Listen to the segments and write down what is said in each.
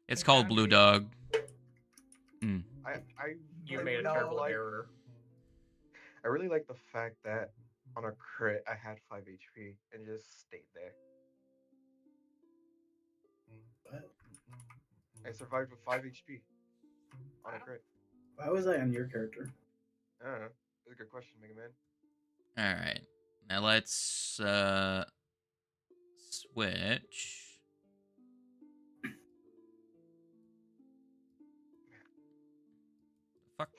It's called Blue Dog. I You made a terrible error. I really like the fact that on a crit I had 5 HP and just stayed there. I survived with 5 HP on a crit. Why was I on your character? I don't know. That's a good question, Mega Man. All right. Now let's switch. Fuck.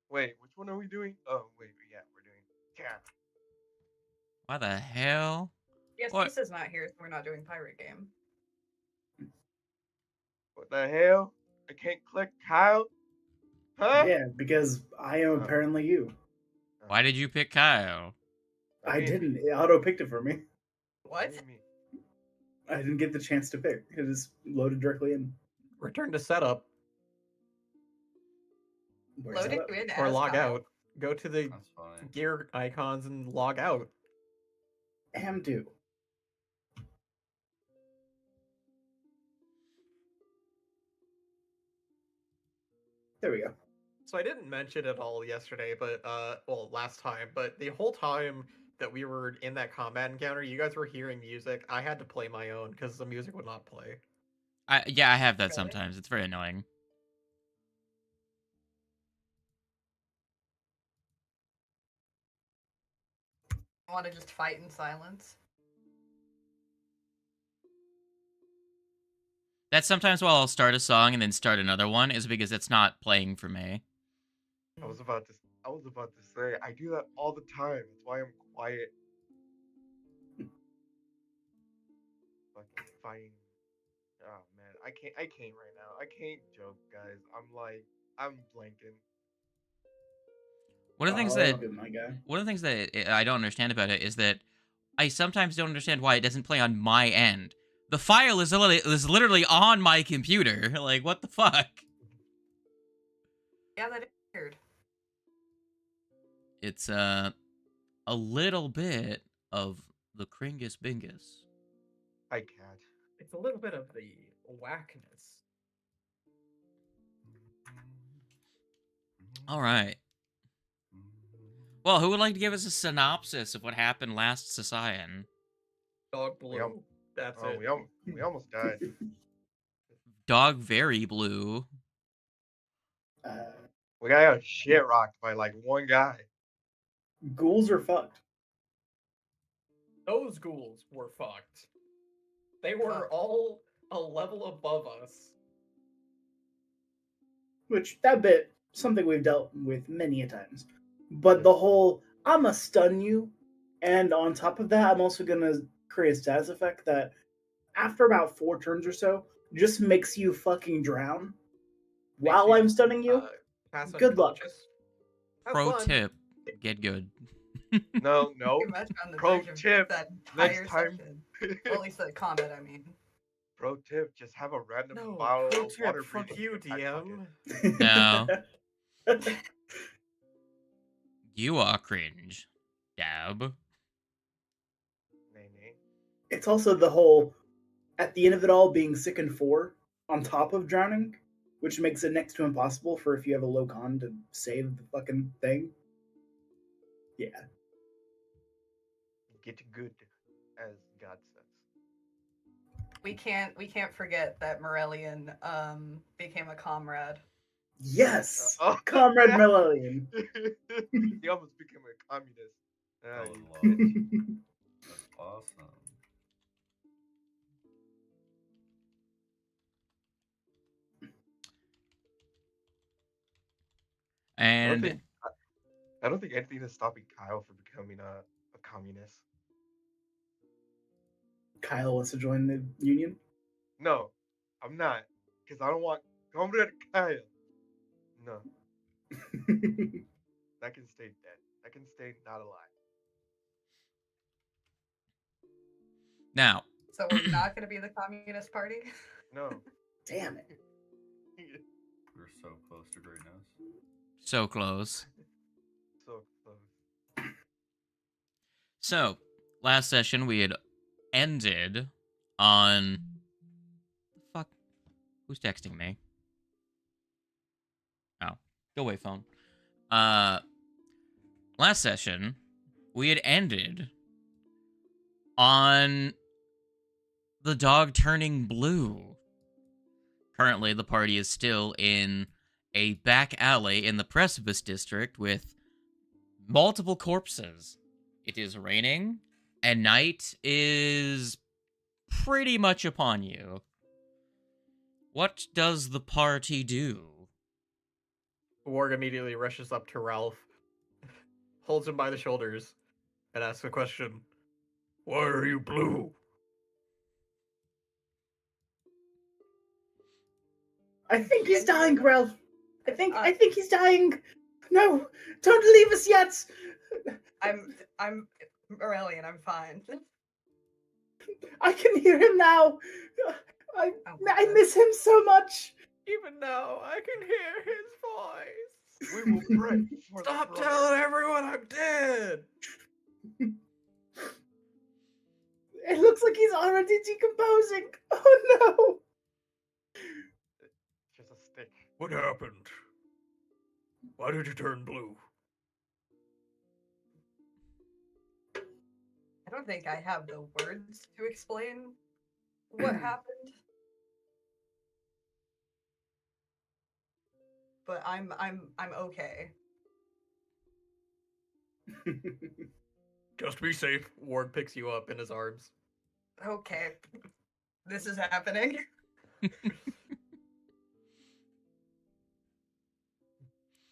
Wait, which one are we doing? Oh, wait, yeah, we're doing. Yeah. Why the hell? Yes, What? Lisa's not here, so we're not doing pirate game. What the hell? I can't click Kyle? Huh? Yeah, because I am apparently you. Why did you pick Kyle? I didn't. It auto picked it for me. What? I didn't get the chance to pick. It just loaded directly in. Return to setup. Where's Loaded setup? in Or as log Kyle. out. Go to the gear icons and log out. Am do. There we go. So I didn't mention it all yesterday, but well, last time, but the whole time that we were in that combat encounter, you guys were hearing music. I had to play my own because the music would not play. Yeah, I have that Really? sometimes. It's very annoying. I want to just fight in silence. That's sometimes why I'll start a song and then start another one, is because it's not playing for me. I was about to say I do that all the time. That's why I'm quiet. Fucking fighting. Oh man, I can't right now. I can't joke, guys. I'm blanking. One of the things Oh, that good, my guy. one of the things that I don't understand about it is that I sometimes don't understand why it doesn't play on my end. The file is literally on my computer. Like, what the fuck? Yeah, that is weird. It's a little bit of the Kringus Bingus. Hi, cat. It's a little bit of the whackness. All right. Well, who would like to give us a synopsis of what happened last Socian? Dog blue. That's it. We almost died. Dog very blue. We got shit rocked by like one guy. Ghouls are fucked. Those ghouls were fucked. They were all a level above us. Which, that bit, something we've dealt with many a times. But the whole, I'ma stun you, and on top of that, I'm also gonna create a status effect that, after about 4 turns or so, just makes you fucking drown. While I'm stunning you, good luck. Pro tip, get good. No. Pretty much on the Pro verge of tip. that Next entire time. session. Well, at least the combat, I mean. Pro tip: just have a random No, bottle pro of tip, water. fuck breathing you, in your back DM. pocket. No. You are cringe, Dab. It's also the whole, at the end of it all, being sick and 4 on top of drowning, which makes it next to impossible for if you have a low con to save the fucking thing. Yeah. Get good, as God says. We can't forget that Morellian became a comrade. Yes! Comrade Melillian. He almost became a communist. That's awesome. And I don't think anything is stopping Kyle from becoming a communist. Kyle wants to join the union? No, I'm not. Because I don't want Comrade Kyle. No. That can stay dead. That can stay not alive. now. So we're not going to be the Communist Party? No. Damn it. We're so close to greatness. So close. So close. So, last session we had ended on... Fuck. Who's texting me? Oh. Go away, phone. Last session, we had ended on the dog turning blue. Currently, the party is still in a back alley in the Precipice District with multiple corpses. It is raining, and night is pretty much upon you. What does the party do? Warg immediately rushes up to Ralph, holds him by the shoulders, and asks a question. Why are you blue? I think he's dying, Ralph. I think he's dying. No, don't leave us yet. I'm Aurelian, I'm fine. I can hear him now. I miss him so much. Even now, I can hear his voice. We will pray for the Stop brother. telling everyone I'm dead. It looks like he's already decomposing. Oh no. Just a stick. What happened? Why did you turn blue? I don't think I have the words to explain what happened. But I'm okay. Just be safe. Ward picks you up in his arms. Okay. This is happening.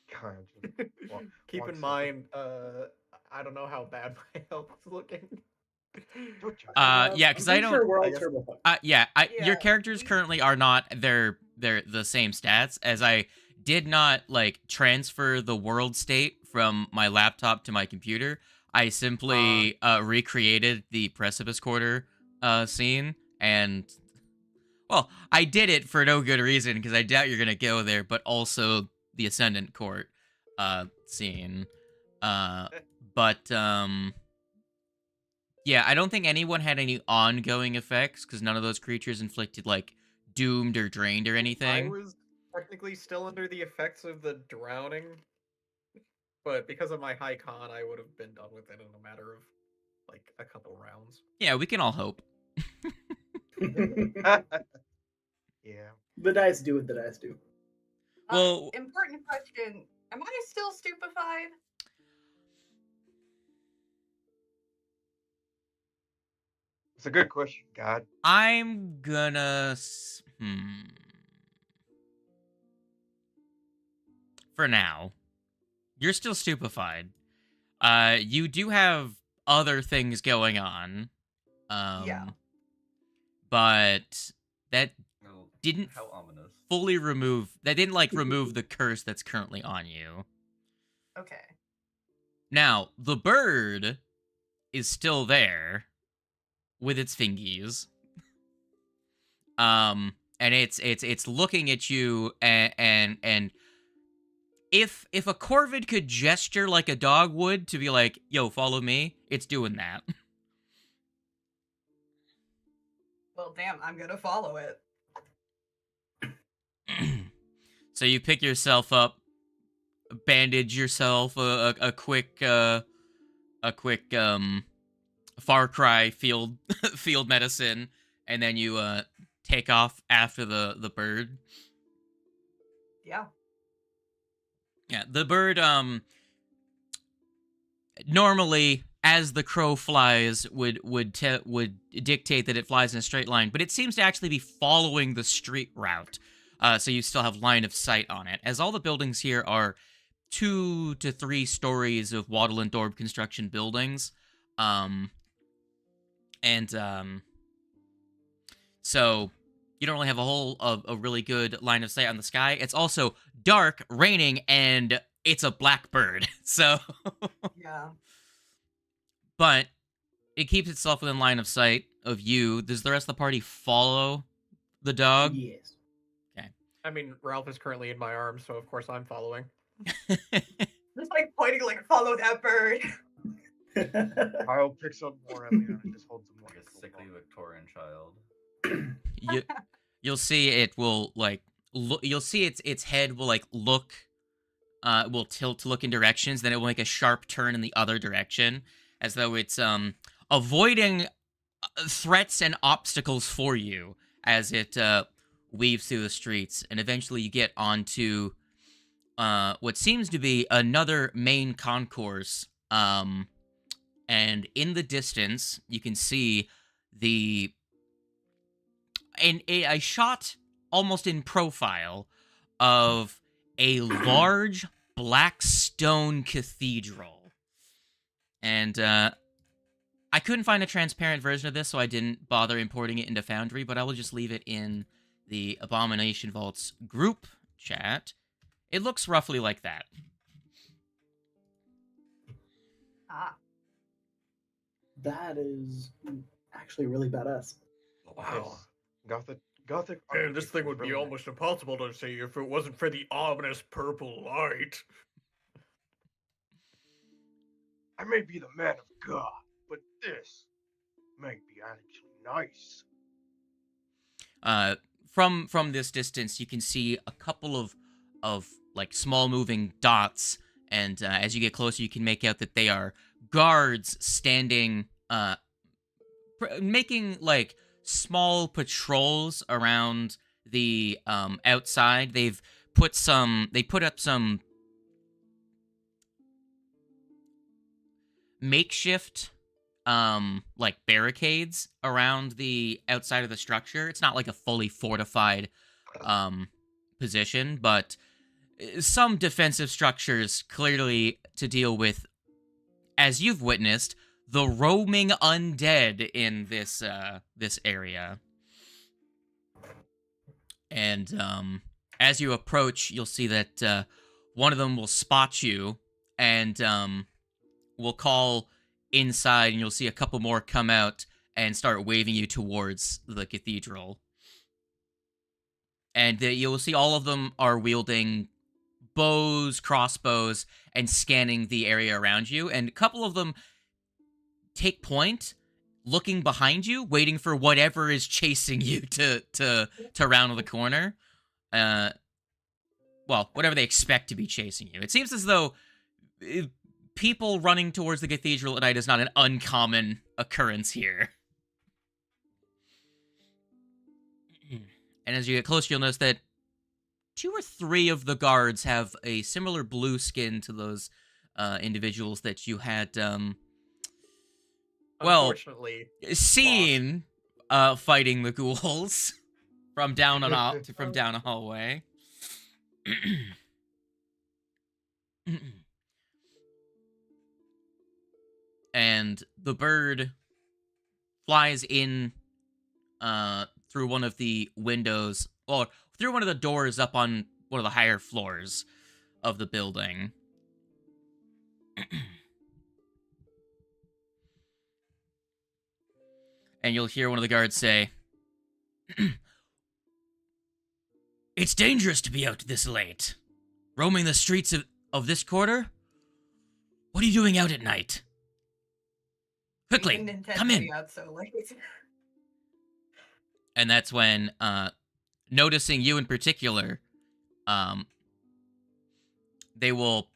Kind of just Keep walks in up. mind, I don't know how bad my health is looking. Yeah, because I I'm pretty don't... sure we're all I guess- turbo fucked. Your Yeah. characters currently are not they're the same stats, as I did not like transfer the world state from my laptop to my computer. I simply recreated the Precipice Quarter scene, and well, I did it for no good reason because I doubt you're gonna go there, but also the Ascendant Court scene. But yeah, I don't think anyone had any ongoing effects because none of those creatures inflicted like doomed or drained or I anything. was technically still under the effects of the drowning, but because of my high con, I would have been done with it in a matter of like a couple rounds. Yeah, we can all hope. Yeah. The dice do what the dice do. Well- Important question. Am I still stupefied? It's a good question, God. I'm gonna... For now, you're still stupefied. You do have other things going on. Yeah. But that Oh, didn't how ominous. fully remove... That didn't, like, remove the curse that's currently on you. Okay. Now, the bird is still there with its fingies. And it's looking at you, and if a corvid could gesture like a dog would to be like, yo, follow me, it's doing that. Well, damn, I'm gonna follow it. So you pick yourself up, bandage yourself, a quick Far Cry field medicine, and then you take off after the bird. Yeah. Yeah, the bird normally, as the crow flies, would dictate that it flies in a straight line, but it seems to actually be following the street route. So you still have line of sight on it, as all the buildings here are 2 to 3 stories of wattle and daub construction buildings. So you don't really have a really good line of sight on the sky. It's also dark, raining, and it's a black bird. So, Yeah. but it keeps itself within line of sight of you. Does the rest of the party follow the dog? Yes. I mean, Ralph is currently in my arms, so of course I'm following. Just like pointing, like follow that bird. Kyle picks up Morellian and just holds him Like like a a sickly little Victorian child. you you'll see it will like you'll see its head will like look will tilt to look in directions, then it will make a sharp turn in the other direction as though it's avoiding threats and obstacles for you as it weaves through the streets, and eventually you get onto what seems to be another main concourse. And in the distance, you can see the a shot almost in profile of a large black stone cathedral. And I couldn't find a transparent version of this, so I didn't bother importing it into Foundry, but I will just leave it in the Abomination Vaults group chat. It looks roughly like that. Ah. That is actually really badass. Wow. Gothic. Man, this architecture thing is would be really almost impossible to see if it wasn't for the ominous purple light. I may be the man of God, but this may be actually nice. From this distance, you can see a couple of like small moving dots, and as you get closer, you can make out that they are guards standing, making like small patrols around the outside. They put up some makeshift like barricades around the outside of the structure. It's not like a fully fortified position, but some defensive structures clearly to deal with, as you've witnessed, the roaming undead in this this area. And as you approach, you'll see that one of them will spot you and will call inside, and you'll see a couple more come out and start waving you towards the cathedral. And you'll see all of them are wielding bows, crossbows, and scanning the area around you. And a couple of them take point, looking behind you, waiting for whatever is chasing you to round the corner. Well, whatever they expect to be chasing you. It seems as though people running towards the cathedral at night is not an uncommon occurrence here. And as you get closer, you'll notice that 2 or 3 of the guards have a similar blue skin to those individuals that you had, Unfortunately, seen fighting the ghouls from down a hallway. And the bird flies in through one of the windows, or through one of the doors up on one of the higher floors of the building. And you'll hear one of the guards say, "It's dangerous to be out this late. Roaming the streets of this quarter? What are you doing out at night? Quickly, We didn't intend come to in." be out so late. And that's when, noticing you in particular, they will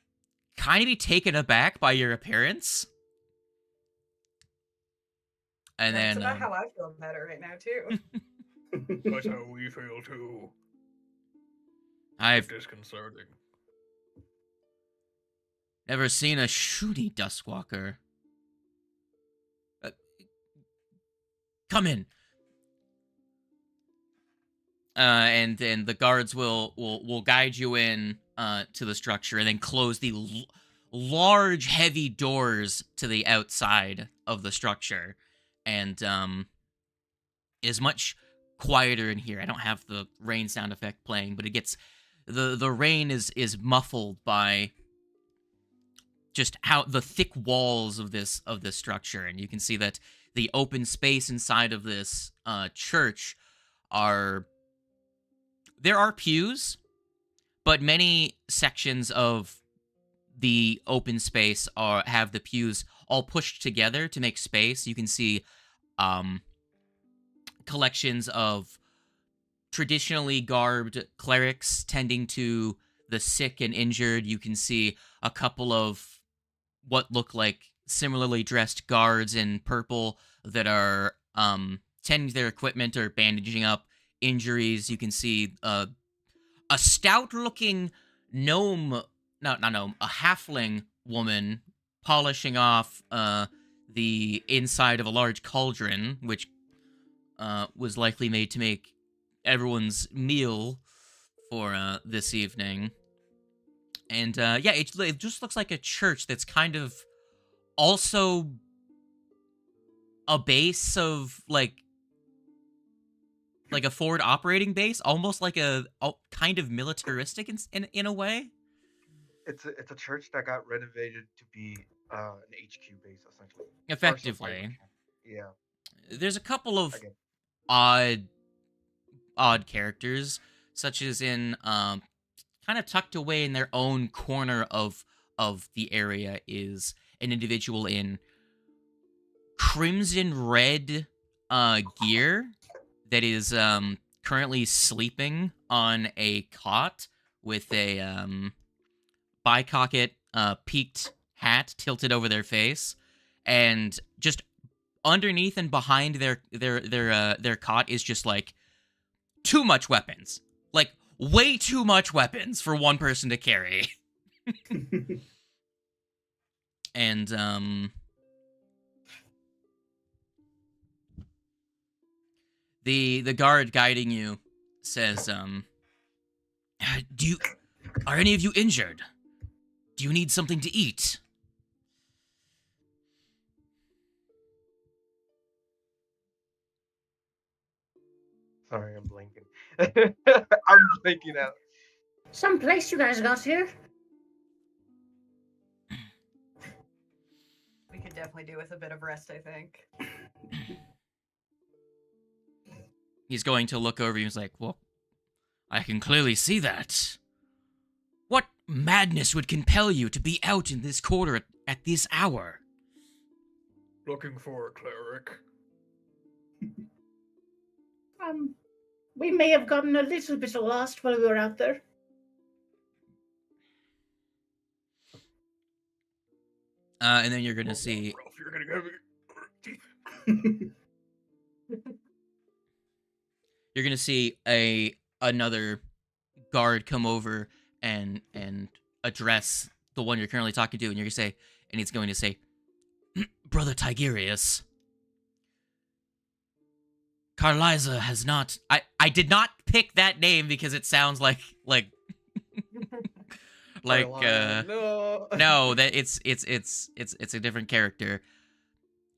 kind of be taken aback by your appearance. And That's then, about how I feel about it right now too. that's how we feel too. I've Disconcerting. never seen a shooty Duskwalker. Come in. And then the guards will guide you in to the structure, and then close the large, heavy doors to the outside of the structure. And it is much quieter in here. I don't have the rain sound effect playing, but it gets the rain is muffled by just how the thick walls of this structure, and you can see that the open space inside of this church are there are pews, but many sections of the open space have the pews all pushed together to make space. You can see collections of traditionally garbed clerics tending to the sick and injured. You can see a couple of what look like similarly dressed guards in purple that are tending to their equipment or bandaging up injuries. You can see a stout-looking gnome, not gnome, a halfling woman polishing off the inside of a large cauldron, which was likely made to make everyone's meal for this evening. And yeah, it just looks like a church that's kind of also a base of like a forward operating base, almost like a kind of militaristic in a way. It's a church that got renovated to be an HQ base, essentially. Effectively. Yeah. There's a couple of Again. odd characters, such as in kind of tucked away in their own corner of the area is an individual in crimson red gear that is currently sleeping on a cot with a bicocket peaked hat tilted over their face, and just underneath and behind their cot is just like too much weapons, like way too much weapons for one person to carry. And the guard guiding you says, are any of you injured? Do you need something to eat? Sorry, I'm blanking. I'm blanking out. Some place you guys got here? We could definitely do with a bit of rest, I think. He's going to look over you and he's like, well, I can clearly see that. What madness would compel you to be out in this quarter at this hour? Looking for a cleric. We may have gotten a little bit lost while we were out there. And then you're gonna see. Ralph, you're gonna get me. You're gonna see another guard come over and address the one you're currently talking to, and you're gonna say, and he's going to say, Brother Tigerius, Carliza has not. I did not pick that name because it sounds like no, that it's a different character,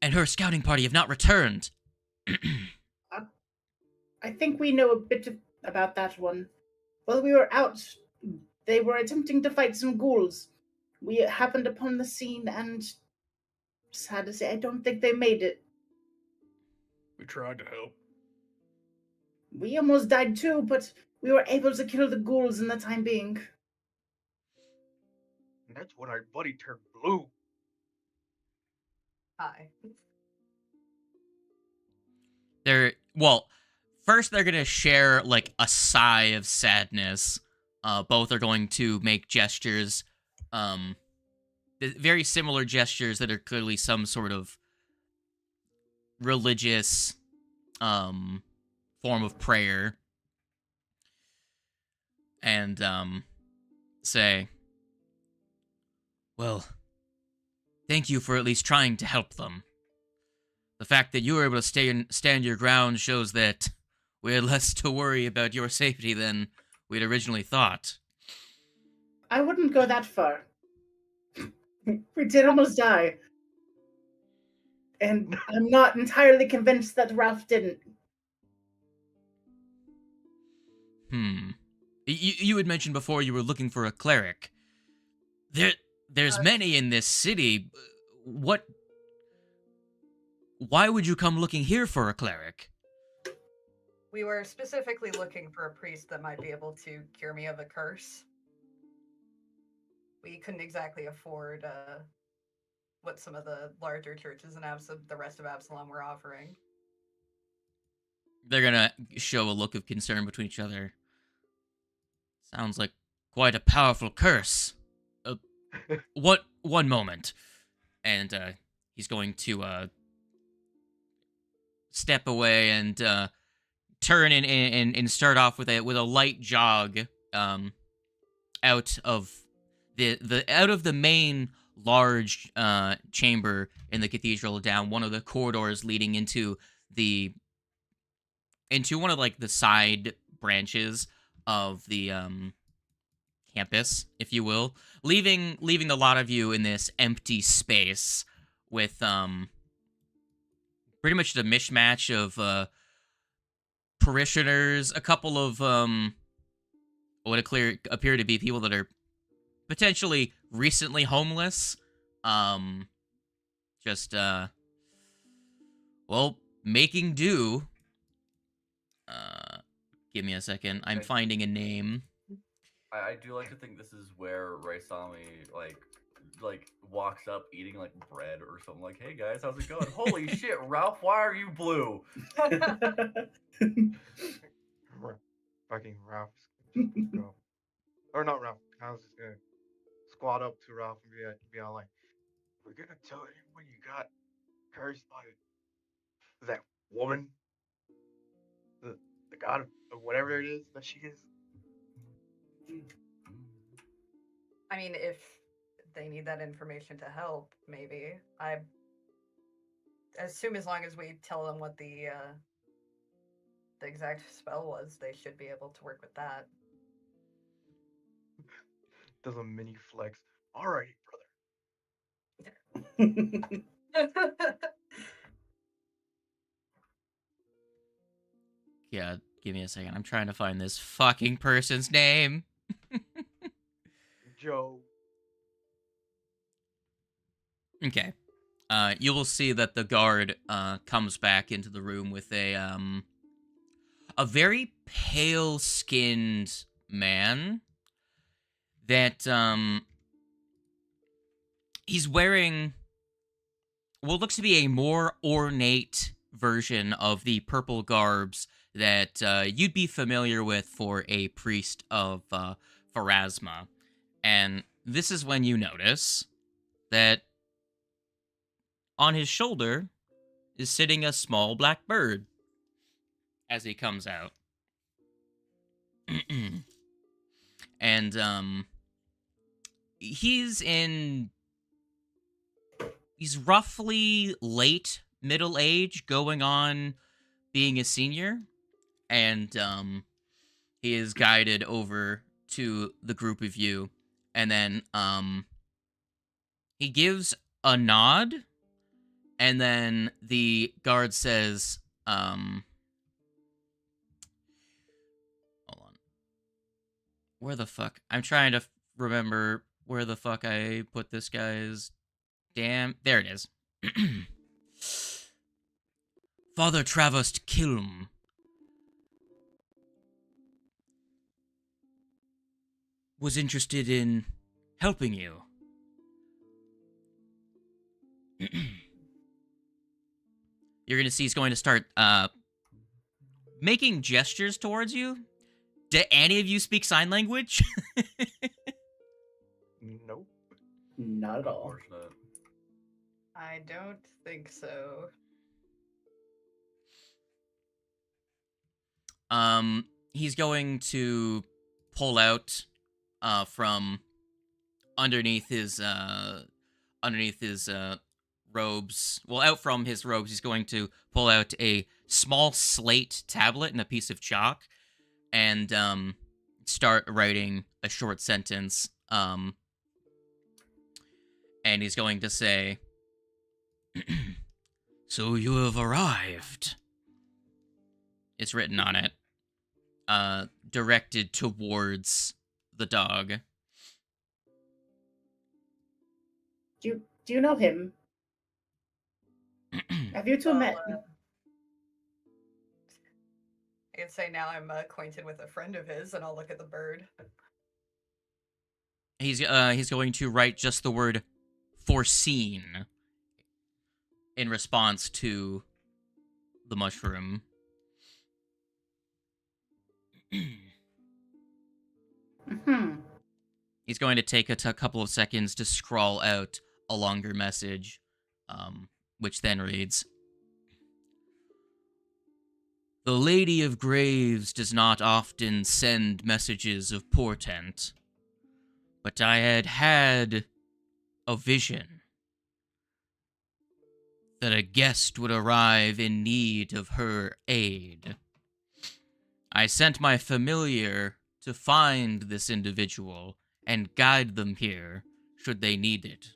and her scouting party have not returned. I think we know a bit about that one. While we were out, they were attempting to fight some ghouls. We happened upon the scene, and sad to say, I don't think they made it. We tried to help. We almost died too, but we were able to kill the ghouls in the time being. And that's when our buddy turned blue. Hi. First they're gonna share like a sigh of sadness. Both are going to make gestures, very similar gestures that are clearly some sort of religious form of prayer, and say, well, thank you for at least trying to help them. The fact that you were able to stand your ground shows that we had less to worry about your safety than we'd originally thought. I wouldn't go that far. We did almost die. And I'm not entirely convinced that Ralph didn't. You had mentioned before you were looking for a cleric. There's many in this city. Why would you come looking here for a cleric? We were specifically looking for a priest that might be able to cure me of a curse. We couldn't exactly afford what some of the larger churches in the rest of Absalom were offering. They're gonna show a look of concern between each other. Sounds like quite a powerful curse. What? One moment. And he's going to step away and turn and start off with a light jog out of the main large chamber in the cathedral, down one of the corridors leading into one of like the side branches of the campus, if you will, leaving a lot of you in this empty space with pretty much the mishmash of parishioners, a couple of what appear to be people that are potentially recently homeless, just well, making do. Give me a second. I'm finding a name. I do like to think this is where Raisami like walks up eating like bread or something, like, hey guys, how's it going? Holy shit, Ralph, why are you blue? Fucking Ralph is gonna just go. Or not Ralph. Kyle's just gonna squat up to Ralph and be all like, "We're gonna tell anyone you got cursed by that woman, the god of whatever it is that she is." I mean, if they need that information to help, maybe. I assume as long as we tell them what the exact spell was, they should be able to work with that. Does a mini flex. Alrighty, brother. Yeah, give me a second. I'm trying to find this fucking person's name. Joe. Okay. You will see that the guard comes back into the room with a very pale-skinned man that he's wearing what looks to be a more ornate version of the purple garbs that you'd be familiar with for a priest of Pharasma. And this is when you notice that on his shoulder is sitting a small black bird as he comes out. And he's roughly late middle age, going on being a senior, and he is guided over to the group of you, and then he gives a nod, and then the guard says, hold on. Where the fuck? I'm trying to remember where the fuck I put this guy's damn. There it is. Father Travost Kilm was interested in helping you. You're gonna see he's going to start making gestures towards you. Do any of you speak sign language? Nope. Not at all. Unfortunate. I don't think so. He's going to pull out from underneath his robes. Well, out from his robes, he's going to pull out a small slate tablet and a piece of chalk, and start writing a short sentence. And he's going to say, "So you have arrived." It's written on it, directed towards the dog. Do you know him? Have you two met? can say now I'm acquainted with a friend of his, and I'll look at the bird. He's going to write just the word foreseen in response to the mushroom. He's going to take a couple of seconds to scrawl out a longer message, which then reads, "The Lady of Graves does not often send messages of portent, but I had a vision that a guest would arrive in need of her aid. I sent my familiar to find this individual and guide them here should they need it.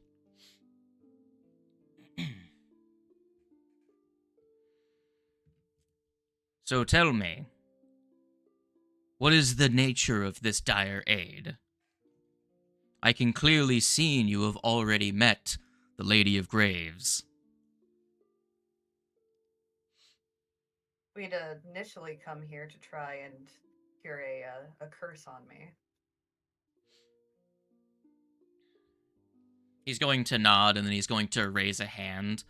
So tell me, what is the nature of this dire aid? I can clearly see you have already met the Lady of Graves." We'd initially come here to try and cure a curse on me. He's going to nod, and then he's going to raise a hand,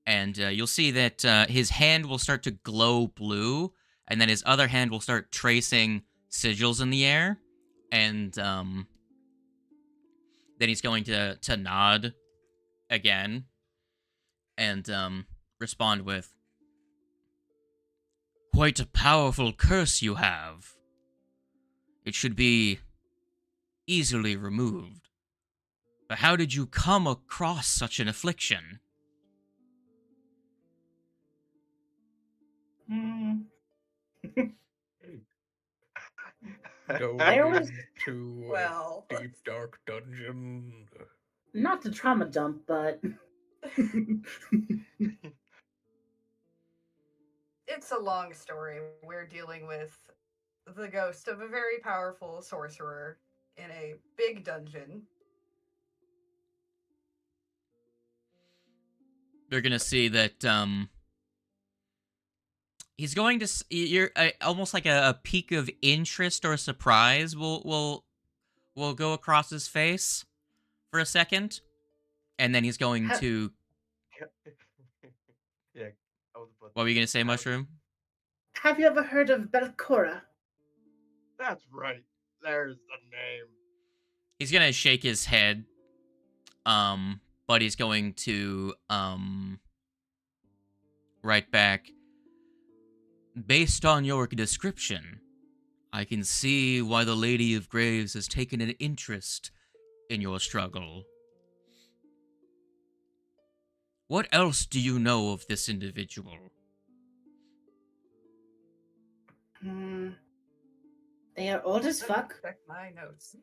and you'll see that his hand will start to glow blue, and then his other hand will start tracing sigils in the air, and then he's going to nod again, and respond with, "Quite a powerful curse you have. It should be easily removed. But how did you come across such an affliction?" I always- to Well, deep dark dungeon. Not to trauma dump, but it's a long story. We're dealing with the ghost of a very powerful sorcerer in a big dungeon. You're gonna see that he's going to you're almost like a peak of interest or surprise will go across his face for a second, and then he's going to. Yeah, I was about What were you gonna say, have- Mushroom? Have you ever heard of Belcora? That's right. There's the name. He's gonna shake his head, but he's going to write back. "Based on your description, I can see why the Lady of Graves has taken an interest in your struggle. What else do you know of this individual?" They are old as fuck. Check my notes.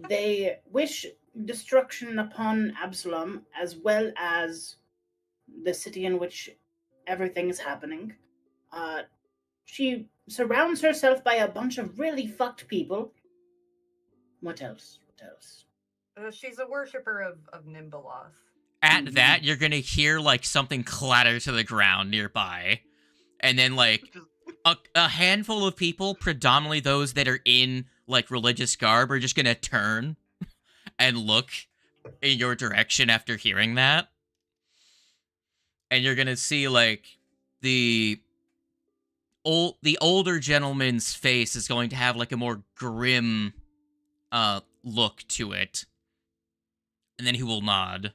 They wish destruction upon Absalom as well as the city in which everything is happening. She surrounds herself by a bunch of really fucked people. What else? What else? She's a worshiper of Nimbaloth. At that, you're gonna hear like something clatter to the ground nearby, and then like a handful of people, predominantly those that are in like religious garb, are just gonna turn and look in your direction after hearing that, and you're gonna see like the older gentleman's face is going to have like a more grim look to it, and then he will nod.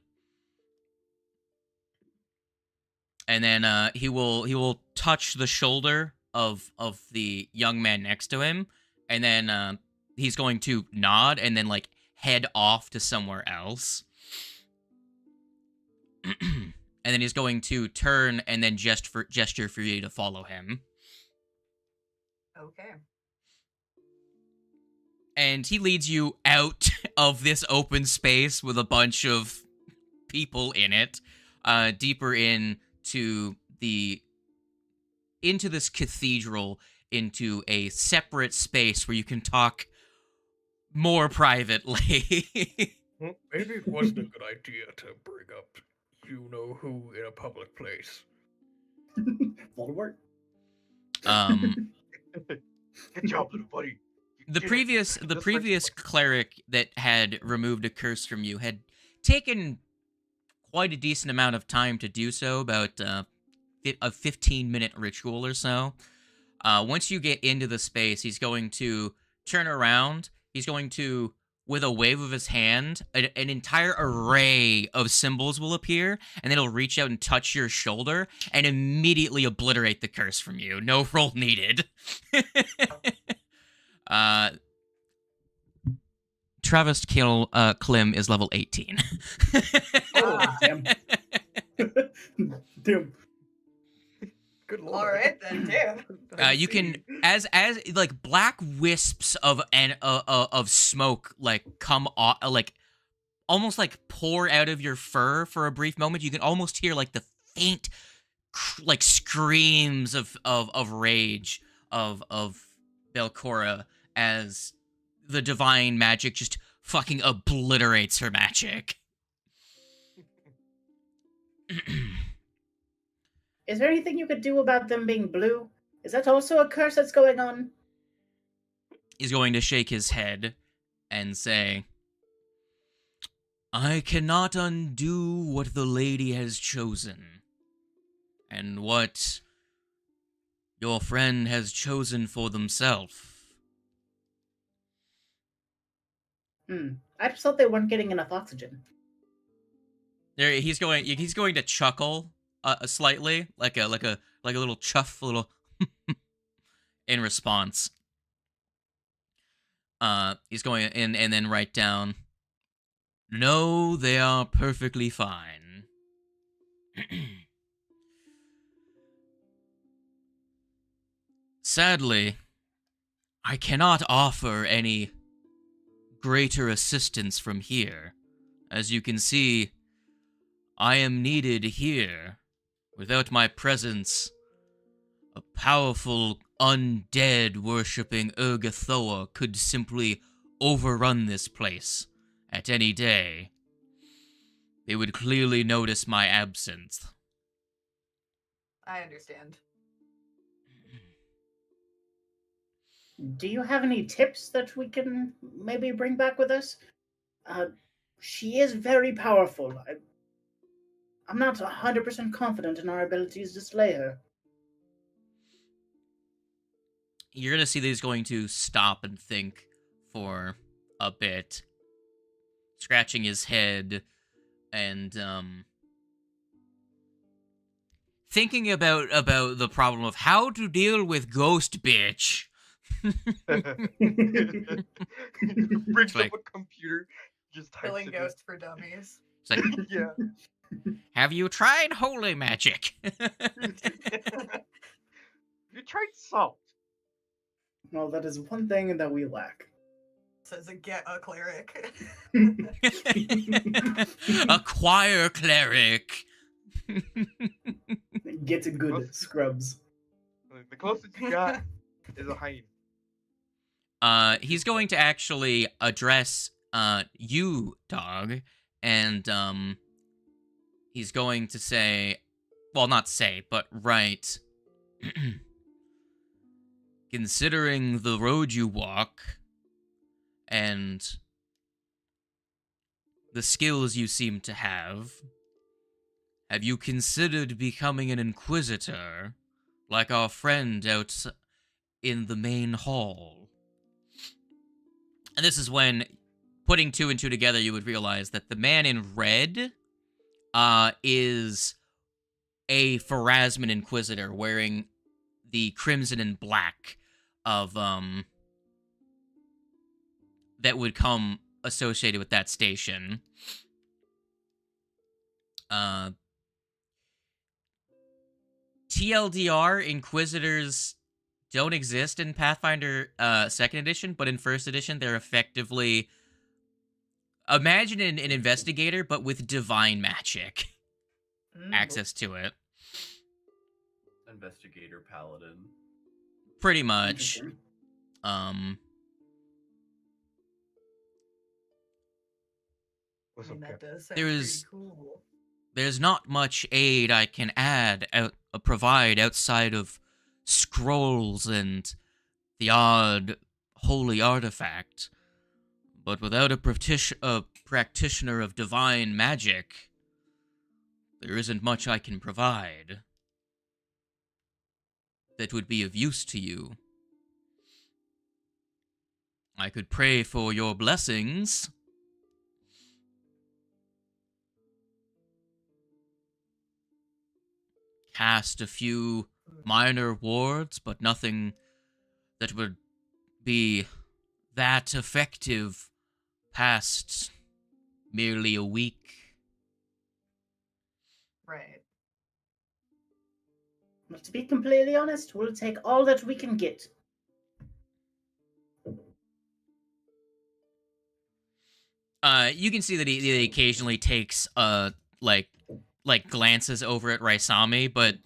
And then he will touch the shoulder of the young man next to him, and then he's going to nod and then like head off to somewhere else. And then he's going to turn and then gesture for you to follow him. Okay. And he leads you out of this open space with a bunch of people in it, deeper into this cathedral, into a separate space where you can talk more privately. Maybe it wasn't a good idea to bring up you know who in a public place. Voldemort. Good job, little buddy. You The did it. previous the Just previous like- cleric that had removed a curse from you had taken quite a decent amount of time to do so, about a 15-minute ritual or so. Once you get into the space, he's going to turn around. He's going to, with a wave of his hand, an entire array of symbols will appear, and then it'll reach out and touch your shoulder and immediately obliterate the curse from you. No roll needed. Travis Klim is level 18. Oh, damn. Damn. Good lord. All right then, damn. You can, as like black wisps of smoke like come off, like almost like pour out of your fur for a brief moment. You can almost hear like the faint like screams of rage of Belcora as the divine magic just fucking obliterates her magic. Is there anything you could do about them being blue? Is that also a curse that's going on? He's going to shake his head and say, I cannot undo what the lady has chosen, and what your friend has chosen for themselves. I just thought they weren't getting enough oxygen. There, he's going to chuckle slightly, like a little chuff, a little in response. He's going in and then write down, no, they are perfectly fine. Sadly, I cannot offer any greater assistance from here. As you can see, I am needed here. Without my presence, a powerful undead worshipping Urgathoa could simply overrun this place at any day. They would clearly notice my absence. I understand. Do you have any tips that we can maybe bring back with us? She is very powerful. I'm not 100% confident in our abilities to slay her. You're going to see that he's going to stop and think for a bit, scratching his head and thinking about the problem of how to deal with Ghost Bitch. Brings like- up a computer, just types Killing it in. ghosts for dummies. It's like, Yeah. have you tried holy magic? You tried salt. Well, that is one thing that we lack. Says a cleric. Acquire cleric. Get a good scrubs. The closest you got is a hyena. He's going to actually address you, dog, and he's going to say, well, not say, but write, considering the road you walk and the skills you seem to have you considered becoming an inquisitor like our friend out in the main hall? And this is when, putting two and two together, you would realize that the man in red is a Pharasman Inquisitor wearing the crimson and black of that would come associated with that station. TLDR, Inquisitors don't exist in Pathfinder 2nd edition, but in 1st edition, they're effectively... Imagine an investigator, but with divine magic. Access to it. Investigator Paladin. Pretty much. Interesting. What's I mean, up, that Cap? does sound There pretty is- cool. There's not much aid I can provide outside of scrolls and the odd holy artifact, but without a practitioner of divine magic, there isn't much I can provide that would be of use to you. I could pray for your blessings. Cast a few minor wards, but nothing that would be that effective past merely a week. Right. But to be completely honest, we'll take all that we can get. You can see that he occasionally takes like glances over at Raisami, but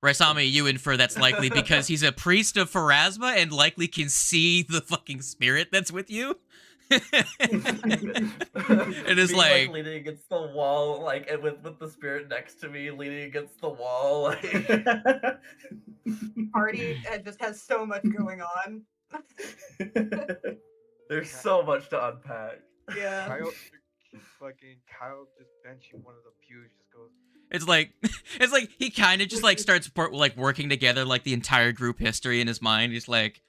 Raisami, you infer that's likely because he's a priest of Pharasma and likely can see the fucking spirit that's with you. It is Being, like leaning against the wall, like, and with the spirit next to me, leaning against the wall, like. Party just has so much going on. There's so much to unpack. Yeah. Kyle just benching one of the pews, just goes. it's like he kind of just like starts working together like the entire group history in his mind. He's like,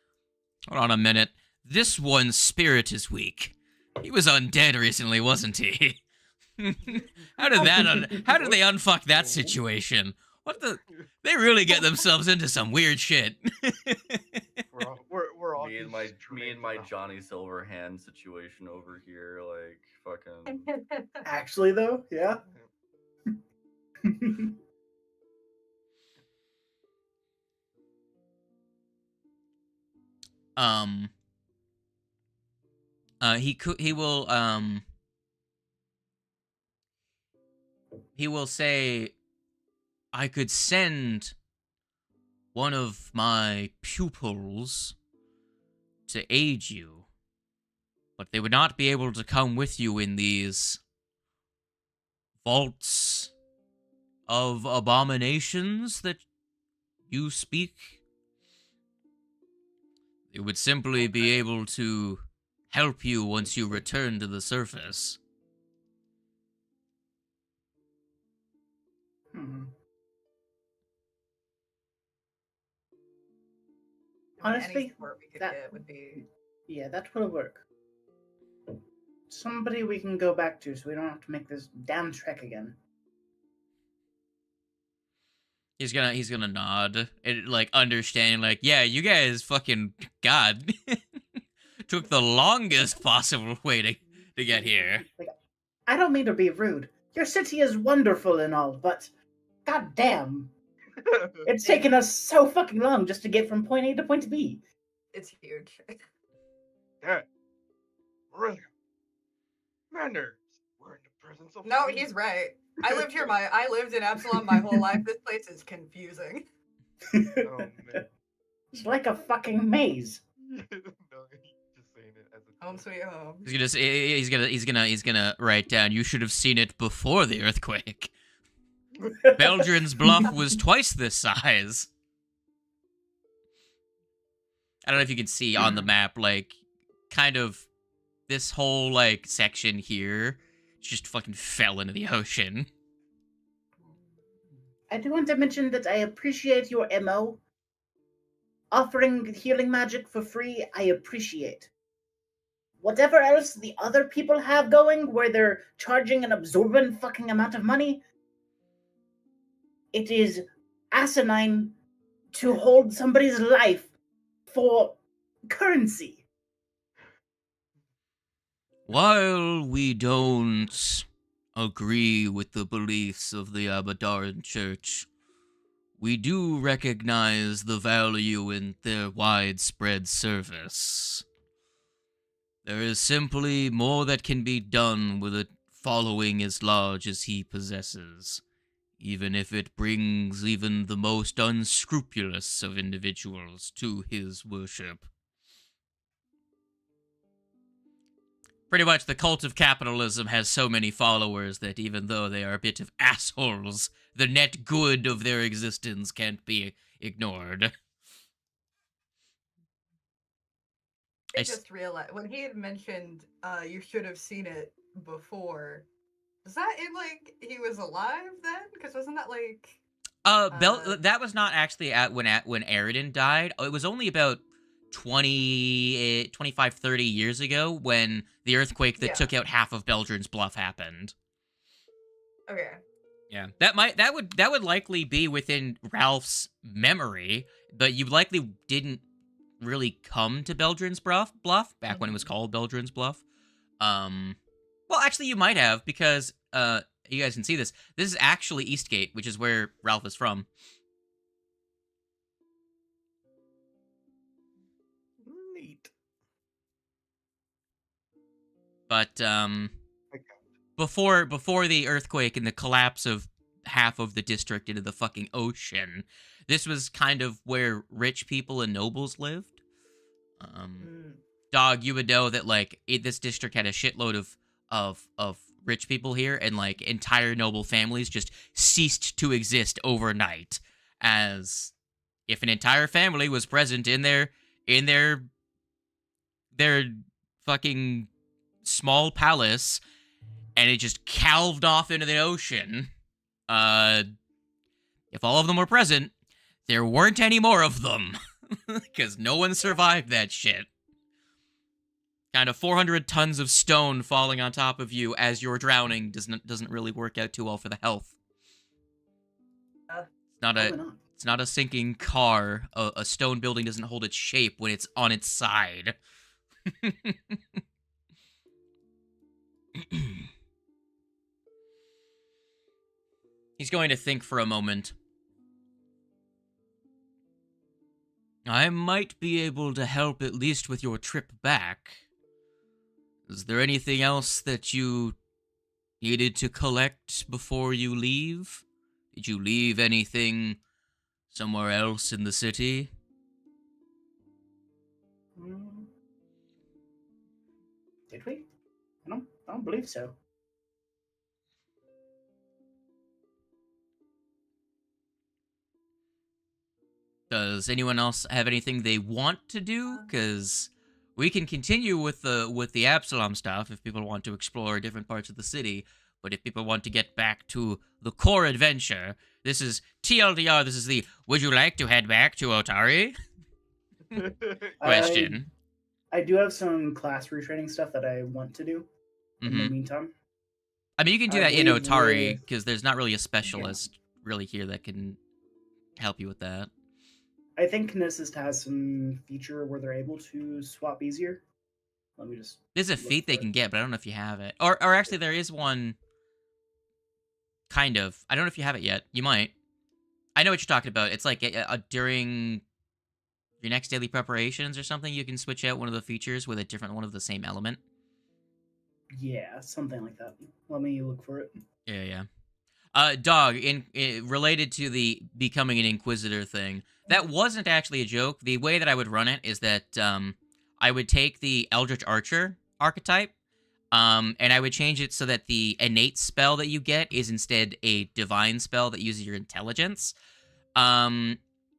hold on a minute, this one's spirit is weak. He was undead recently, wasn't he? How did they unfuck that situation? What the? They really get themselves into some weird shit. We're all me and my Johnny Silverhand situation over here, like fucking. Actually, though, yeah. He will say, I could send one of my pupils to aid you, but they would not be able to come with you in these vaults of abominations that you speak. They would simply be able to help you once you return to the surface. Honestly, any support we could get would be. Yeah, that will work. Somebody we can go back to so we don't have to make this damn trek again. He's gonna nod and like understanding, like, yeah, you guys fucking God took the longest possible way to get here. Like, I don't mean to be rude. Your city is wonderful and all, but god damn, it's taken us so fucking long just to get from point A to point B. It's huge. Yeah. Really. Manners. We're in the presence of. No, he's right. I lived in Absalom my whole life. This place is confusing. Oh man. It's like a fucking maze. No, he's just saying it as a. Home sweet home. He's gonna write down, you should have seen it before the earthquake. Beldrin's Bluff was twice this size. I don't know if you can see on the map, like, kind of this whole, like, section here just fucking fell into the ocean. I do want to mention that I appreciate your MO. Offering healing magic for free, I appreciate. Whatever else the other people have going, where they're charging an absorbent fucking amount of money, it is asinine to hold somebody's life for currency. While we don't agree with the beliefs of the Abadaran Church, we do recognize the value in their widespread service. There is simply more that can be done with a following as large as he possesses, even if it brings even the most unscrupulous of individuals to his worship. Pretty much the cult of capitalism has so many followers that even though they are a bit of assholes, the net good of their existence can't be ignored. I I s- just realized when he had mentioned you should have seen it before. Was that in like he was alive then? Because wasn't that like That was not actually when Aridin died. It was only about 25, 30 years ago when the earthquake that Yeah. took out half of Beldrin's Bluff happened. okay? Yeah, that would likely be within Ralph's memory, but you likely didn't really come to Beldrin's Bluff back when it was called Beldrin's Bluff. Well, actually, you might have because you guys can see this. This is actually Eastgate, which is where Ralph is from. Neat. But I got before the earthquake and the collapse of half of the district into the fucking ocean, this was kind of where rich people and nobles lived. Dog, you would know that like this district had a shitload of rich people here, and like entire noble families just ceased to exist overnight. As if an entire family was present in their fucking small palace, and it just calved off into the ocean. If all of them were present, there weren't any more of them because no one survived that shit. Kind of 400 tons of stone falling on top of you as you're drowning doesn't really work out too well for the health. It's not a sinking car. A stone building doesn't hold its shape when it's on its side. He's going to think for a moment. I might be able to help at least with your trip back. Is there anything else that you needed to collect before you leave? Did you leave anything somewhere else in the city? Did we? I don't believe so. Does anyone else have anything they want to do? Because we can continue with the Absalom stuff if people want to explore different parts of the city. But if people want to get back to the core adventure, this is TLDR. This is the "Would you like to head back to Otari?" question. I do have some class retraining stuff that I want to do in the meantime. I mean, you can do I that in believe Otari because there's not really a specialist really here that can help you with that. I think Kinesis has some feature where they're able to swap easier. Let me just. There's a look feat they for it. can get, but I don't know if you have it. Or actually, there is one. Kind of. I don't know if you have it yet. You might. I know what you're talking about. It's like during your next daily preparations or something, you can switch out one of the features with a different one of the same element. Yeah, something like that. Let me look for it. Yeah. Dog, in related to the becoming an Inquisitor thing, that wasn't actually a joke. The way that I would run it is that I would take the Eldritch Archer archetype, and I would change it so that the innate spell that you get is instead a divine spell that uses your intelligence. And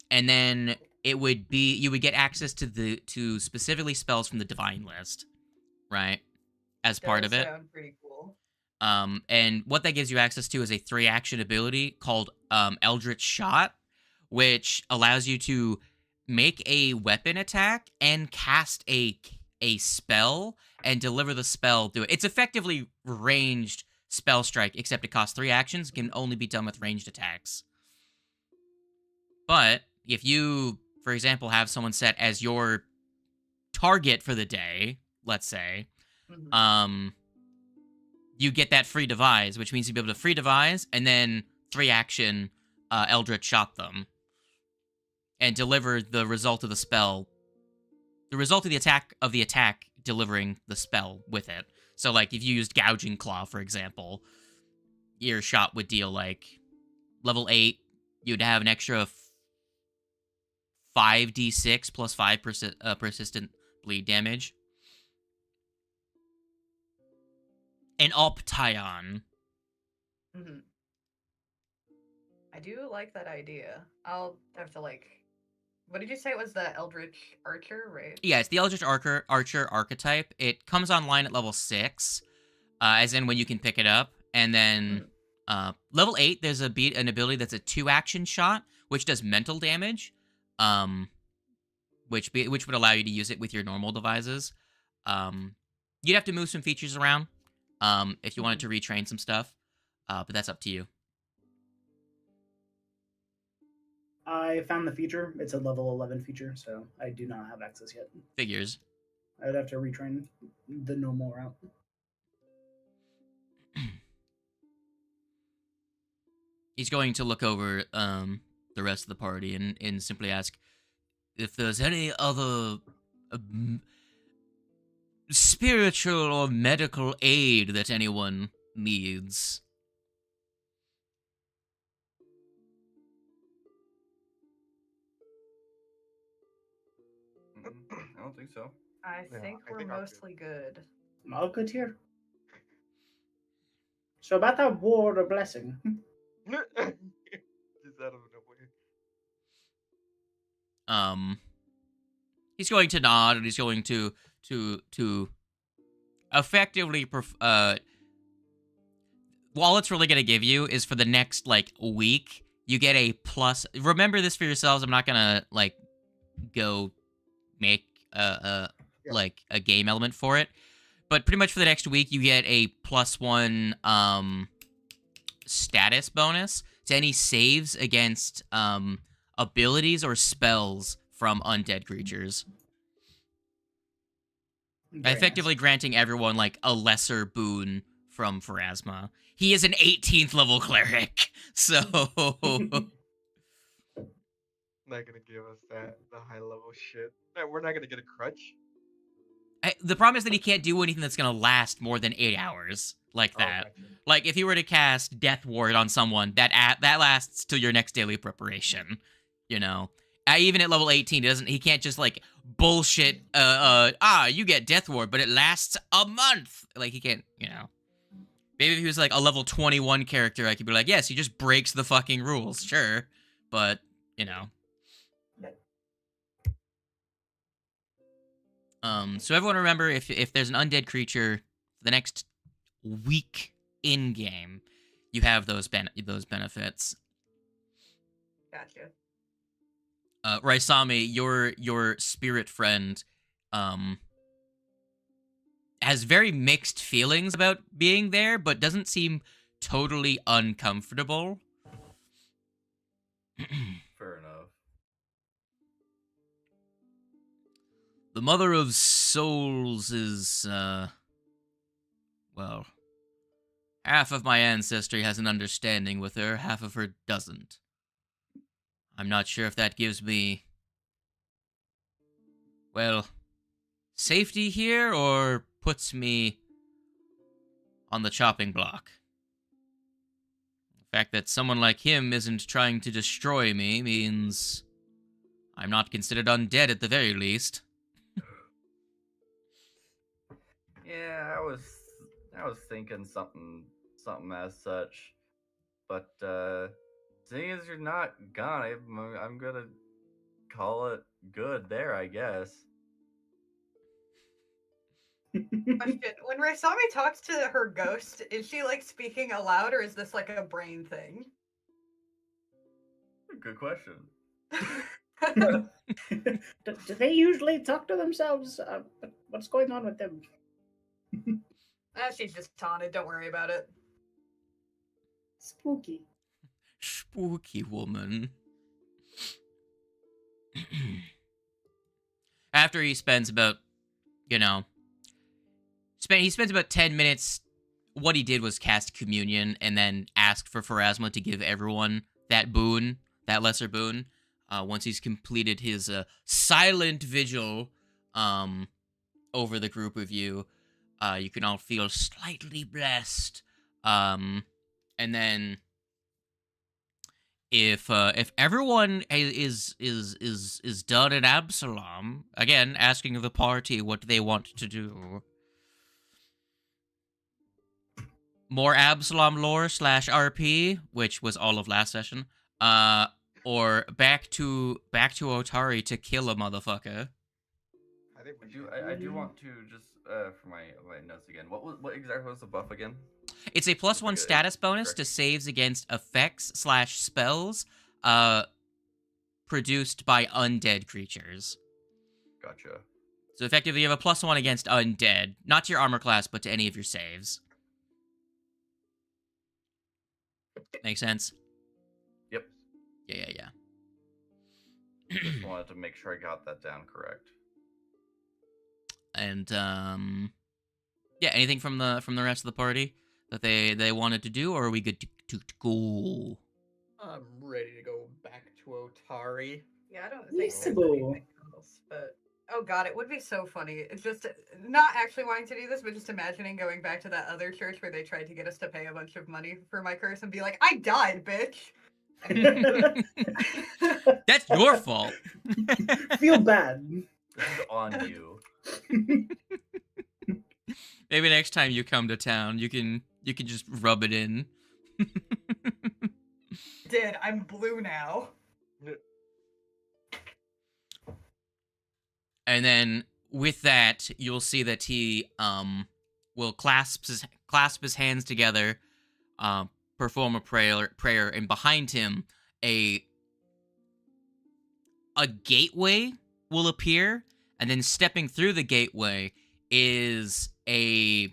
then it would be you would get access to specifically spells from the divine list, right? As part of it. Sound pretty cool. And what that gives you access to is a 3-action ability called Eldritch Shot, which allows you to make a weapon attack and cast a spell and deliver the spell through it. It's effectively ranged spell strike, except it costs 3 actions, can only be done with ranged attacks. But if you, for example, have someone set as your target for the day, let's say, you get that free devise, which means you'll be able to free devise and then 3-action Eldritch Shot them and deliver the result of the spell. The result of the attack delivering the spell with it. So, like, if you used Gouging Claw, for example, your shot would deal, like, level 8, you'd have an extra 5d6 plus 5 persistent bleed damage. An Option. I do like that idea. I'll have to like What did you say it was the Eldritch Archer, right? Yeah, it's the Eldritch Archer archetype. It comes online at level 6, as in when you can pick it up. And then level 8, there's an ability that's a 2-action shot, which does mental damage, which would allow you to use it with your normal devices. You'd have to move some features around if you wanted to retrain some stuff, but that's up to you. I found the feature. It's a level 11 feature, so I do not have access yet. Figures. I'd have to retrain the normal route. He's going to look over the rest of the party and simply ask if there's any other spiritual or medical aid that anyone needs. I don't think so. I Yeah, think I we're think I'm good. mostly good. All good here. So about that ward or blessing. Just out of nowhere. He's going to nod and he's going to effectively all it's really going to give you is for the next like week you get a plus. Remember this for yourselves. I'm not going to like go make like a game element for it, but pretty much for the next week you get a +1 status bonus to any saves against abilities or spells from undead creatures. Very Effectively nice. granting everyone like a lesser boon from Pharasma. He is an 18th level cleric, so Not gonna give us the high level shit. We're not gonna get a crutch. the problem is that he can't do anything that's gonna last more than 8 hours like that. Oh, gotcha. Like if you were to cast Death Ward on someone, that lasts till your next daily preparation. You know, even at level 18, he can't just like bullshit. You get Death Ward, but it lasts a month. Like he can't, you know. Maybe if he was like a level 21 character, I could be like, yes, he just breaks the fucking rules, sure, but you know. So everyone remember, if there's an undead creature, the next week in game, you have those benefits. Gotcha. Raisami, your spirit friend, has very mixed feelings about being there, but doesn't seem totally uncomfortable. Fair enough. The Mother of Souls is, well, half of my ancestry has an understanding with her, half of her doesn't. I'm not sure if that gives me, well, safety here or puts me on the chopping block. The fact that someone like him isn't trying to destroy me means I'm not considered undead at the very least. Yeah, I was thinking something as such, but seeing as you're not gone, I'm gonna call it good there, I guess. Question: when Raisami talks to her ghost, is she like speaking aloud, or is this like a brain thing? Good question. Do they usually talk to themselves? What's going on with them? She's just taunted. Don't worry about it. Spooky. Spooky woman. After he spends about, he spends about 10 minutes. What he did was cast Communion and then ask for Pharasma to give everyone that boon, that lesser boon. Once he's completed his silent vigil over the group of you, you can all feel slightly blessed. And then if everyone is done in Absalom, again asking the party what they want to do. More Absalom lore /RP, which was all of last session. or back to Otari to kill a motherfucker. I think I we do. should. I do want to just for my notes again. What exactly was the buff again? It's a +1 like a status bonus to correction. saves against effects/spells produced by undead creatures. Gotcha. So effectively, you have a +1 against undead, not to your armor class, but to any of your saves. Make sense? Yep. Yeah. Just wanted to make sure I got that down correct. And yeah, anything from the rest of the party that they wanted to do, or are we good to go? I'm ready to go back to Otari. Yeah, I don't think there's Feasible. anything else, but oh god, it would be so funny. It's just not actually wanting to do this, but just imagining going back to that other church where they tried to get us to pay a bunch of money for my curse and be like, I died, bitch. That's your fault. Feel bad. This is on you. Maybe next time you come to town, you can just rub it in. Did I'm blue now. And then with that, you'll see that he will clasp his hands together, perform a prayer, and behind him a gateway will appear, and then stepping through the gateway is it's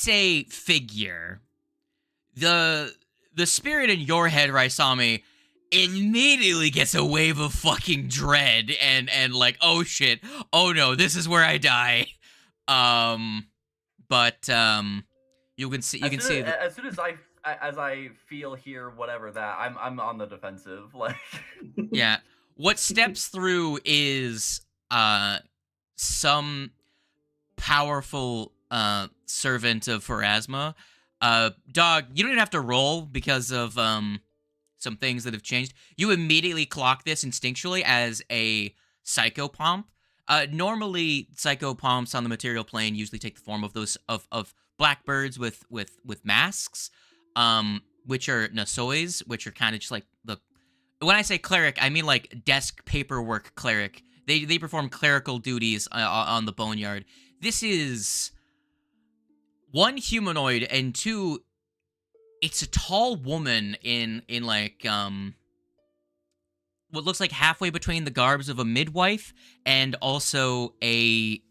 a figure. The spirit in your head, Raisami, immediately gets a wave of fucking dread and like, oh shit, oh no, this is where I die. But you can see as soon as I feel, hear, whatever that I'm on the defensive. Like, yeah, what steps through is some powerful servant of Pharasma. Dog, you don't even have to roll because of some things that have changed. You immediately clock this instinctually as a psychopomp. Normally, psychopomps on the material plane usually take the form of those of blackbirds with masks, which are nasois, which are kind of just like the. When I say cleric, I mean like desk paperwork cleric. They perform clerical duties on the boneyard. This is one humanoid and two. It's a tall woman in like what looks like halfway between the garbs of a midwife and also a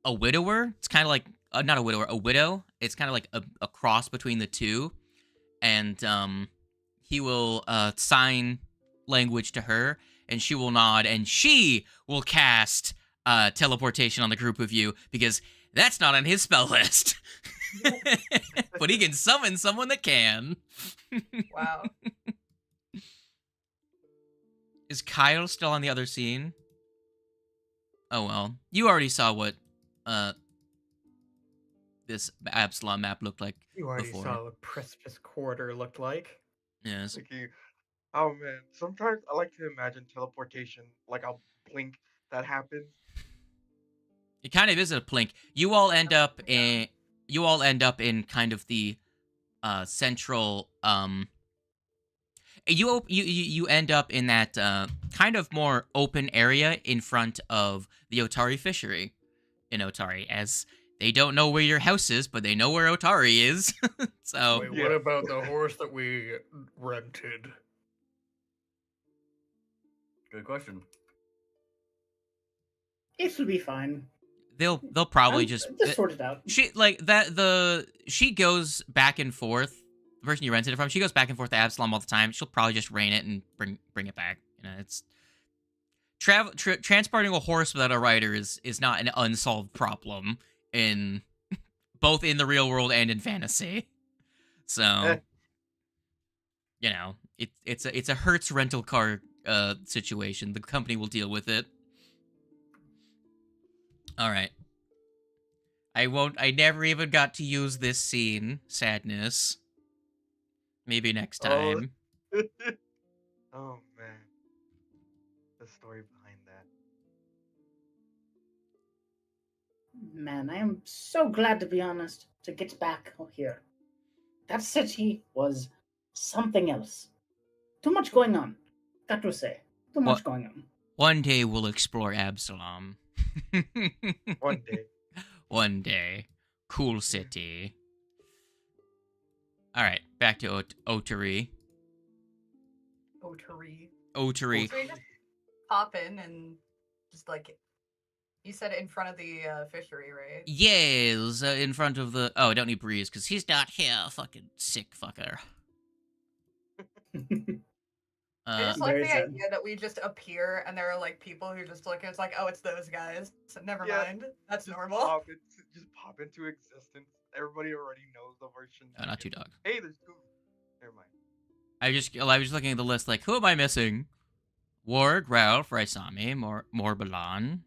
widower. It's kind of like not a widower, a widow. It's kind of like a cross between the two. And he will sign language to her, and she will nod, and she will cast teleportation on the group of you because that's not on his spell list. But he can summon someone that can. Wow. Is Kyle still on the other scene? Oh well. You already saw what this Absalom map looked like You already before. saw what Precipice Quarter looked like. Yes. Thank you. Oh man, sometimes I like to imagine teleportation. Like I'll blink, that happens. It kind of is a plink. You all end up in kind of the central you end up in that kind of more open area in front of the Otari fishery in Otari, as they don't know where your house is, but they know where Otari is. So Wait, Yeah. what about the horse that we rented? good question. It'll be fine. they'll probably I'll just sort it out. she goes back and forth. The person you rented it from, she goes back and forth to Absalom all the time. She'll probably just rain it and bring it back. You know, it's transporting a horse without a rider is not an unsolved problem in both in the real world and in fantasy. So, you know, it's a Hertz rental car situation. The company will deal with it. All right. I never even got to use this scene. Sadness. Maybe next time. Oh man, the story behind that. Man, I am so glad, to be honest, to get back here. That city was something else. Too much going on. Got to say, too much What? going on. One day we'll explore Absalom. One day. One day. Cool city. Alright, back to Otari. Otari. Otari. So we just pop in and just like you said it in front of the fishery, right? Yes, in front of the... Oh, I don't need Breeze, because he's not here. Fucking sick fucker. I just like Very the sad. idea that we just appear and there are like people who just look and it's like, oh, it's those guys. So never Yeah, mind. That's Just normal. just pop into existence. Everybody already knows the version. Oh, not two dogs. Hey, there's two. Never mind. I was looking at the list like, who am I missing? Ward, Ralph, Raisami, Morbalan,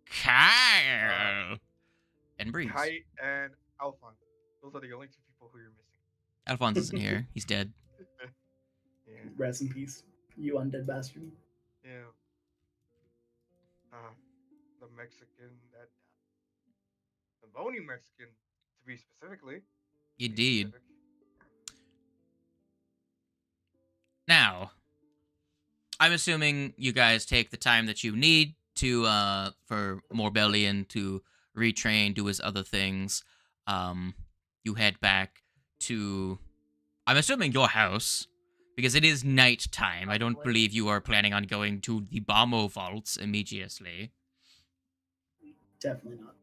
Kyle, and Breeze. Kai and Alphonse. Those are the only two people who you're missing. Alphonse isn't here. He's dead. Yeah. Rest in peace, you undead bastard. Yeah. The Mexican that the bony Mexican to be specifically. to be Indeed. specific. Now, I'm assuming you guys take the time that you need to for Morbellion to retrain, do his other things. You head back to, I'm assuming, your house, because it is night time. I don't Probably. believe you are planning on going to the Bombo vaults immediately. Definitely not.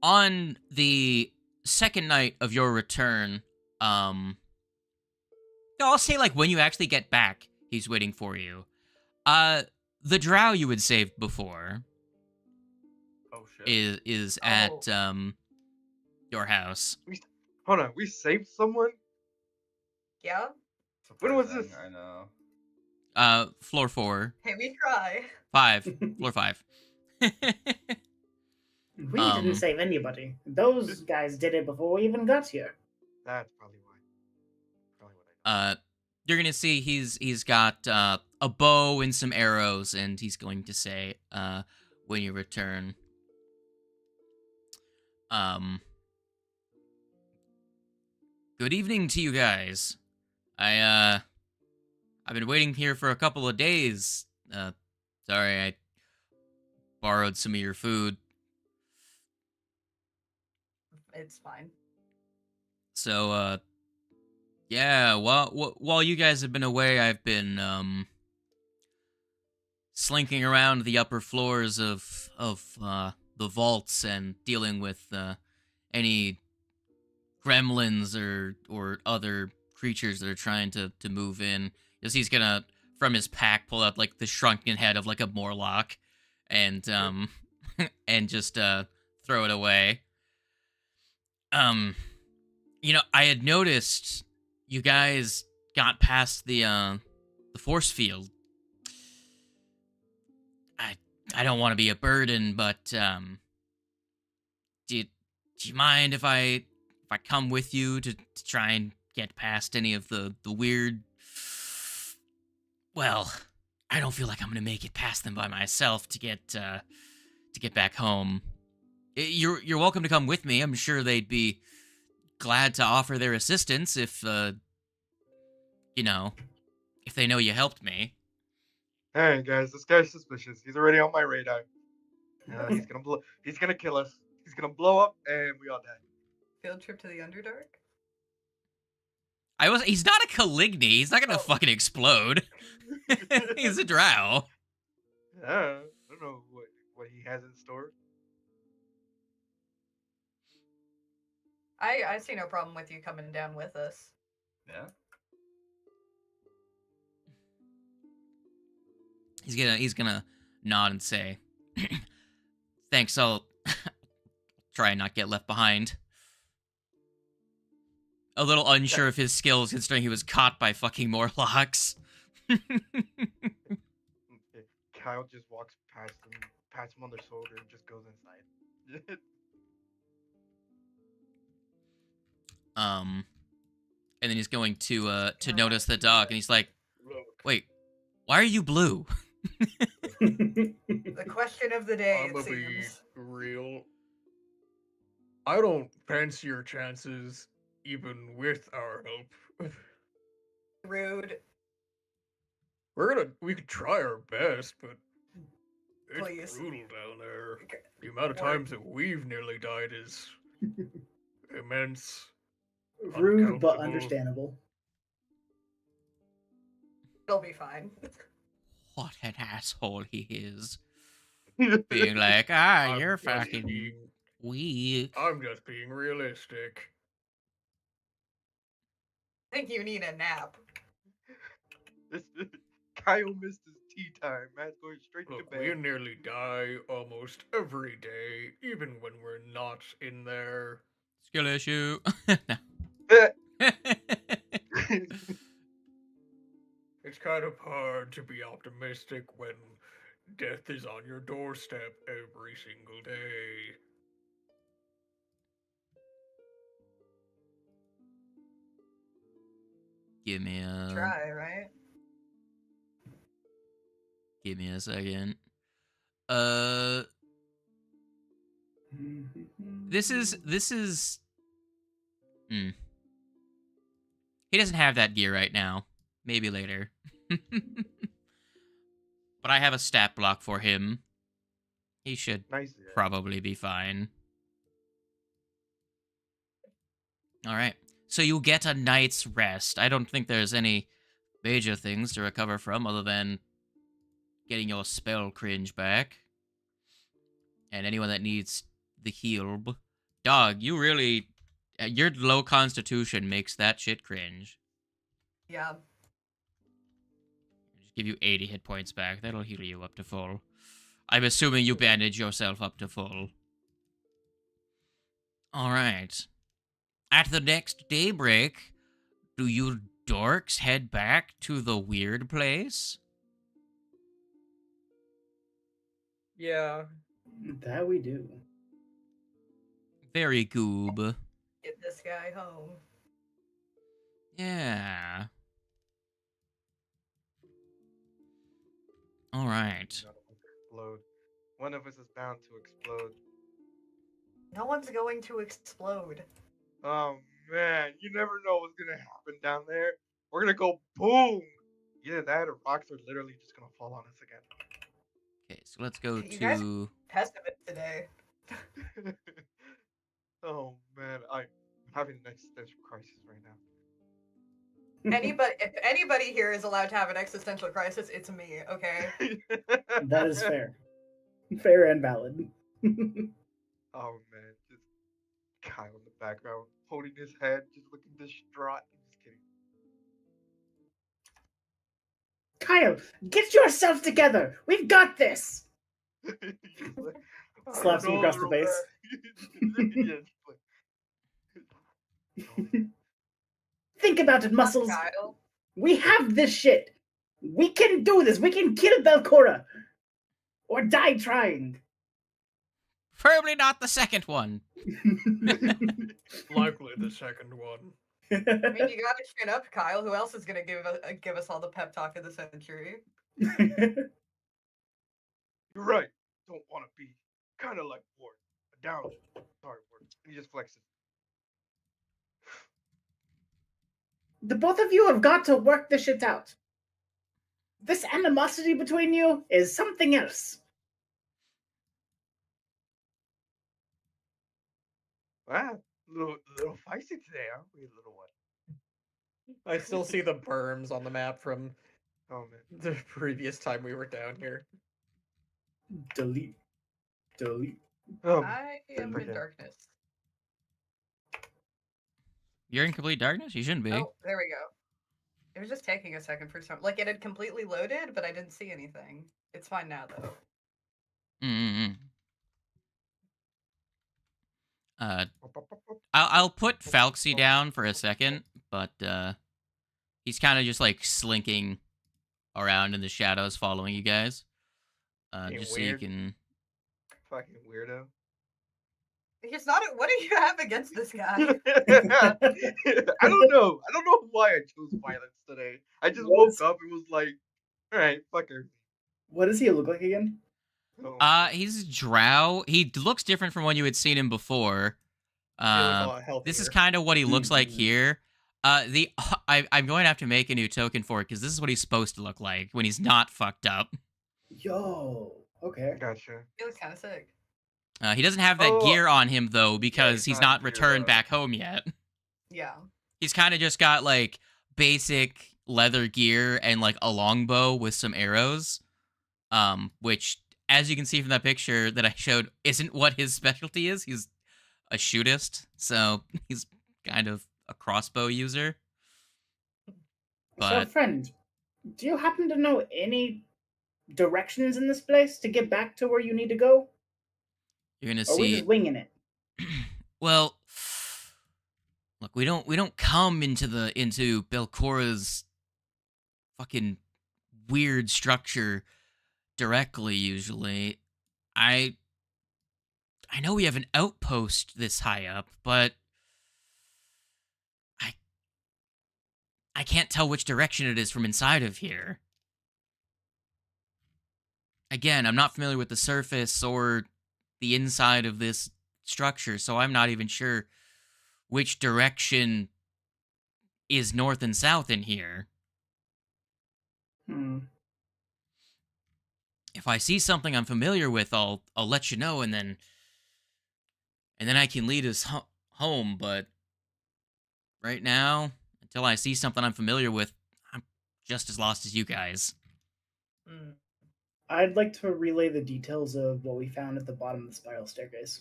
On the second night of your return, I'll say like when you actually get back, he's waiting for you. The drow you had saved before Oh shit. is at your house. Hold on, we saved someone? Yeah. When was Surprising, this? I know. Floor 4, Hey, we try. 5, floor 5. We didn't save anybody. Those guys did it before we even got here. That's probably why. Probably what I know. You're gonna see he's got a bow and some arrows, and he's going to say when you return. Good evening to you guys. I've been waiting here for a couple of days. Sorry, I borrowed some of your food. It's fine. So, yeah, while you guys have been away, I've been, slinking around the upper floors of the vaults and dealing with, any gremlins or other creatures that are trying to move in. Because he's gonna, from his pack, pull out, like, the shrunken head of, like, a Morlock and, and just, throw it away. You know, I had noticed you guys got past the force field. I don't want to be a burden, but do you mind if I come with you to try and get past any of the weird? Well, I don't feel like I'm gonna make it past them by myself to get back home. You're welcome to come with me. I'm sure they'd be glad to offer their assistance if you know, if they know you helped me. Hey guys, this guy's suspicious. He's already on my radar. He's gonna kill us. He's gonna blow up, and we all die. Field trip to the Underdark? He's not a Caligny. He's not gonna fucking explode. He's a drow. I don't know what he has in store. I see no problem with you coming down with us. Yeah. He's gonna nod and say, "Thanks. I'll try and not get left behind." A little unsure of his skills, considering he was caught by fucking Morlocks. Kyle just walks past him, pats him on the shoulder, and just goes inside. And then he's going to notice the dog, and he's like, "Wait, why are you blue?" The question of the day, I'm it gonna be seems. real. I don't fancy your chances, even with our help. Rude. We could try our best, but it's Please. brutal down there. Okay, The amount of word. times that we've nearly died is immense. Rude but Uncomfortable. understandable. It'll be fine. What an asshole he is. Being like, you're just fucking being- weak. I'm just being realistic. I think you need a nap. Kyle missed his tea time. Man's going straight to Look, we bed. nearly die almost every day, even when we're not in there. Skill issue. It's kind of hard to be optimistic when death is on your doorstep every single day. Give me a Try, right? give me a second. This is He doesn't have that gear right now. Maybe later. But I have a stat block for him. He should Nice. probably be fine. Alright. So you get a night's rest. I don't think there's any major things to recover from other than getting your spell cringe back. And anyone that needs the heal. Dog, you really... Your low constitution makes that shit cringe. Yeah. Just give you 80 hit points back. That'll heal you up to full. I'm assuming you bandage yourself up to full. Alright. At the next daybreak, do you dorks head back to the weird place? Yeah. That we do. Very goob. Get this guy home. Yeah. Alright. Explode. One of us is bound to explode. No one's going to explode. Oh man, you never know what's gonna happen down there. We're gonna go boom. Either that or rocks are literally just gonna fall on us again. Okay, so let's go You guys- to... Pessimist today. Oh man, I'm having an existential crisis right now. If anybody here is allowed to have an existential crisis, it's me, okay? That is fair. Fair and valid. Oh man, just Kyle in the background holding his head, just looking distraught. I'm just kidding. Kyle, get yourself together. We've got this. He's like, "I Slaps him don't across the know, face. man." Yes, but- Think about it, Muscles. Kyle. We have this shit. We can do this. We can kill Belcora. Or die trying. Probably not the second one. Likely the second one. I mean, you gotta chin up, Kyle. Who else is gonna give us all the pep talk of the century? You're right. Don't want to be kind of like Ward. Down. Sorry, Ward. He just flexes. The both of you have got to work this shit out. This animosity between you is something else. Wow, little feisty today, aren't we, little one? I still see the berms on the map from Oh man. the previous time we were down here. Delete. Delete. I am in okay. darkness. You're in complete darkness? You shouldn't be. Oh, there we go. It was just taking a second for some. Like it had completely loaded, but I didn't see anything. It's fine now, though. Mm-mm. I'll put Falxy down for a second, but he's kind of just like slinking around in the shadows, following you guys. Being Just so you weird. can. Fucking weirdo. He's not. What do you have against this guy? I don't know. I don't know why I chose violence today. I just woke What's- up and was like, all right, fuck her. What does he look like again? Oh, He's drow. He looks different from when you had seen him before. Feels a Uh, lot this is healthier. kind of what he looks like Mhm. here. I'm going to have to make a new token for it because this is what he's supposed to look like when he's not fucked up. Yo. Okay. Gotcha. It was kind of sick. He doesn't have that Oh, gear on him though yeah, because he's not geared returned up. back home yet. Yeah. He's kind of just got like basic leather gear and like a longbow with some arrows. Which, as you can see from that picture that I showed, isn't what his specialty is. He's a shootist, so he's kind of a crossbow user. So, But friend, do you happen to know any directions in this place to get back to where you need to go? you're gonna Or are we just see. winging it? Well, look, we don't come into Belcora's fucking weird structure directly. Usually, I I know we have an outpost this high up, but I I can't tell which direction it is from inside of here. Again, I'm not familiar with the surface or the inside of this structure, so I'm not even sure which direction is north and south in here. Hmm. If I see something I'm familiar with, I'll let you know, and then I can lead us home. But right now, until I see something I'm familiar with, I'm just as lost as you guys. Mm. I'd like to relay the details of what we found at the bottom of the spiral staircase.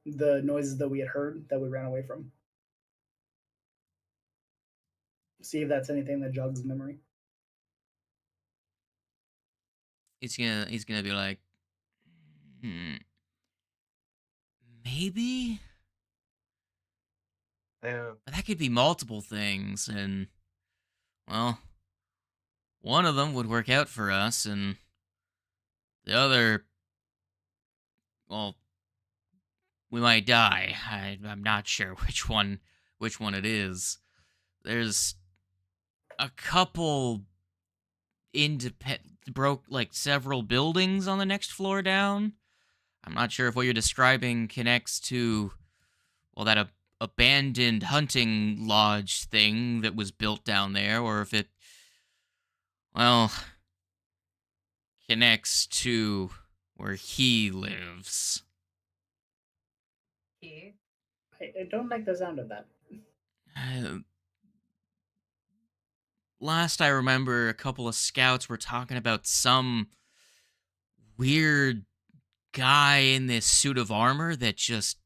The noises that we had heard that we ran away from. See if that's anything that jogs memory. He's gonna be like, hmm, maybe, Yeah. but that could be multiple things, and well, one of them would work out for us, and the other, well, we might die. I'm not sure which one it is. There's a couple broke like several buildings on the next floor down. I'm not sure if what you're describing connects to that abandoned hunting lodge thing that was built down there, or if it well connects to where he lives. He. I don't like the sound of that. Last I remember, a couple of scouts were talking about some weird guy in this suit of armor that just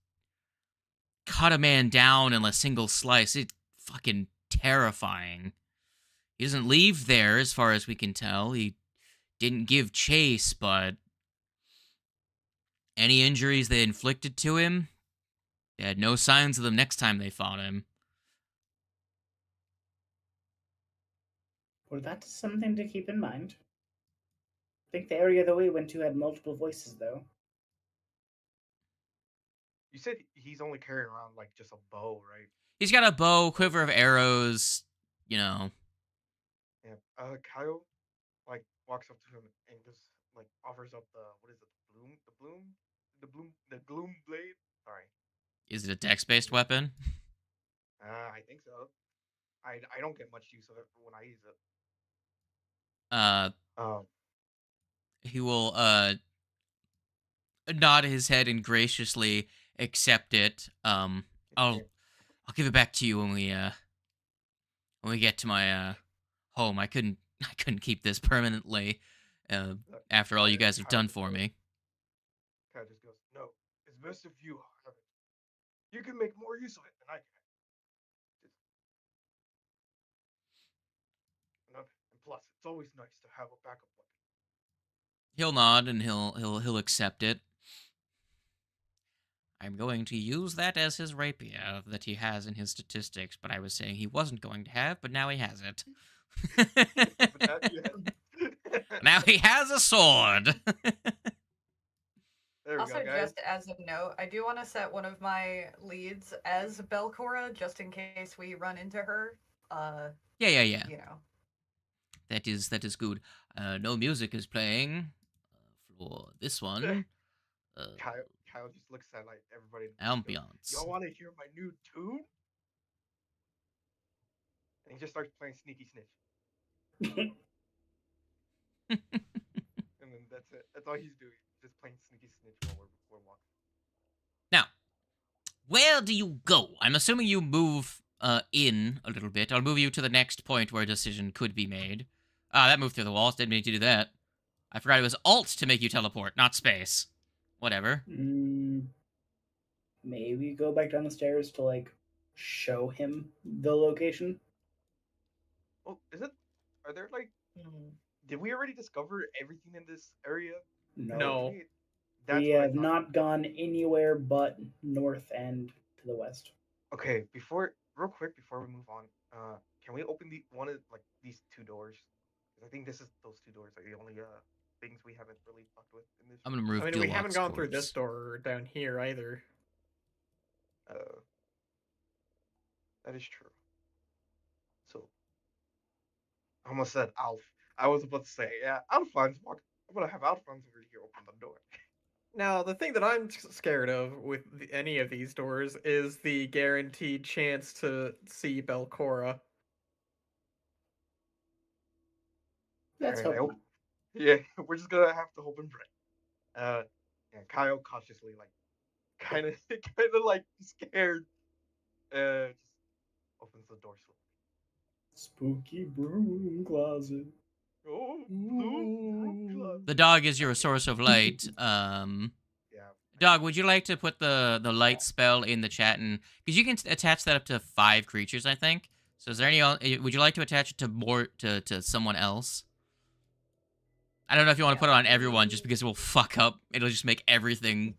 cut a man down in a single slice. It's fucking terrifying. He doesn't leave there, as far as we can tell. He didn't give chase, but any injuries they inflicted to him, they had no signs of them next time they fought him. Well, that's something to keep in mind. I think the area that we went to had multiple voices, though. You said he's only carrying around like just a bow, right? He's got a bow, quiver of arrows, you know. Yeah. Kyle like walks up to him and just like offers up the what is it? The gloom blade. Sorry. Is it a dex-based weapon? I think so. I don't get much use of it when I use it. Uh, Um. he will nod his head and graciously accept it. I'll Yeah. I'll give it back to you when we get to my home. I couldn't keep this permanently Look, after all you Kyle- guys have Kyle done just for goes- me. Kyle just goes, no, it's best if you have it. You can make more use of it than I can. And plus, it's always nice to have a backup weapon. He'll nod and he'll accept it. I'm going to use that as his rapier that he has in his statistics, but I was saying he wasn't going to have, but now he has it. But that you have. Now he has a sword. There we Also, go, guys. just as a note, I do want to set one of my leads as Belcora, just in case we run into her. Yeah. You know. That is good. No music is playing for this one. Kyle Kyle just looks at like everybody. And goes, Ambiance. y'all want to hear my new tune? And he just starts playing Sneaky Snitch. And then that's it. That's all he's doing. Just playing Sneaky Snitch while we're walking. Now, where do you go? I'm assuming you move in a little bit. I'll move you to the next point where a decision could be made. Ah, that moved through the walls. Didn't mean to do that. I forgot it was Alt to make you teleport, not space. Whatever. Maybe go back down the stairs to like show him the location. Oh, is it? Are there like? Did we already discover everything in this area? No. We what I have thought. not gone anywhere but north and to the west. Okay, real quick before we move on, can we open one of like these two doors? 'Cause I think those two doors are the only things we haven't really fucked with in this. I'm gonna remove I mean, we Gillock's haven't gone through this corpse. door down here either. That is true. So, I almost said Alf. I was about to say, yeah, Alphonse walk. I'm gonna have Alphonse over here open the door. Now, the thing that I'm scared of with any of these doors is the guaranteed chance to see Belcora. Let's Alright, hope. yeah, we're just gonna have to hope and pray. And Kyle cautiously, like, kind of like scared, just opens the door slowly. Spooky broom closet. Oh, blue club. The dog is your source of light. Yeah. Dog, would you like to put the light spell in the chat? And because you can attach that up to 5 creatures, I think. So is there any? Would you like to attach it to more to someone else? I don't know if you want to put it on everyone, just because it will fuck up. It'll just make everything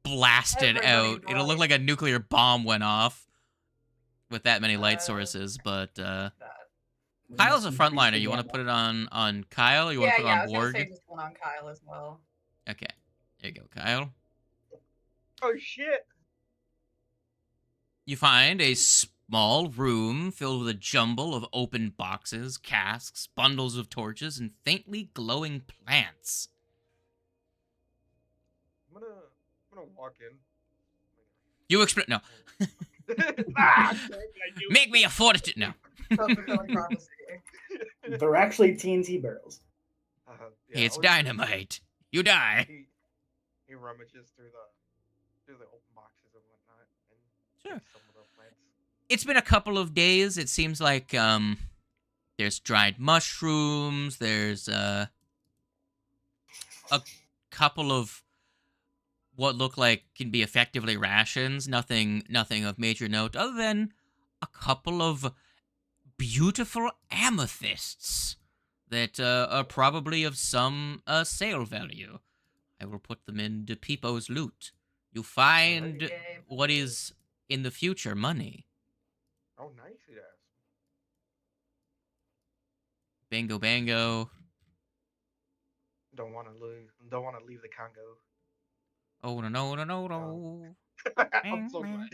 blasted Everybody out. It'll look like a nuclear bomb went off with that many light sources. But Kyle's a frontliner. You want to put it on Kyle, or you want to put it I on was gonna Borg? say just one on Kyle as well. Okay, there you go, Kyle. Oh shit! You find a small room filled with a jumble of open boxes, casks, bundles of torches, and faintly glowing plants. I'm gonna walk in. You explain. No. Ah, Make me a fortitude. No. Self-fulfilling prophecy. They're actually TNT barrels. yeah, It's I'll just- dynamite. You die. He rummages through the open boxes and whatnot, and Sure. takes some of the plants. It's been a couple of days. It seems like there's dried mushrooms. There's a couple of what look like can be effectively rations. Nothing of major note, other than a couple of beautiful amethysts that are probably of some sale value. I will put them into Peepo's loot. You find Yay. what is in the future money. Oh, nice, yes. Bango bango. Don't want to leave the Congo. Oh no. I'm so glad.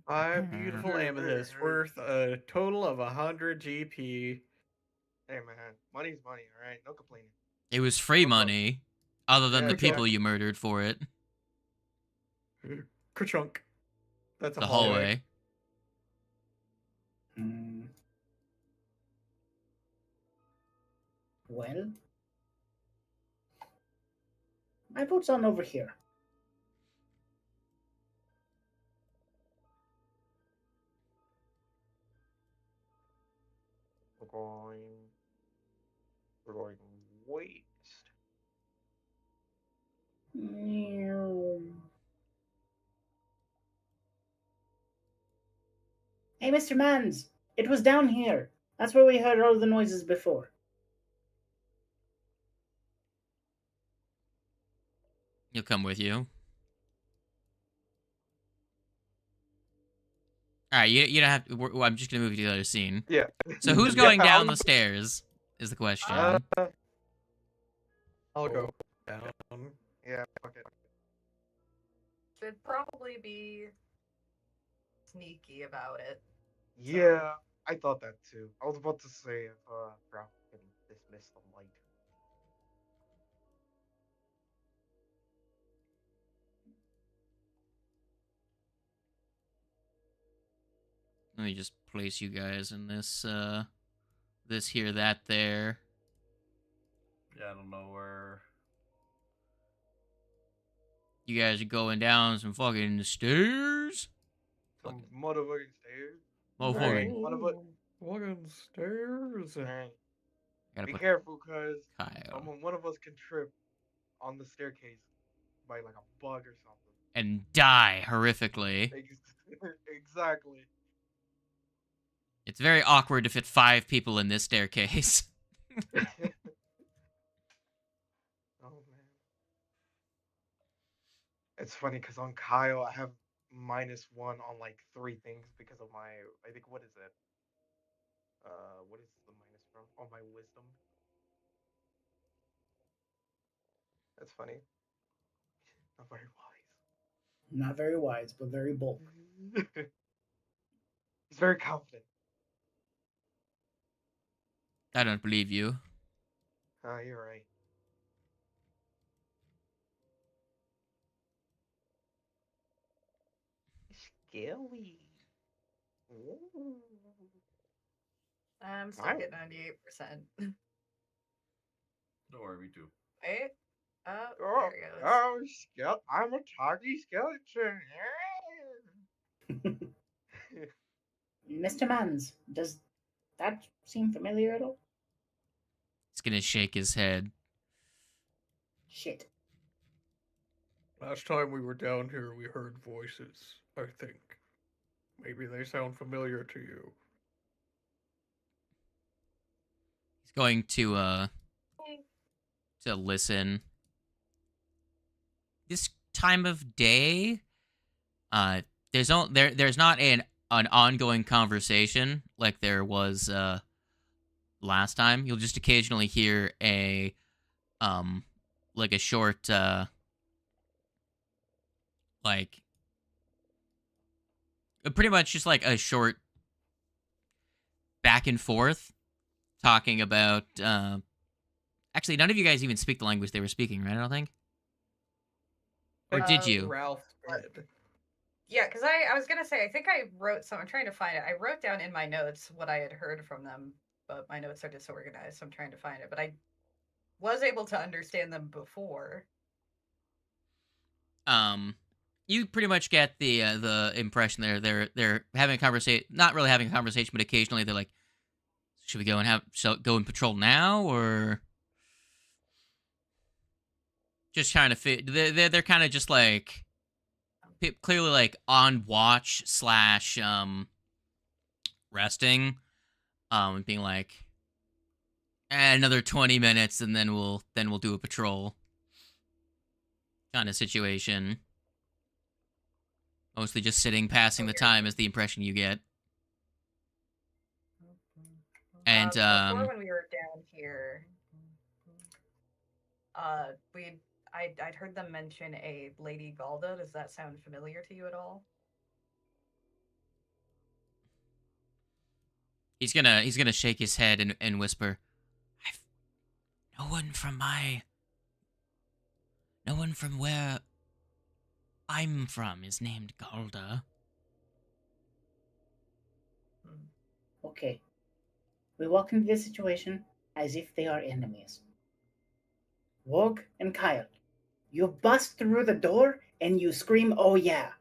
5 beautiful amethysts worth a total of 100 GP. Hey man, money's money, all right. No complaining. It was free money, other than Yeah, the people exactly. you murdered for it. Kerchunk. That's a The hallway. hallway. Well, my vote's on over here. We're going waste. Hey, Mr. Mans, it was down here. That's where we heard all the noises before. He'll come with you. All right, you don't have to. I'm just gonna move you to the other scene. Yeah. So who's Yeah, going down I'll- the stairs? Is the question. I'll go down. Yeah. Okay. Should probably be sneaky about it. Yeah, I thought that too. I was about to say if Ralph can dismiss the light. Let me just place you guys in this, this here, that there. Yeah, I don't know where. You guys are going down some fucking stairs. Some motherfucking stairs. Motherfucking One of it. Fucking stairs. Alright. gotta Be put careful, cause Kyle one of us can trip on the staircase by like a bug or something. and die horrifically. Exactly. It's very awkward to fit 5 people in this staircase. Oh man. It's funny because on Kyle I have -1 on like 3 things because of my, I think, what is it? What is the minus from? On my wisdom. That's funny. Not very Not very wise, but very bold. wise. He's very confident. I don't believe you. Oh, you're right. Scary. Ooh. I'm still Wow. at 98%. Don't worry, me too. Wait. Oh, Oh, there it goes. oh, I'm a tiny skeleton. Mr. Mans, does that seem familiar at all? He's gonna shake his head. Shit. Last time we were down here, we heard voices, I think. Maybe they sound familiar to you. He's going to listen. This time of day, there's not an ongoing conversation like there was last time. You'll just occasionally hear a like a short like pretty much just like a short back and forth talking about actually none of you guys even speak the language they were speaking, right? I don't think. Or did you? Ralph did. Yeah, because I was gonna say I think I wrote some. I'm trying to find it. I wrote down in my notes what I had heard from them, but my notes are disorganized, so I'm trying to find it. But I was able to understand them before. You pretty much get the impression they're having a conversation, not really having a conversation, but occasionally they're like, should we go and go and patrol now, or just trying to fit? They're kind of just like clearly like on watch slash resting, being like, another 20 minutes and then we'll do a patrol kind of situation. Mostly just sitting, passing the time is the impression you get. And before when we were down here, I'd heard them mention a Lady Galda. Does that sound familiar to you at all? he's gonna shake his head and whisper, I've no one from where I'm from is named Galda. Okay. We walk into this situation as if they are enemies. Wog and Kyle, you bust through the door and you scream, "Oh yeah!"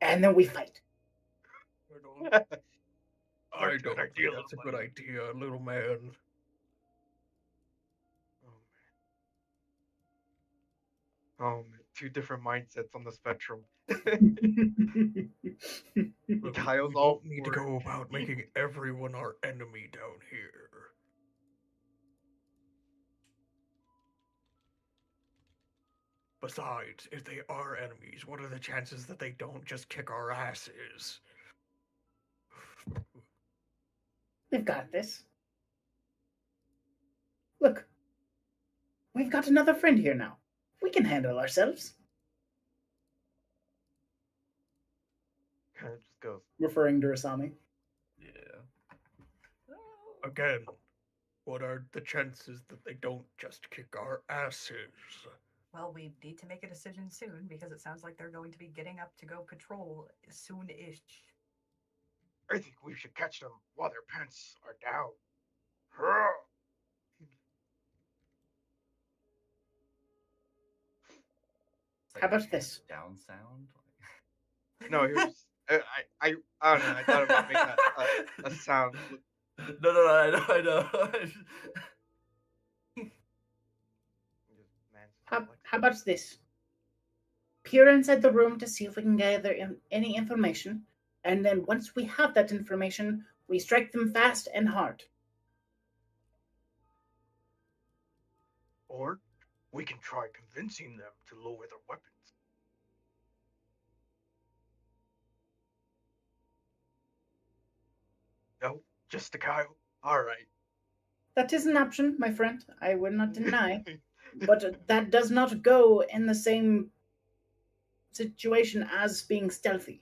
And then we fight. I don't think that's a good idea, little man. Oh man, 2 different mindsets on the spectrum. Look, Kyle's we all don't need to for it. go about making everyone our enemy down here. Besides, if they are enemies, what are the chances that they don't just kick our asses? We've got this. Look, we've got another friend here now. We can handle ourselves. Kind of just goes. Referring to Asami. Yeah. Again, what are the chances that they don't just kick our asses? Well, we need to make a decision soon because it sounds like they're going to be getting up to go patrol soon-ish. I think we should catch them while their pants are down. Hurrah! It's like How a about pants this? down sound. No, here's I don't know. I thought about making a sound. No, I know. How about this? Peer inside the room to see if we can gather any information, and then once we have that information, we strike them fast and hard. Or we can try convincing them to lower their weapons. No, just a Kyle. All right. That is an option, my friend. I will not deny. But that does not go in the same situation as being stealthy.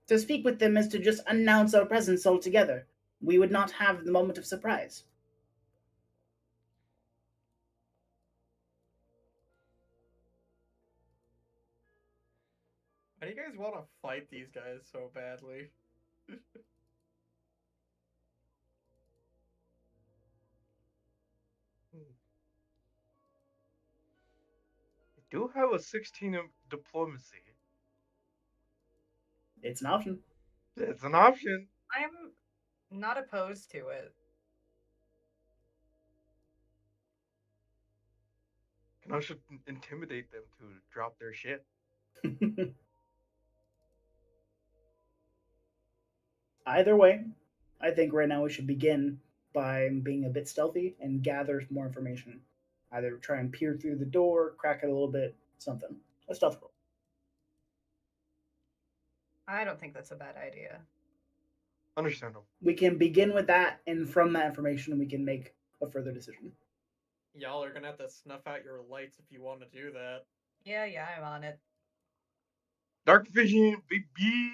To speak with them is to just announce our presence altogether. We would not have the moment of surprise. Why do you guys want to fight these guys so badly? I do have a 16 in diplomacy. It's an option. It's an option. I'm not opposed to it. Can I should intimidate them to drop their shit. Either way, I think right now we should begin by being a bit stealthy and gather more information. Either try and peer through the door, crack it a little bit, something. A stealth roll. I don't think that's a bad idea. Understandable. We can begin with that, and from that information, we can make a further decision. Y'all are gonna have to snuff out your lights if you want to do that. Yeah, I'm on it. Dark vision, baby.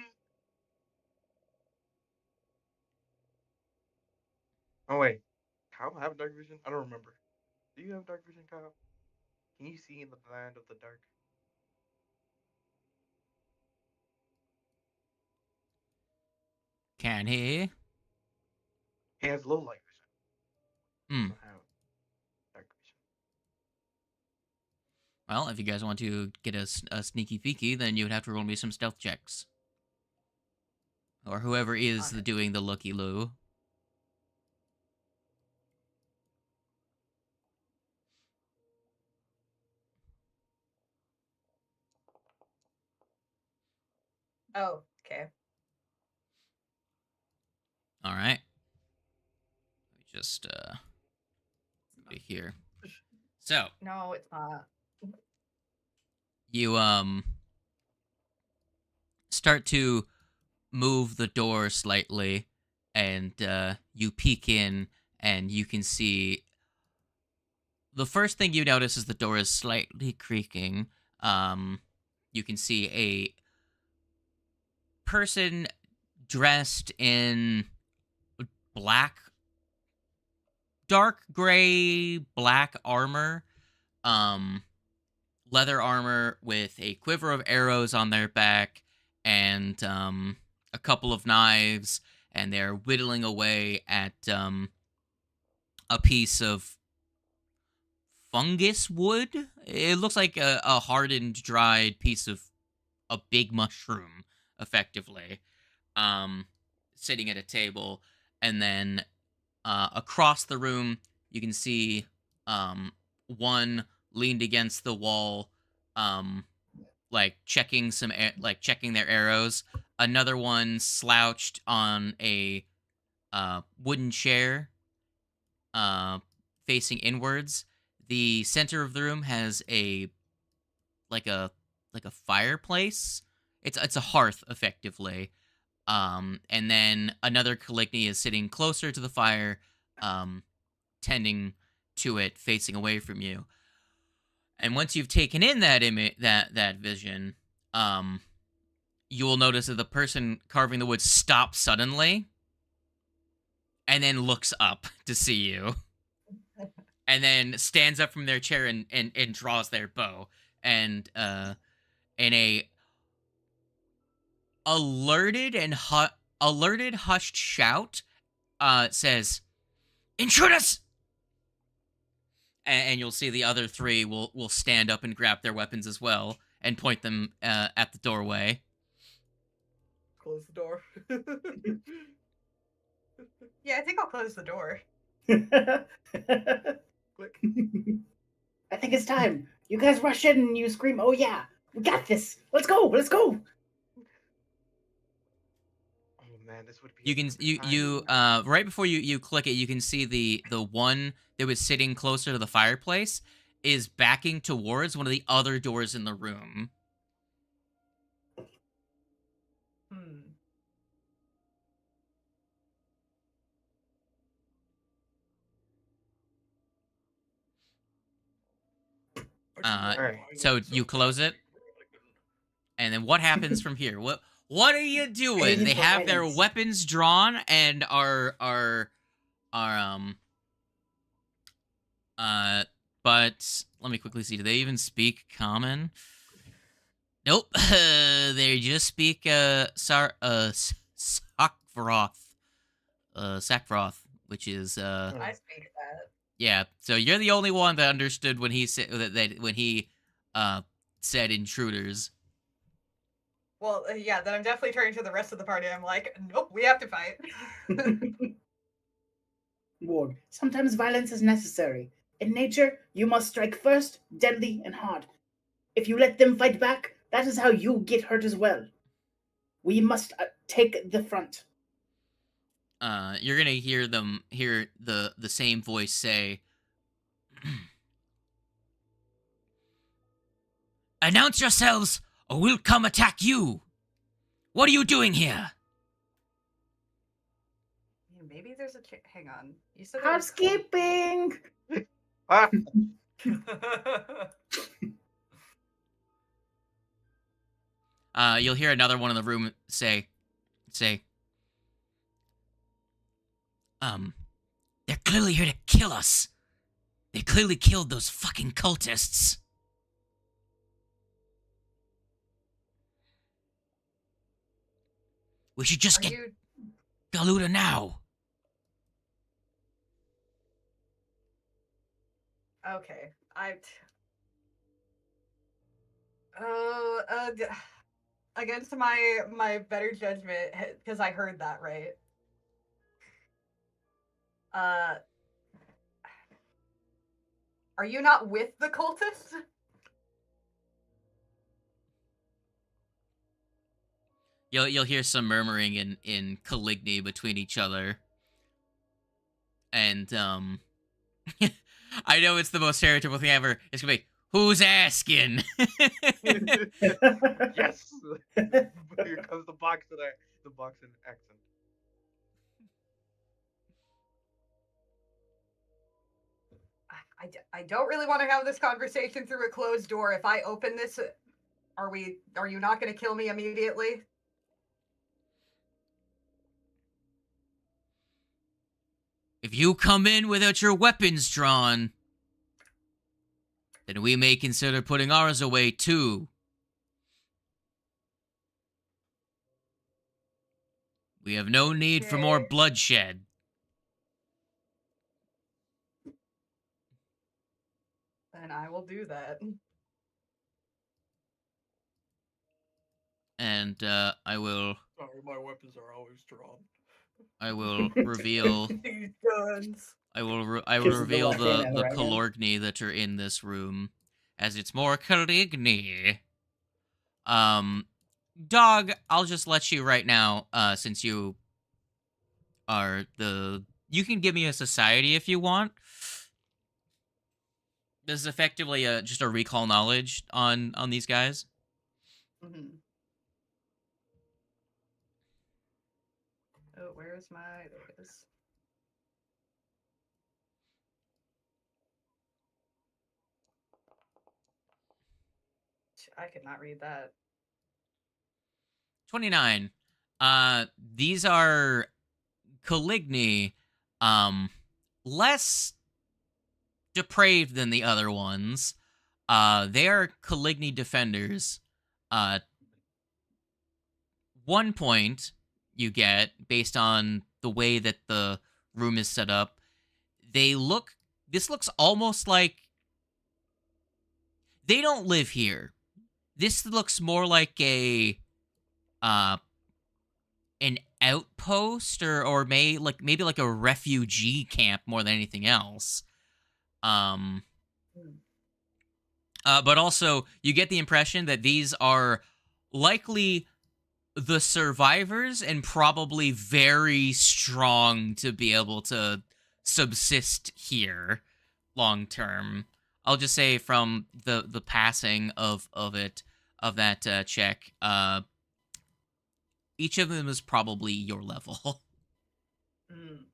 Oh wait, Kyle have dark vision? I don't remember. Do you have dark vision, Kyle? Can you see in the land of the dark? Can he? He has low light vision. Hmm. Doesn't have dark vision. Well, if you guys want to get a sneaky peeky, then you would have to roll me some stealth checks. Or whoever is doing the looky-loo. Oh, okay. All right. Let me just go to here. So No, it's not. you start to move the door slightly, and you peek in, and you can see. The first thing you notice is the door is slightly creaking. You can see a person dressed in black, dark gray, black armor, leather armor with a quiver of arrows on their back, and a couple of knives, and they're whittling away at a piece of fungus wood. It looks like a hardened, dried piece of a big mushroom, effectively, sitting at a table. And then across the room, you can see one leaned against the wall, like checking checking their arrows. Another one slouched on a wooden chair, facing inwards. The center of the room has a fireplace. It's a hearth, effectively. And then another Caligny is sitting closer to the fire, tending to it, facing away from you. And once you've taken in that image, that vision, you will notice that the person carving the wood stops suddenly, and then looks up to see you, and then stands up from their chair and draws their bow, and in a alerted and alerted hushed shout says, "Intruders!" And you'll see the other three will stand up and grab their weapons as well and point them at the doorway. Close the door. Yeah, I think I'll close the door. Click. I think it's time. You guys rush in and you scream, "Oh yeah, we got this! Let's go! Let's go!" Oh man, this would be. You a can perfect you time. right before you click it, you can see the one that was sitting closer to the fireplace is backing towards one of the other doors in the room. Hmm. Alright. So you close it, and then what happens from here? What are you doing? Aiming They for have their violence. weapons drawn and are but let me quickly see. Do they even speak common? Nope. They just speak Sackfroth. Sackfroth, which is I speak that. yeah. So you're the only one that understood when he said that when he said intruders. Well, yeah, then I'm definitely turning to the rest of the party. I'm like, nope, we have to fight. Ward, sometimes violence is necessary. In nature, you must strike first, deadly, and hard. If you let them fight back, that is how you get hurt as well. We must take the front. You're gonna hear the same voice say, "Announce yourselves, or we'll come attack you. What are you doing here?" Maybe there's a hang on. You said there was Housekeeping! Ah! You'll hear another one in the room say, "They're clearly here to kill us. They clearly killed those fucking cultists." We should just Are get you Galuda now. okay? Against my better judgment, because I heard that right. Are you not with the cultists? You'll hear some murmuring in Caligny between each other, and I know it's the most stereotypical thing ever. It's gonna be, "Who's asking?" Yes. Here comes the boxing accent. I don't really want to have this conversation through a closed door. If I open this, are you not going to kill me immediately? If you come in without your weapons drawn, then we may consider putting ours away too. We have no need for more Okay. bloodshed. Then I will do that. And I will Sorry, my weapons are always drawn. reveal. These guns. I will Gives the reveal left hand and the the right hand. Calorgny that are in this room, as it's more Caligny. Dog, I'll just let you right now, since you are the. You can give me a society if you want. This is effectively just a recall knowledge on these guys. Mm-hmm. Oh, where's my? There it is. I could not read that. 29. These are Caligny, less depraved than the other ones. They are Caligny defenders. 1 point you get based on the way that the room is set up. This looks almost like they don't live here. This looks more like uh an outpost or maybe like a refugee camp more than anything else. But also you get the impression that these are likely the survivors and probably very strong to be able to subsist here long term. I'll just say from the passing of that check, each of them is probably your level. Mm.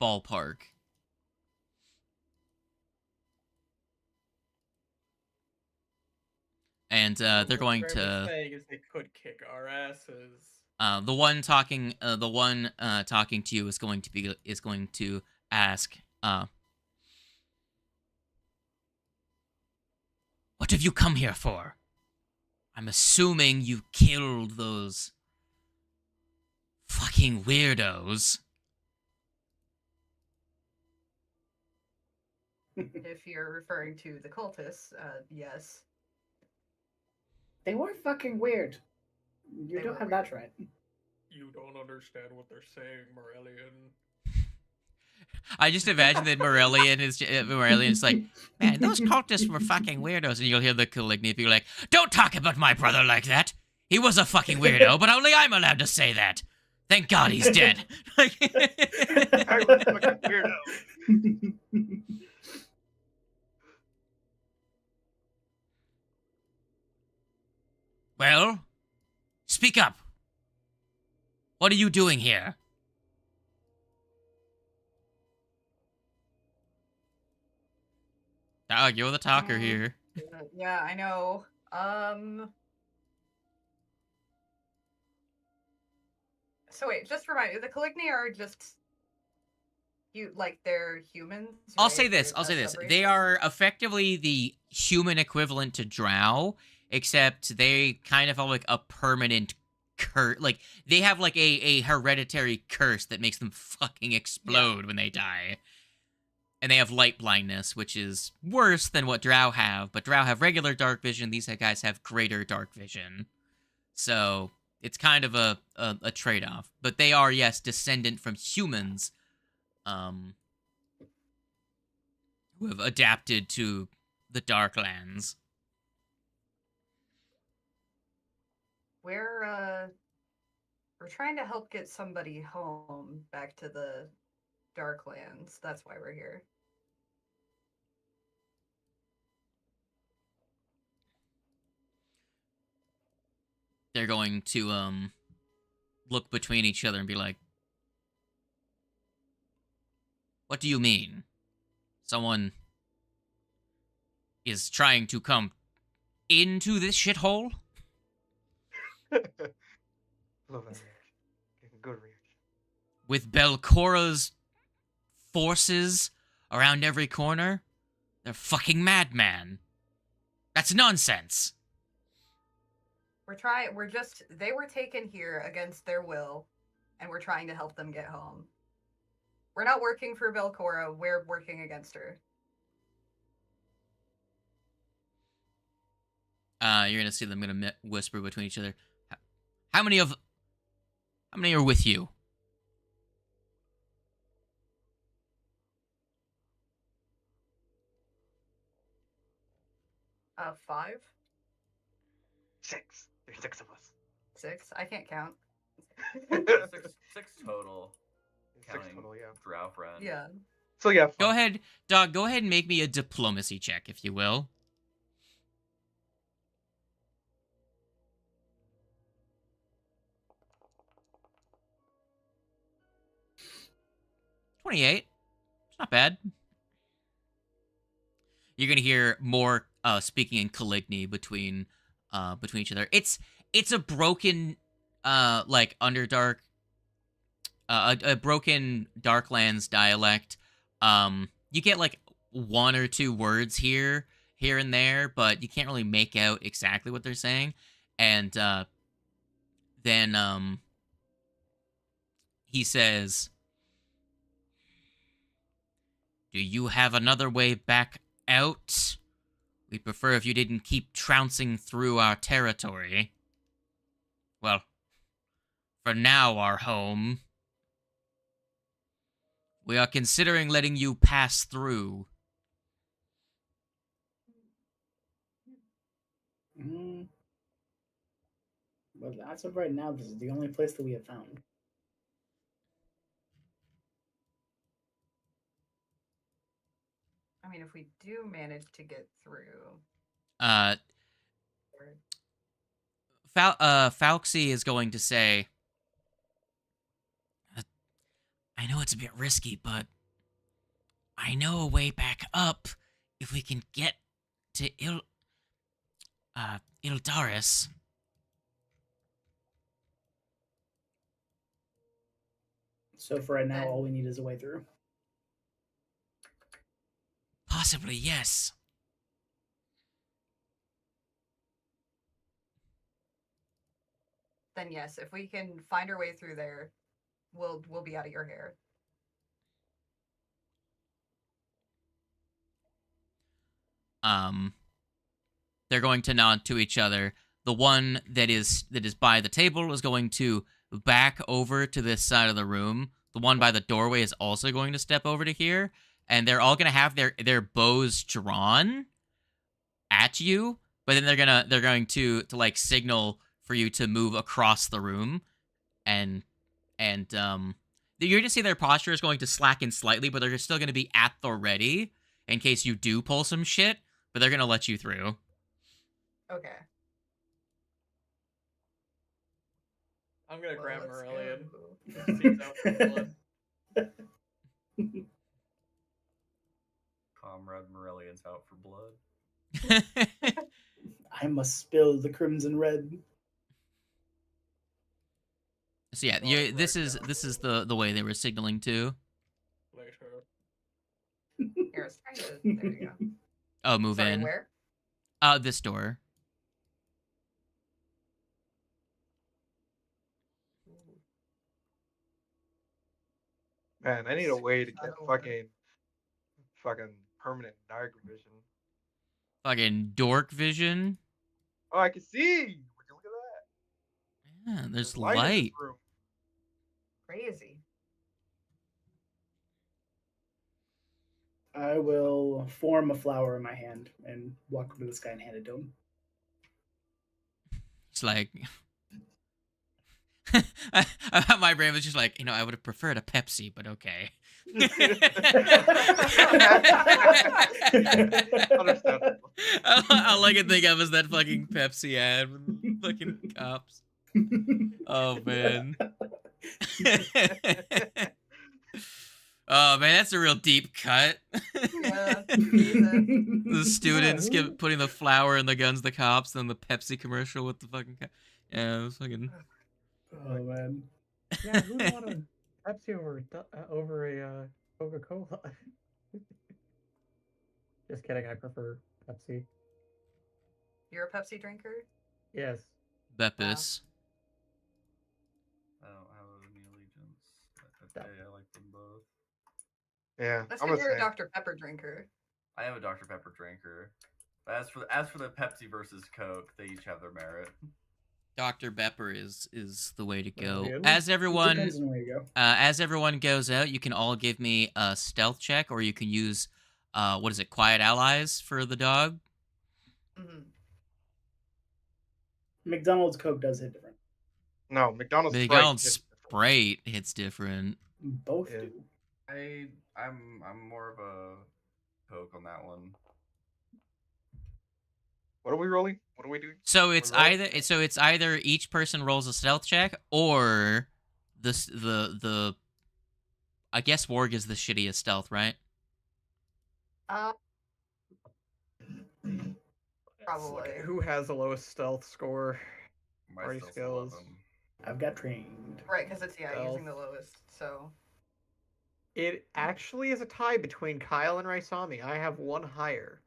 Ballpark. And they're What going Graham is to saying is they could kick our asses. the one talking to you is going to ask, what have you come here for? I'm assuming you killed those fucking weirdos. If you're referring to the cultists, yes. They were fucking weird. You They don't were have weird. that right. You don't understand what they're saying, Morellian. I just imagine that Morellian's like, man, those cultists were fucking weirdos. And you'll hear the Caligny be like, don't talk about my brother like that. He was a fucking weirdo, but only I'm allowed to say that. Thank God he's dead. I was a fucking weirdo. Well, speak up. What are you doing here? Dog, you're the talker here. Yeah, I know. So wait, just remind me, the Caligny are just they're humans. I'll right? say this. They're I'll say a this. subrace? They are effectively the human equivalent to Drow, except they kind of have like a permanent curse. Like they have like a hereditary curse that makes them fucking explode when they die. And they have light blindness, which is worse than what Drow have. But Drow have regular dark vision. These guys have greater dark vision. So it's kind of a trade-off. But they are, yes, descendant from humans who have adapted to the Darklands. We're trying to help get somebody home back to the Darklands. That's why we're here. They're going to look between each other and be like, what do you mean? Someone is trying to come into this shithole? Love that reaction. Good reaction. With Belcora's forces around every corner? They're fucking madman. That's nonsense. They were taken here against their will, and we're trying to help them get home. We're not working for Belcora, we're working against her. You're gonna see them gonna whisper between each other. How many are with you? 5? 6. There's 6 of us. 6? I can't count. Six total. 6 Counting total, yeah. Drow friend. Yeah. So yeah. Go fine. ahead, Dog. Go ahead and make me a diplomacy check, if you will. $28. It's not bad. You're gonna hear more speaking in Caligny between each other. It's a broken like Underdark a broken Darklands dialect. You get like 1 or 2 words here here and there, but you can't really make out exactly what they're saying. And then he says, "Do you have another way back out? We'd prefer if you didn't keep trouncing through our territory. Well, for now, our home. We are considering letting you pass through." But as of right now, this is the only place that we have found. I mean, if we do manage to get through, Uh, or- Fauxy is going to say, "I know it's a bit risky, but I know a way back up if we can get to Ildaris." So for right now, Then- all we need is a way through. Possibly, yes. then yes, if we can find our way through there, we'll be out of your hair. They're going to nod to each other. The one that is by the table is going to back over to this side of the room. The one by the doorway is also going to step over to here, and they're all going to have their bows drawn at you, but then they're going to like signal for you to move across the room, and you're going to see their posture is going to slacken slightly, but they're still going to be at the ready in case you do pull some shit, but they're going to let you through. Okay. I'm gonna Well, grab let's Marillion. go. Seeks out for blood. Comrade Morellion's out for blood. I must spill the crimson red. So yeah, this is the way they were signaling to. Later. Here, let's try to. There you go. Oh, move Sorry, in. where? This door. Man, I need a way to Not get over. fucking permanent dark vision. Fucking dork vision. Oh, I can see. Would you look at that? Yeah, there's light in light. this room. Crazy. I will form a flower in my hand and walk over to this guy and hand it to him. It's like my brain was just like, I would have preferred a Pepsi, but okay. Understandable. All I can think of is that fucking Pepsi ad with the fucking cops. Oh man. Oh man, that's a real deep cut. Yeah. The students Yeah, putting the flower in the guns, the cops, and the Pepsi commercial with the fucking. Yeah, it was fucking. Oh man. Yeah, who would want a Pepsi over a Coca-Cola? Just kidding. I prefer Pepsi. You're a Pepsi drinker? Yes. Beppis. I don't have any allegiance. Okay, I like them both. Yeah, That's I'm because the you're a same. Dr. Pepper drinker. I am a Dr. Pepper drinker. But as for the Pepsi versus Coke, they each have their merit. Dr. Pepper is the way to go. Brilliant. As everyone Depends on where you go. as everyone goes out, you can all give me a stealth check, or you can use what is it, Quiet Allies for the dog. Mm-hmm. McDonald's Coke does hit different. No, McDonald's Sprite McDonald's hits different. Sprite hits different. Both Yeah. do. I'm more of a Coke on that one. What are we rolling? What are we doing? So it's roll? either each person rolls a stealth check, or the I guess Warg is the shittiest stealth, right? Probably. Okay, who has the lowest stealth score? My Party stealth's skills. 11. I've got trained. Right, because it's, using Stealth. the lowest, so. It actually is a tie between Kyle and Raisami. I have one higher.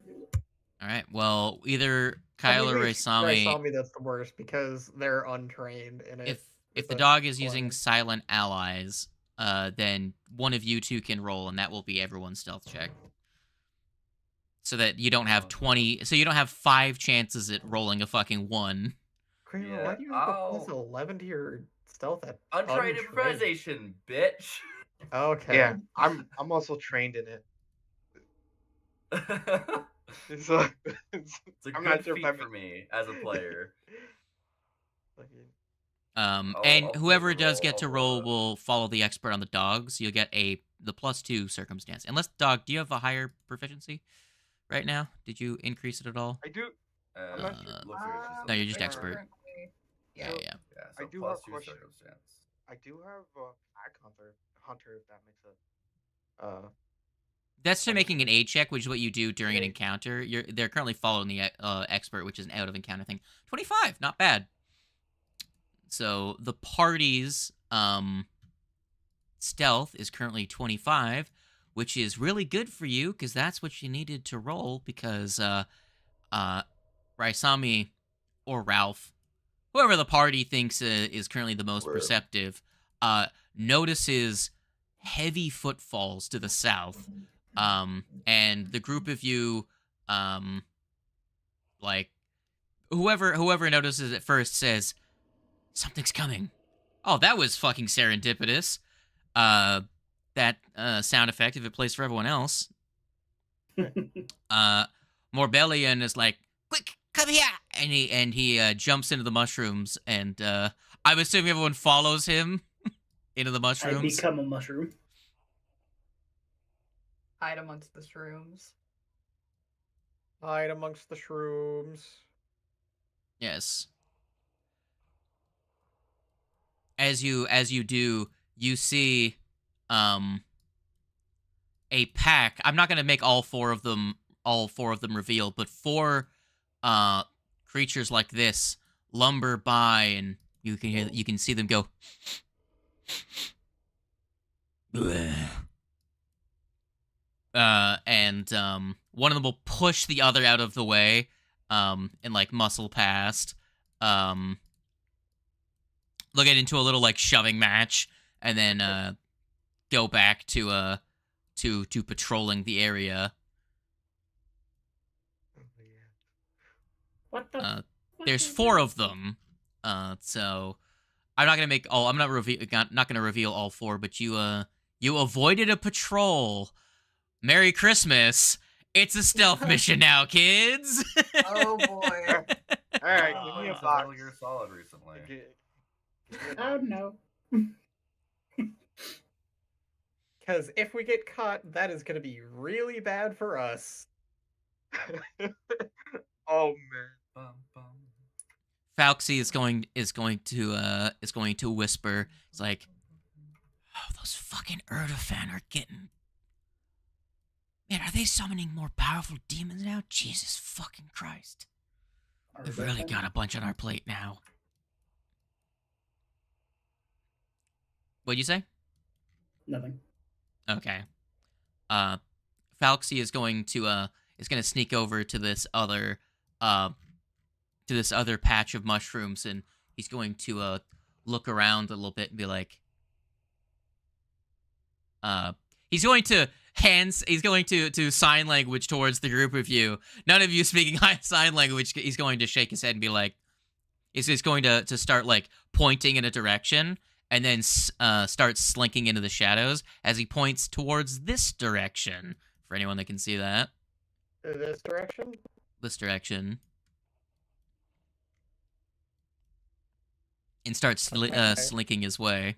All right. Well, either I Kyle mean, or maybe Raisami, Raisami, that's the worst because they're untrained in it. if the with dog is using climbing. silent allies, then one of you two can roll, and that will be everyone's stealth check. So that you don't have 20. So you don't have 5 chances at rolling a fucking 1. Kramer, Yeah, why do you have a plus I'll- 11 to your stealth at Untrained improvisation, bitch. Okay. Yeah, I'm also trained in it. So It's a I'm good not sure if feat I'm for me as a player. And I'll whoever make a does get to roll I'll, will follow the expert on the dogs. You'll get the +2 circumstance. Unless, dog, do you have a higher proficiency right now? Did you increase it at all? I do. I'm not sure. looks like it's just No, a you're just player. expert. Yeah. Yeah. Yeah, I so do have a +2 question. circumstance. I do have Pack Hunter, if that makes it. That's to Okay. making an aid check, which is what you do during an Okay. encounter. They're currently following the expert, which is an out of encounter thing. 25, not bad. So the party's stealth is currently 25, which is really good for you because that's what you needed to roll. Because Raisami or Ralph, whoever the party thinks is currently the most perceptive, notices heavy footfalls to the south. And the group of you, like, whoever notices it first says, something's coming. Oh, that was fucking serendipitous. That sound effect, if it plays for everyone else. Morbellion is like, quick, come here! And he jumps into the mushrooms, and I'm assuming everyone follows him into the I mushrooms. become a mushroom. Hide amongst the shrooms. Hide amongst the shrooms. Yes. As you do, you see a pack. I'm not gonna make all four of them reveal, but 4 creatures like this lumber by, and you can see them go. And one of them will push the other out of the way, and like muscle past. They'll get into a little like shoving match, and then go back to patrolling the area. What the? There's 4 of them, so I'm not gonna make all. I'm not gonna reveal all 4, but you avoided a patrol. Merry Christmas! It's a stealth mission now, kids. Oh boy. All right, Oh, give me a it's box. Metal Gear Solid recently. Give me a Oh box. no. Because if we get caught, that is going to be really bad for us. Oh man. Bum, bum. Falxy is going to whisper. It's like, oh, those fucking Erdofan are getting. Man, are they summoning more powerful demons now? Jesus fucking Christ. We've really got a bunch on our plate now. What'd you say? Nothing. Okay. Falxy is going to sneak over to this other patch of mushrooms, and he's going to look around a little bit and be like, he's going to sign language towards the group of you. None of you speaking sign language. He's going to shake his head and be like, he's going to start like pointing in a direction, and then start slinking into the shadows as he points towards this direction. For anyone that can see that, This direction? this direction, and starts Okay. slinking his way,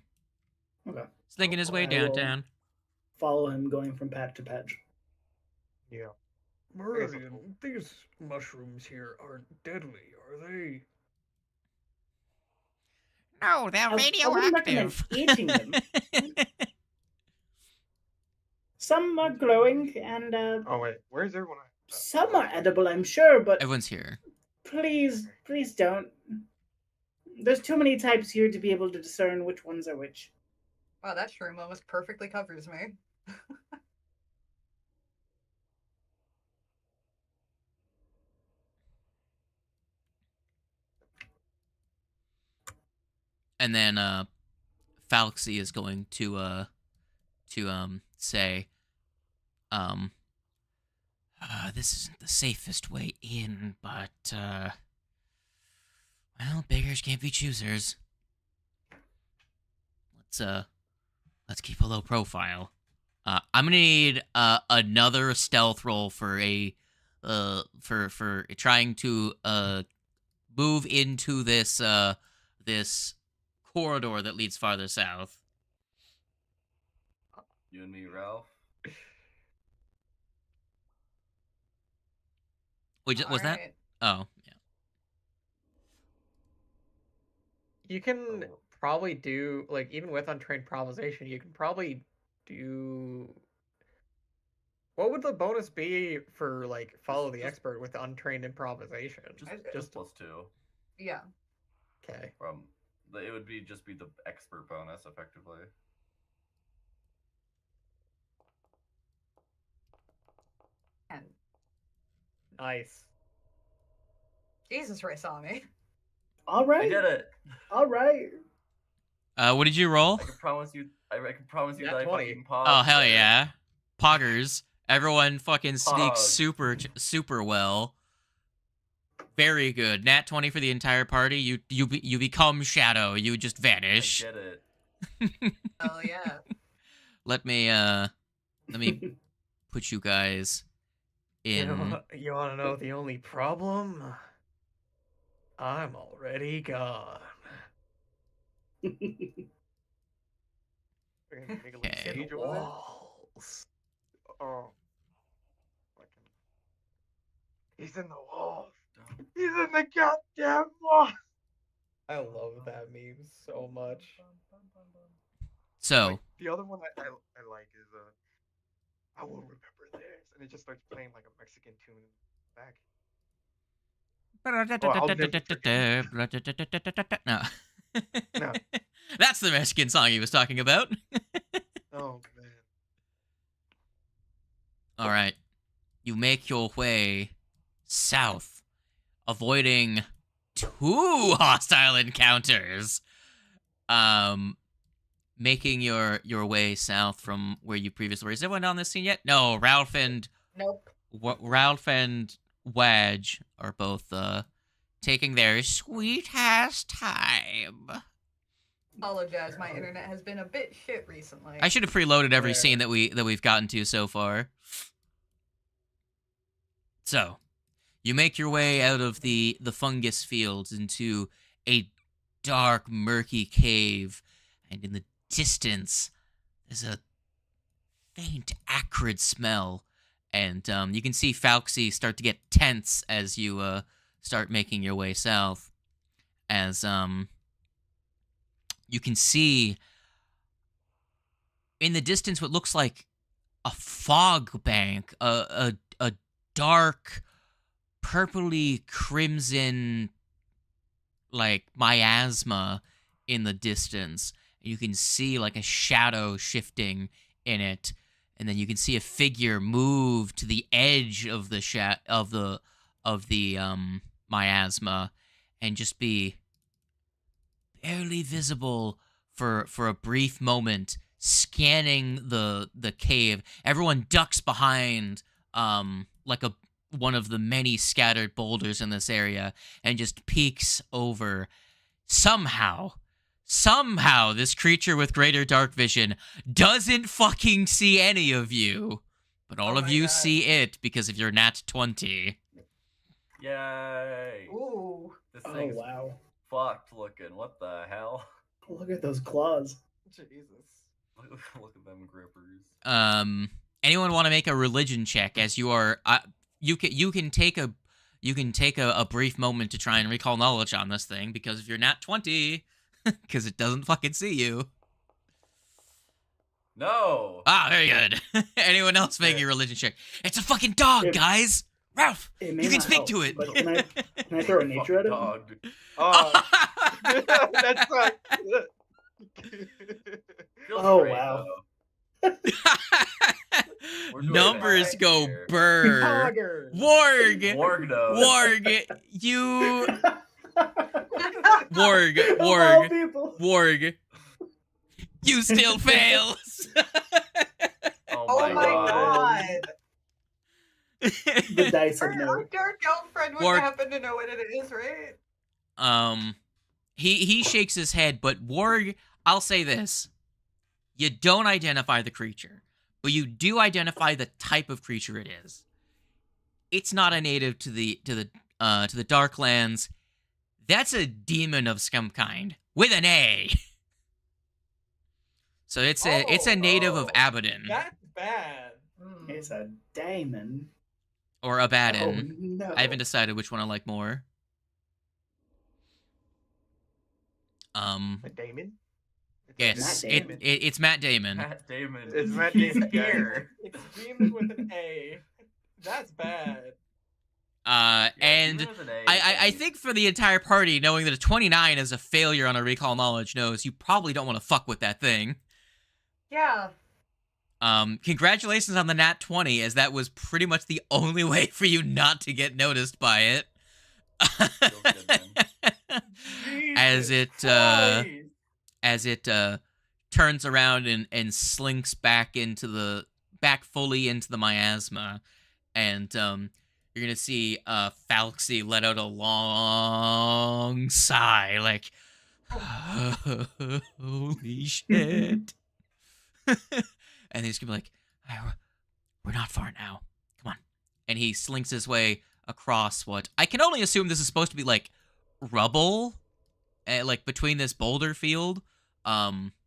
Okay. slinking his way I will- downtown. Follow him going from patch to patch. Yeah. Meridian, these mushrooms here aren't deadly, are they? No, they're I wouldn't recommend eating them. Some are glowing and Oh wait, where's everyone at? some are edible, I'm sure, but Everyone's here. please don't. There's too many types here to be able to discern which ones are which. Wow, that shroom almost perfectly covers me. And then Falxy is going to say, this isn't the safest way in, but well, beggars can't be choosers. Let's keep a low profile. I'm gonna need another stealth roll for for trying to move into this this corridor that leads farther south. You and me, Ralph. Wait, was that? Alright. Oh, yeah. You can Oh. probably do, like, even with untrained improvisation, you can probably do. What would the bonus be for, like, follow the Just- expert with untrained improvisation? Just +2. Yeah. Okay. It would just be the expert bonus, effectively. And Nice. Jesus Ray saw me. All I right. did it. All right. What did you roll? I can promise you. I can promise you Nat that I 20. fucking paused. Oh, hell there. yeah. Poggers. Everyone fucking sneaks Pog. super well. Very good. Nat 20 for the entire party. You become Shadow. You just I vanish. get it. Oh yeah. Let me put you guys in. You want to know the only problem? I'm already gone. We're gonna make a little Okay. stage over there. Walls. Oh. Fucking. He's in the walls. He's in the goddamn walls. I love that meme so much. So, Like, the other one I like is I will remember this, and it just starts playing like a Mexican tune in the back. no. No. That's the Mexican song he was talking about. Oh man. All right. You make your way south, avoiding 2 hostile encounters. Making your way south from where you previously were. Is everyone on this scene yet? No, Ralph and Nope. Wedge are both taking their sweet ass time. Apologize, my internet has been a bit shit recently. I should have preloaded every Fair. scene that we've gotten to so far. So, you make your way out of the fungus fields into a dark, murky cave, and in the distance, there's a faint, acrid smell, and you can see Falxy start to get tense as you start making your way south. As you can see in the distance what looks like a fog bank, a dark, purpley crimson, like miasma in the distance. You can see like a shadow shifting in it, and then you can see a figure move to the edge of the miasma, and just be barely visible for a brief moment, scanning the cave. Everyone ducks behind like one of the many scattered boulders in this area, and just peeks over. Somehow, this creature with greater dark vision doesn't fucking see any of you. But all Oh of my you God. see it because of your nat 20. Yay! Ooh. This Oh thing's wow. fucked looking. What the hell? Look at those claws. Jesus. Look at them grippers. Anyone want to make a religion check as you are you can take a brief moment to try and recall knowledge on this thing because of your nat 20 because it doesn't fucking see you. No! Ah, very good. Anyone else make a religion check? It's a fucking dog, It- guys. Ralph, It may you can not speak help, to it. but can I throw a nature at Fucking it? dog, dude. Oh, that's right. Feels Oh, great, wow. though. We're doing Numbers fine go here. burr. Poggers. Warg, Wargno. Warg, you, Of all Warg. people. Warg, you still fail. Oh my god. The dice said no. Our girlfriend would Warg- happen to know what it is, right? He shakes his head, but Warg, I'll say this. You don't identify the creature, but you do identify the type of creature it is. It's not a native to the Darklands. That's a demon of some kind with an A. So it's a native of Abaddon. That's bad. It's a daemon. Or Abaddon. Oh no. I haven't decided which one I like more. A Damon? Yes, Matt Damon. it's Matt Damon. Matt Damon. It's Matt Damon. here. It's demon with an A. That's bad. And Demon with an A. I think for the entire party, knowing that a 29 is a failure on a recall knowledge knows you probably don't want to fuck with that thing. Yeah. Congratulations on the nat 20, as that was pretty much the only way for you not to get noticed by it. Feels good, man. as it turns around and slinks back fully into the miasma, and you're gonna see Falxy let out a long sigh, like, holy shit. And he's gonna be like, we're not far now. Come on. And he slinks his way across what I can only assume this is supposed to be like rubble, like between this boulder field,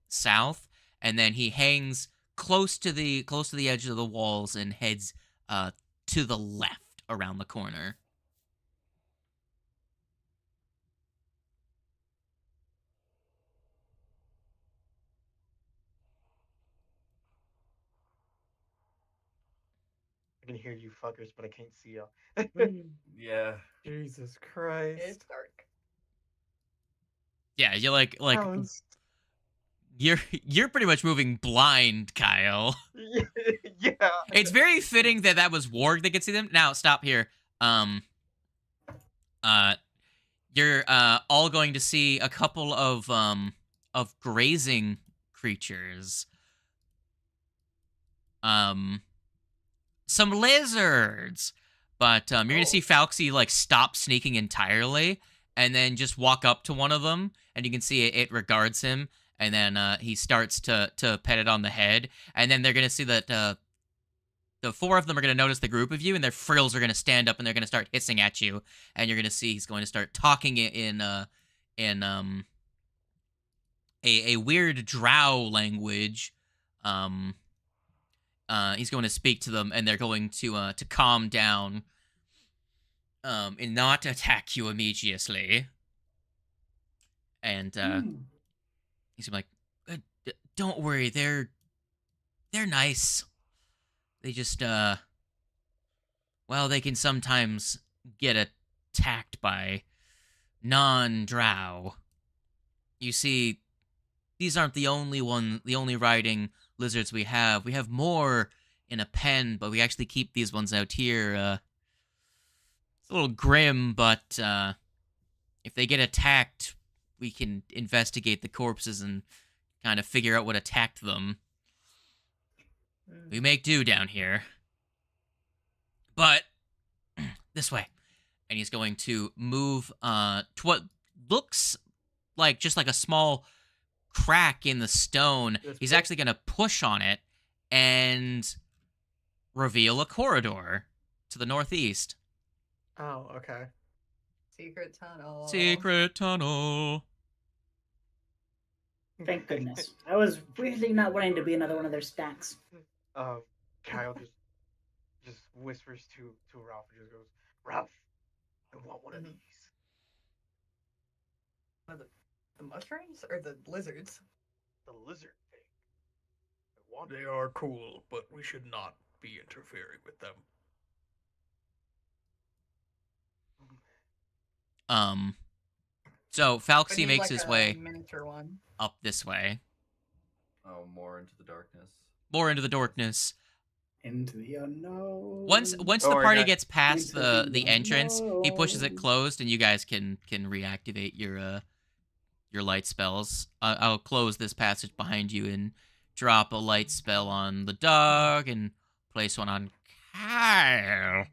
south, and then he hangs close to the edge of the walls and heads to the left around the corner. I can hear you fuckers, but I can't see y'all. Yeah. Jesus Christ. It's dark. Yeah, you're like you're pretty much moving blind, Kyle. Yeah. It's very fitting that was Warg that could see them. Now, stop here. You're all going to see a couple of grazing creatures. Some lizards. But you're gonna see Falxy like stop sneaking entirely and then just walk up to one of them, and you can see it regards him, and then he starts to pet it on the head, and then they're gonna see that the four of them are gonna notice the group of you, and their frills are gonna stand up, and they're gonna start hissing at you, and you're gonna see he's going to start talking in a weird drow language. He's going to speak to them, and they're going to calm down, and not attack you immediately. And he's like, "Don't worry, they're nice. They just well, they can sometimes get attacked by non-drow. You see, these aren't the only riding lizards we have. We have more in a pen, but we actually keep these ones out here. It's a little grim, but if they get attacked, we can investigate the corpses and kind of figure out what attacked them. We make do down here. But this way." And he's going to move to what looks like just like a small crack in the stone. He's actually going to push on it and reveal a corridor to the northeast. Oh, okay. Secret tunnel. Secret tunnel. Thank goodness. I was really not wanting to be another one of their stacks. Kyle just whispers to Ralph and just goes, "Ralph, I want one of these." The mushrooms or the lizards? The lizard thing. I want They are cool, but we should not be interfering with them. So I Falxy need, makes like, his a way miniature one. up this way, Oh, more into the darkness. more into the darkness. Into the unknown. Once the Don't worry, party guys. gets past Into the entrance, he pushes it unknown. closed, and you guys can reactivate your your light spells. I'll close this passage behind you and drop a light spell on the dog and place one on Kyle.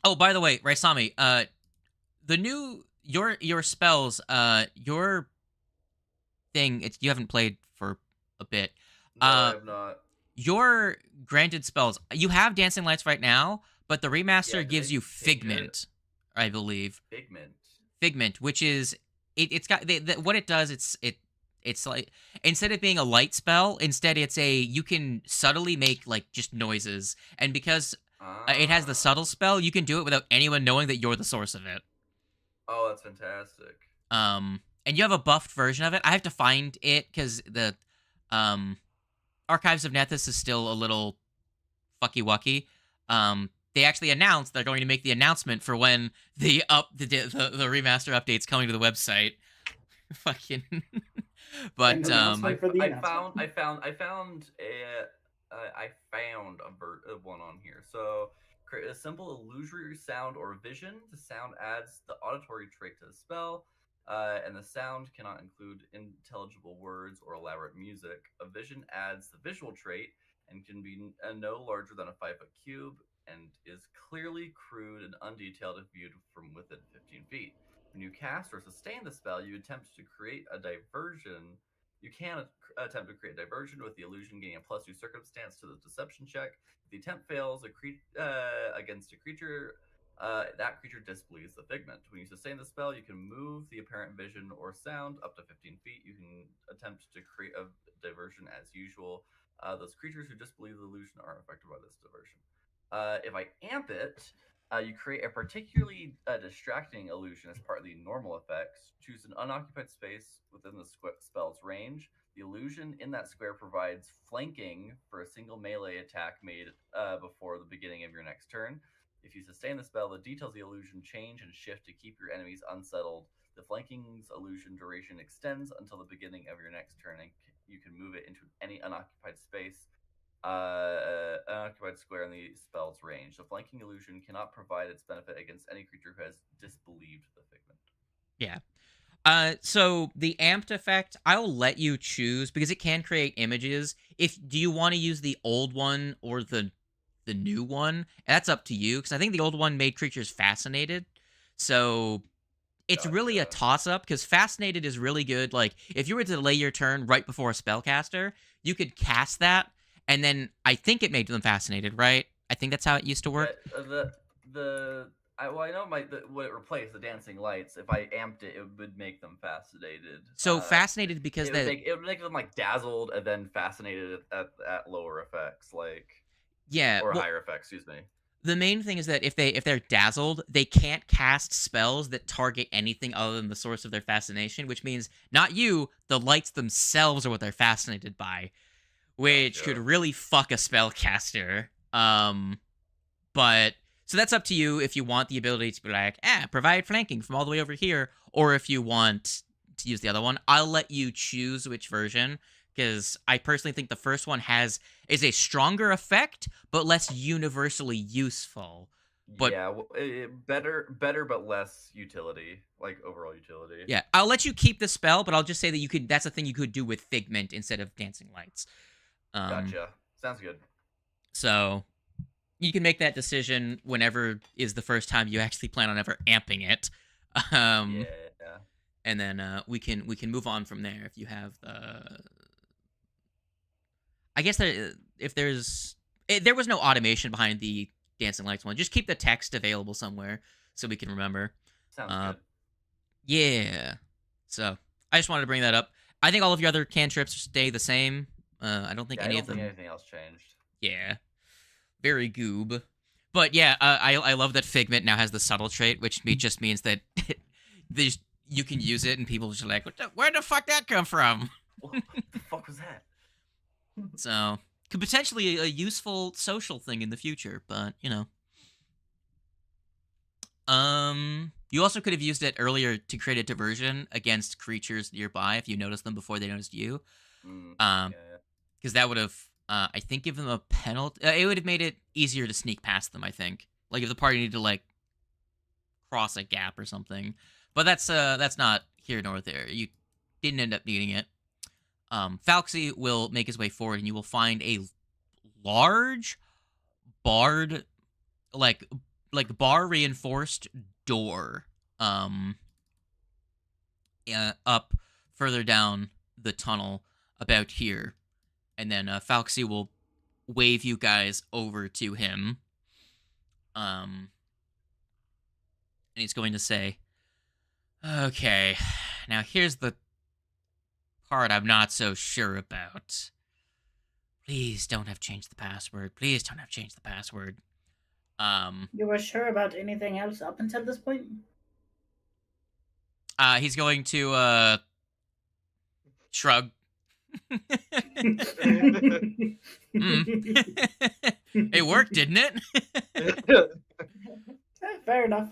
Oh, by the way, Raisami, the new your spells, your thing, you haven't played for a bit. No, I have not. Your granted spells, you have Dancing Lights right now, but the remaster Yeah, did gives they you change it? Figment, I believe. Figment, Which is it's got what it does. It's like instead of being a light spell, instead it's you can subtly make like just noises, and because it has the subtle spell, you can do it without anyone knowing that you're the source of it. Oh, that's fantastic. And you have a buffed version of it. I have to find it because the Archives of Nethys is still a little fucky wucky. They actually announced they're going to make the announcement for when the remaster update's coming to the website. Fucking. But And announcement for the I announcement. found one on here. So create a simple illusory sound or vision. The sound adds the auditory trait to the spell, and the sound cannot include intelligible words or elaborate music. A vision adds the visual trait and can be no larger than a 5-foot cube and is clearly crude and undetailed if viewed from within 15 feet. When you cast or sustain the spell, you attempt to create a diversion. You can attempt to create a diversion with the illusion gaining a +2 circumstance to the deception check. If the attempt fails against a creature, that creature disbelieves the figment. When you sustain the spell, you can move the apparent vision or sound up to 15 feet. You can attempt to create a diversion as usual. Those creatures who disbelieve the illusion are affected by this diversion. If I amp it, you create a particularly distracting illusion as part of the normal effects. Choose an unoccupied space within the spell's range. The illusion in that square provides flanking for a single melee attack made before the beginning of your next turn. If you sustain the spell, the details of the illusion change and shift to keep your enemies unsettled. The flanking's illusion duration extends until the beginning of your next turn, and you can move it into any unoccupied space, unoccupied square in the spell's range. The flanking illusion cannot provide its benefit against any creature who has disbelieved the figment. Yeah. So the amped effect, I'll let you choose because it can create images. Do you want to use the old one or the new one? That's up to you because I think the old one made creatures fascinated. So it's really a Gotcha. toss-up because fascinated is really good. Like if you were to delay your turn right before a spellcaster, you could cast that, and then I think it made them fascinated, right? I think that's how it used to work. I know what it replaced, the dancing lights. If I amped it, it would make them fascinated. So fascinated because it would make them like dazzled and then fascinated at lower effects, like or higher effects. Excuse me. The main thing is that if they're dazzled, they can't cast spells that target anything other than the source of their fascination, which means not you, the lights themselves are what they're fascinated by, which could really fuck a spellcaster. But so that's up to you if you want the ability to be like, provide flanking from all the way over here, or if you want to use the other one. I'll let you choose which version because I personally think the first one is a stronger effect, but less universally useful. But yeah, better, but less utility, like overall utility. Yeah, I'll let you keep the spell, but I'll just say that that's a thing you could do with Figment instead of Dancing Lights. Gotcha. Sounds good. So you can make that decision whenever is the first time you actually plan on ever amping it. Yeah. And then we can move on from there if you have the. I guess if there was no automation behind the Dancing Lights one. Just keep the text available somewhere so we can remember. Sounds good. Yeah. So I just wanted to bring that up. I think all of your other cantrips stay the same. I don't think any of them. Anything else changed. Yeah. Very goob. But yeah, I love that Figment now has the subtle trait, which just means that you can use it and people just like, where the fuck that come from? What the fuck was that? So could potentially a useful social thing in the future, but you know. You also could have used it earlier to create a diversion against creatures nearby if you noticed them before they noticed you. Because that would have, I think, given them a penalty. It would have made it easier to sneak past them. I think, like if the party needed to like cross a gap or something. But that's not here nor there. You didn't end up needing it. Falxy will make his way forward, and you will find a large barred, like bar reinforced door, up further down the tunnel about here, and then Falxy will wave you guys over to him. And he's going to say, "Okay, now here's the part I'm not so sure about. Please don't have changed the password. Please don't have changed the password." You were sure about anything else up until this point? He's going to shrug. It worked, didn't it? Fair enough.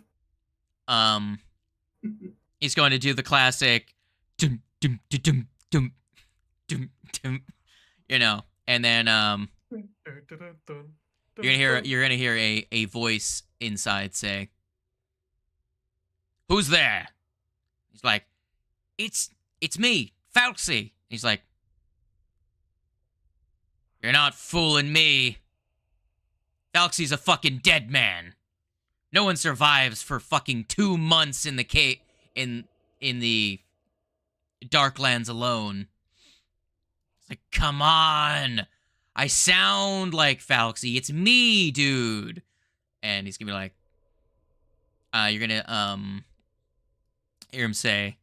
He's going to do the classic dum dum dum dum dum dum, you know, and then you're gonna hear a voice inside say, "Who's there?" He's like, It's me, Falxy." He's like, "You're not fooling me. Falxy's a fucking dead man. No one survives for fucking 2 months in the in the Darklands alone." It's like, come on. I sound like Falxy. It's me, dude. And he's gonna be like, you're gonna hear him say,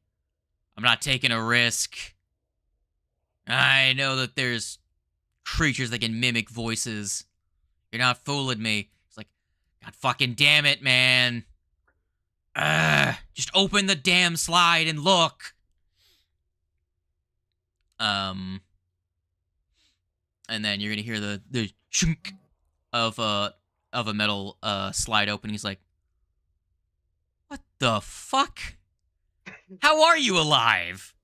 "I'm not taking a risk. I know that there's creatures that can mimic voices. You're not fooling me." It's like, "God fucking damn it, man. Just open the damn slide and look." And then you're gonna hear the shunk of a metal slide open. He's like, "What the fuck? How are you alive?"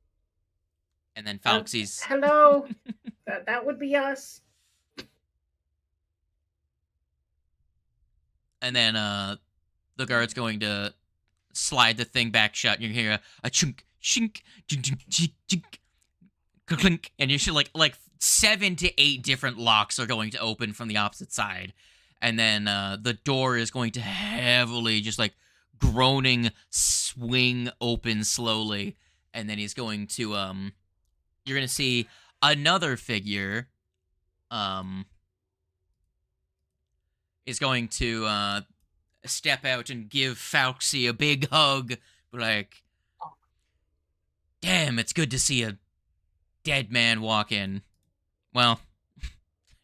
And then Falxy's Hello. that would be us. and then the guard's going to slide the thing back shut. You can hear a chunk, shink, chink, chink, chink, chink, clink, and you should like 7 to 8 different locks are going to open from the opposite side, and then the door is going to heavily just like groaning swing open slowly, and then he's going to you're gonna see another figure is going to step out and give Falxy a big hug, like, "Damn, it's good to see a dead man walk in. Well,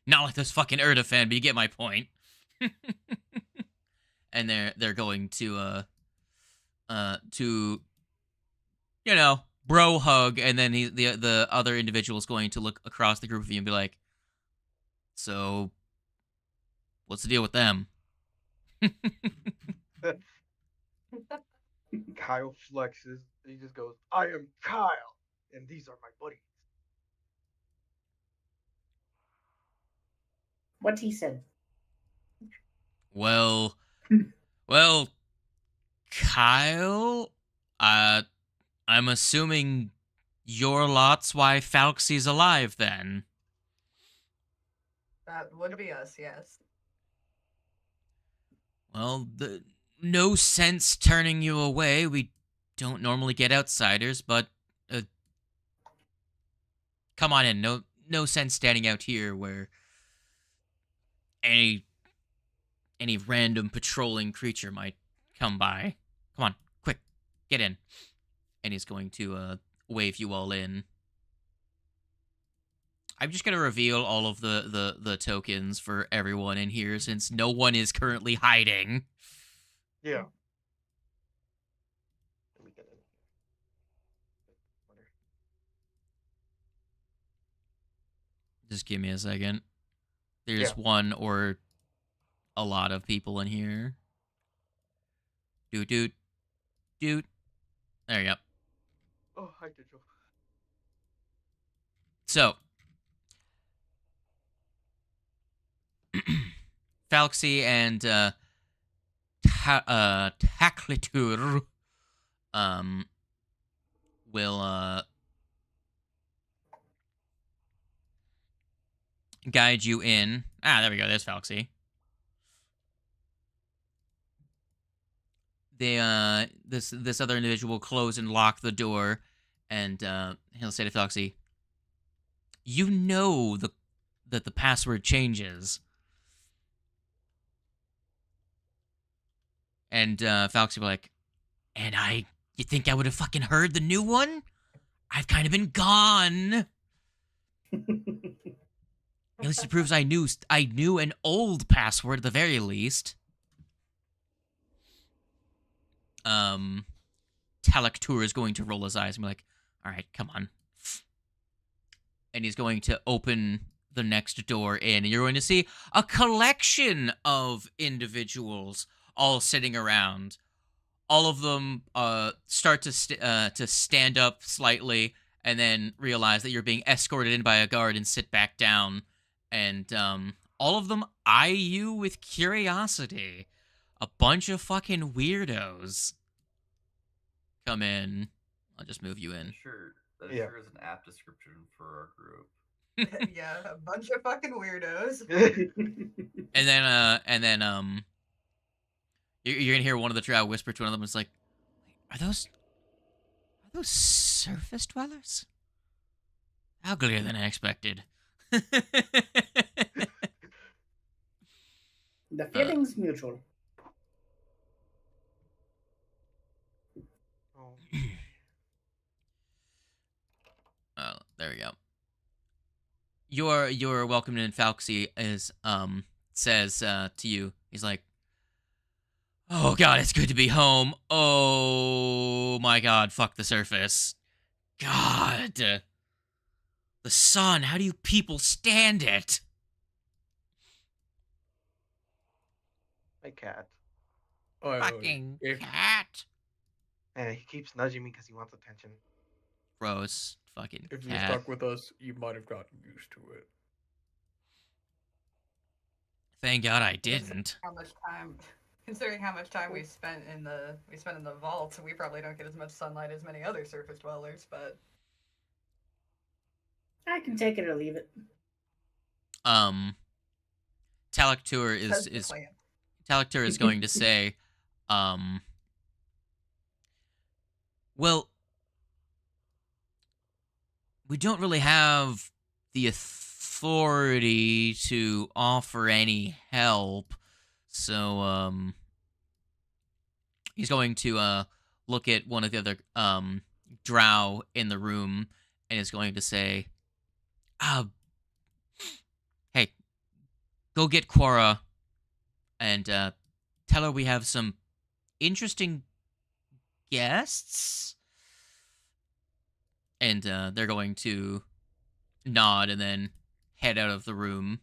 not like this fucking Erda fan, but you get my point." And they're going to you know, bro hug, and then the other individual is going to look across the group of you and be like, "So, what's the deal with them?" Kyle flexes. He just goes, "I am Kyle, and these are my buddies." What he said. Well, Kyle, I'm assuming your lot's why Falxy's alive then. That would be us, yes. Well, no sense turning you away. We don't normally get outsiders, but come on in. No sense standing out here where any random patrolling creature might come by. Come on, quick, get in. And he's going to wave you all in. I'm just gonna reveal all of the tokens for everyone in here since no one is currently hiding. Yeah. Just give me a second. There's one or a lot of people in here. Doot. There you go. Oh, hi, Digital. So, Falxy and Talclitur will guide you in. There we go. There's Falxie. This other individual will close and lock the door, and he'll say to Falxie, "You know that the password changes." And Falxie will be like, "And you think I would have fucking heard the new one? I've kind of been gone." At least it proves I knew an old password at the very least. Talclitur is going to roll his eyes and be like, "All right, come on." And he's going to open the next door in, and you're going to see a collection of individuals all sitting around. All of them start to stand up slightly, and then realize that you're being escorted in by a guard and sit back down. And all of them eye you with curiosity. A bunch of fucking weirdos come in. I'll just move you in. That Yeah. sure is an apt description for our group. Yeah, a bunch of fucking weirdos. And then you're gonna hear one of the drow whisper to one of them. It's like, are those surface dwellers? Uglier than I expected. The feeling's mutual. Oh, There we go. Your welcome in. Falxie is says to you, he's like, "Oh god, it's good to be home. Oh my god, fuck the surface. God. The sun, how do you people stand it?" my cat. Fucking if- cat. And he keeps nudging me because he wants attention. Gross. Fucking If you're cat. stuck with us, you might have gotten used to it. Thank God I didn't. Considering how much time we spent in the vault, we probably don't get as much sunlight as many other surface dwellers, but I can take it or leave it. Talclitur says the is plan. Talclitur is going to say, well, we don't really have the authority to offer any help, so he's going to look at one of the other drow in the room and is going to say, hey, go get Quora and tell her we have some interesting guests. And they're going to nod and then head out of the room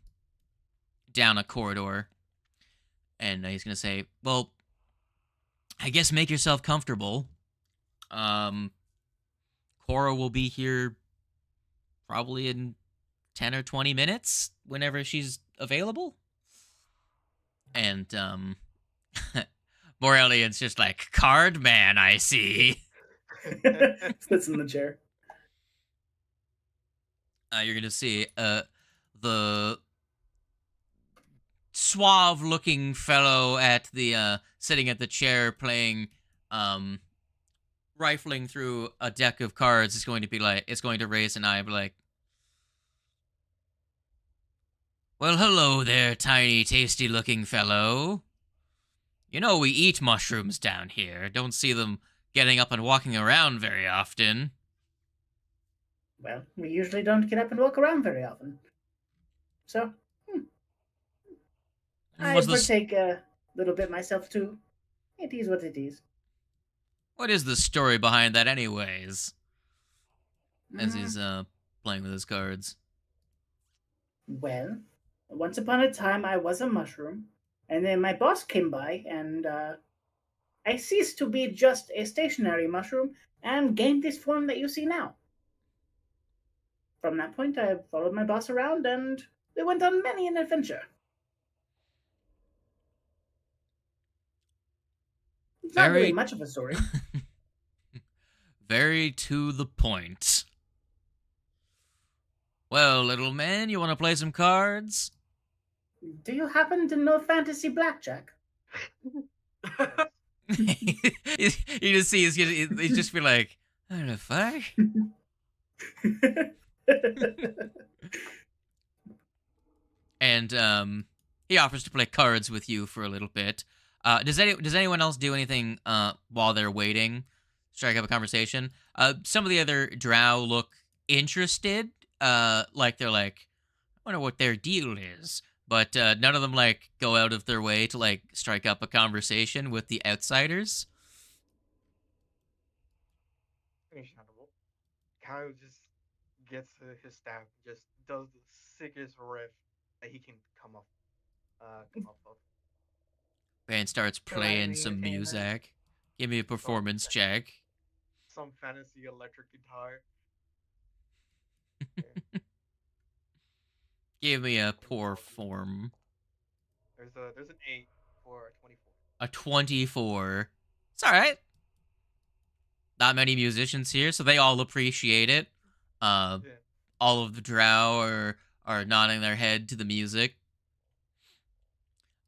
down a corridor. And he's going to say, well, I guess make yourself comfortable. Cora will be here probably in 10 or 20 minutes, whenever she's available. And Morelian's just like, "Card man, I see." Sits in the chair. You're going to see the suave-looking fellow at the sitting at the chair playing, rifling through a deck of cards. Is going to be like, it's going to raise an eye, and be like, "Well, hello there, tiny, tasty-looking fellow. You know we eat mushrooms down here. Don't see them getting up and walking around very often." Well, we usually don't get up and walk around very often. So, I What's this? partake a little bit myself too. It is what it is. What is the story behind that, anyways? As he's playing with his cards. Well, once upon a time I was a mushroom, and then my boss came by, and I ceased to be just a stationary mushroom and gained this form that you see now. From that point, I followed my boss around, and we went on many an adventure. It's not really Very- much of a story. Very to the point. Well, little man, you want to play some cards? Do you happen to know fantasy blackjack? You just see he's just be like, what the fuck? And he offers to play cards with you for a little bit. Does anyone else do anything while they're waiting? Strike up a conversation. Some of the other drow look interested. Like they're like, I wonder what their deal is. But none of them like go out of their way to like strike up a conversation with the outsiders. Understandable. Kyle just gets his staff, just does the sickest riff that he can come up of. And starts Providing playing the some entertainment. music. Give me a performance check. Some fantasy electric guitar. Give me a poor form. There's an 8 for a 24. A 24. It's all right. Not many musicians here, so they all appreciate it. Yeah. All of the drow are nodding their head to the music.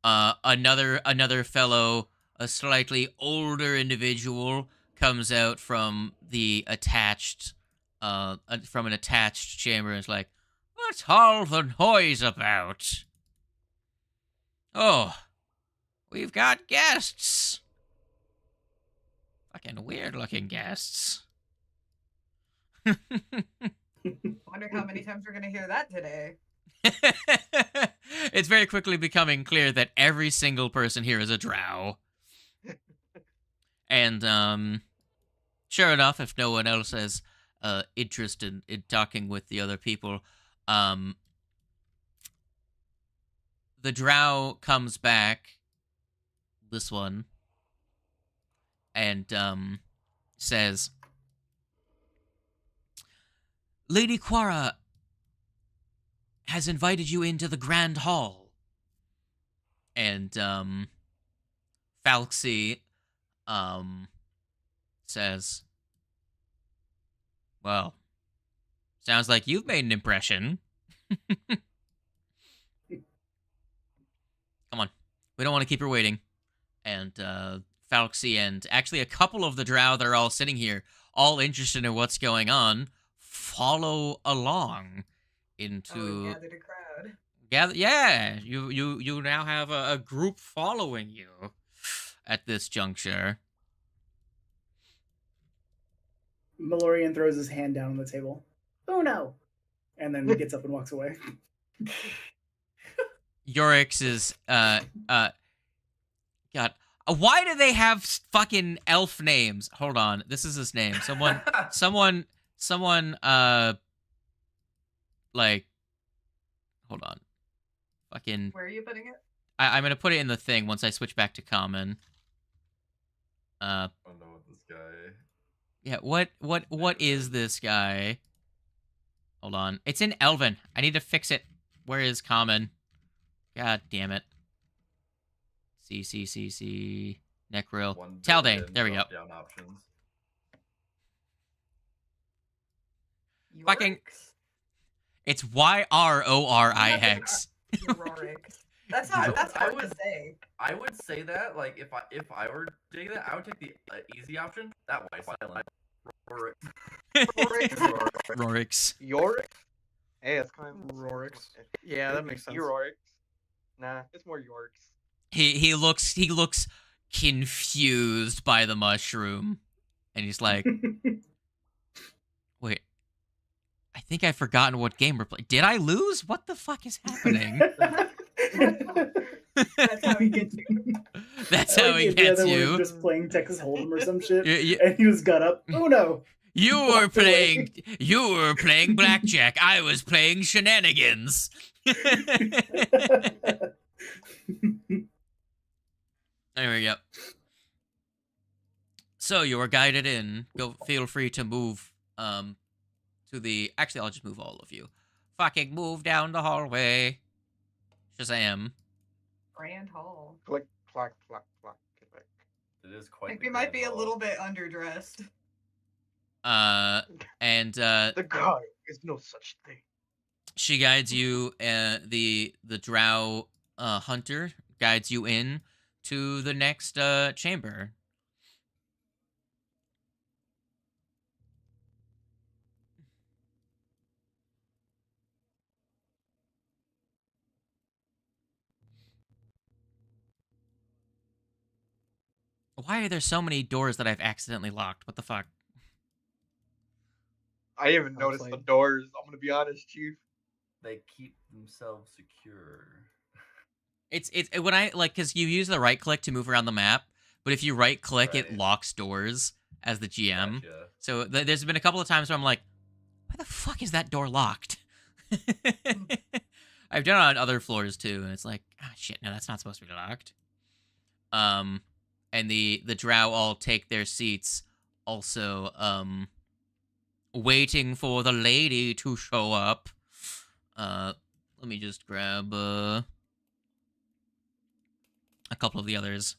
Another fellow, a slightly older individual, comes out from the attached, from an attached chamber and is like, "What's all the noise about?" "Oh, we've got guests. Fucking weird-looking guests." Wonder how many times we're gonna hear that today. It's very quickly becoming clear that every single person here is a drow. And sure enough, if no one else has interest in talking with the other people, the drow comes back, this one, and says, "Lady Quara has invited you into the Grand Hall." And Falxy says, "Well, sounds like you've made an impression." Come on. We don't want to keep her waiting. And Falxy and actually a couple of the drow that are all sitting here, all interested in what's going on, follow along into Gathered a crowd. yeah, you now have a group following you at this juncture. Malorian throws his hand down on the table. Uno! And then gets up and walks away. Yorick's is God. Why do they have fucking elf names? Hold on, this is his name. Someone like, hold on. Fucking, Where are you putting it? I'm gonna put it in the thing once I switch back to common. I don't know what this guy. Yeah, what is this guy? Hold on. It's in Elven. I need to fix it. Where is common? God damn it. C. Necril. One Taldane. billion There we go. drop-down options. Fucking- Yorix? It's Yrorix. Yorix. That's hard to say. I would say that, like, if I were doing that, I would take the easy option. That way, silent. Rorix. Yorick? Hey, it's kind of Rorix. Yeah, that makes sense. Yorick. Nah, it's more Yorks. He looks confused by the mushroom, and he's like, "Wait, I think I've forgotten what game we're playing. Did I lose? What the fuck is happening?" That's how he gets you. That's how he The gets other one you. was just playing Texas Hold'em or some shit, You- and he was got up. Uno! You were Walked away. playing blackjack. I was playing shenanigans. There we go. So you are guided in. Go. Feel free to move. To the. Actually, I'll just move all of you. Fucking move down the hallway. Shazam. Grand Hall. Click, clack, clack, clack, click. It is is quite. think the we might be a grandma. little bit underdressed. And The guy is no such thing. she guides you. The drow hunter guides you in to the next chamber. Why are there so many doors that I've accidentally locked? What the fuck? I didn't even noticed the Honestly. doors. I'm gonna be honest, Chief. They keep themselves secure. It's when I like because you use the right click to move around the map, but if you right click, it Right. locks doors as the GM. Gotcha. So there's been a couple of times where I'm like, why the fuck is that door locked? I've done it on other floors too, and it's like, ah, shit, no, that's not supposed to be locked. And the drow all take their seats, also waiting for the lady to show up. Let me just grab a couple of the others.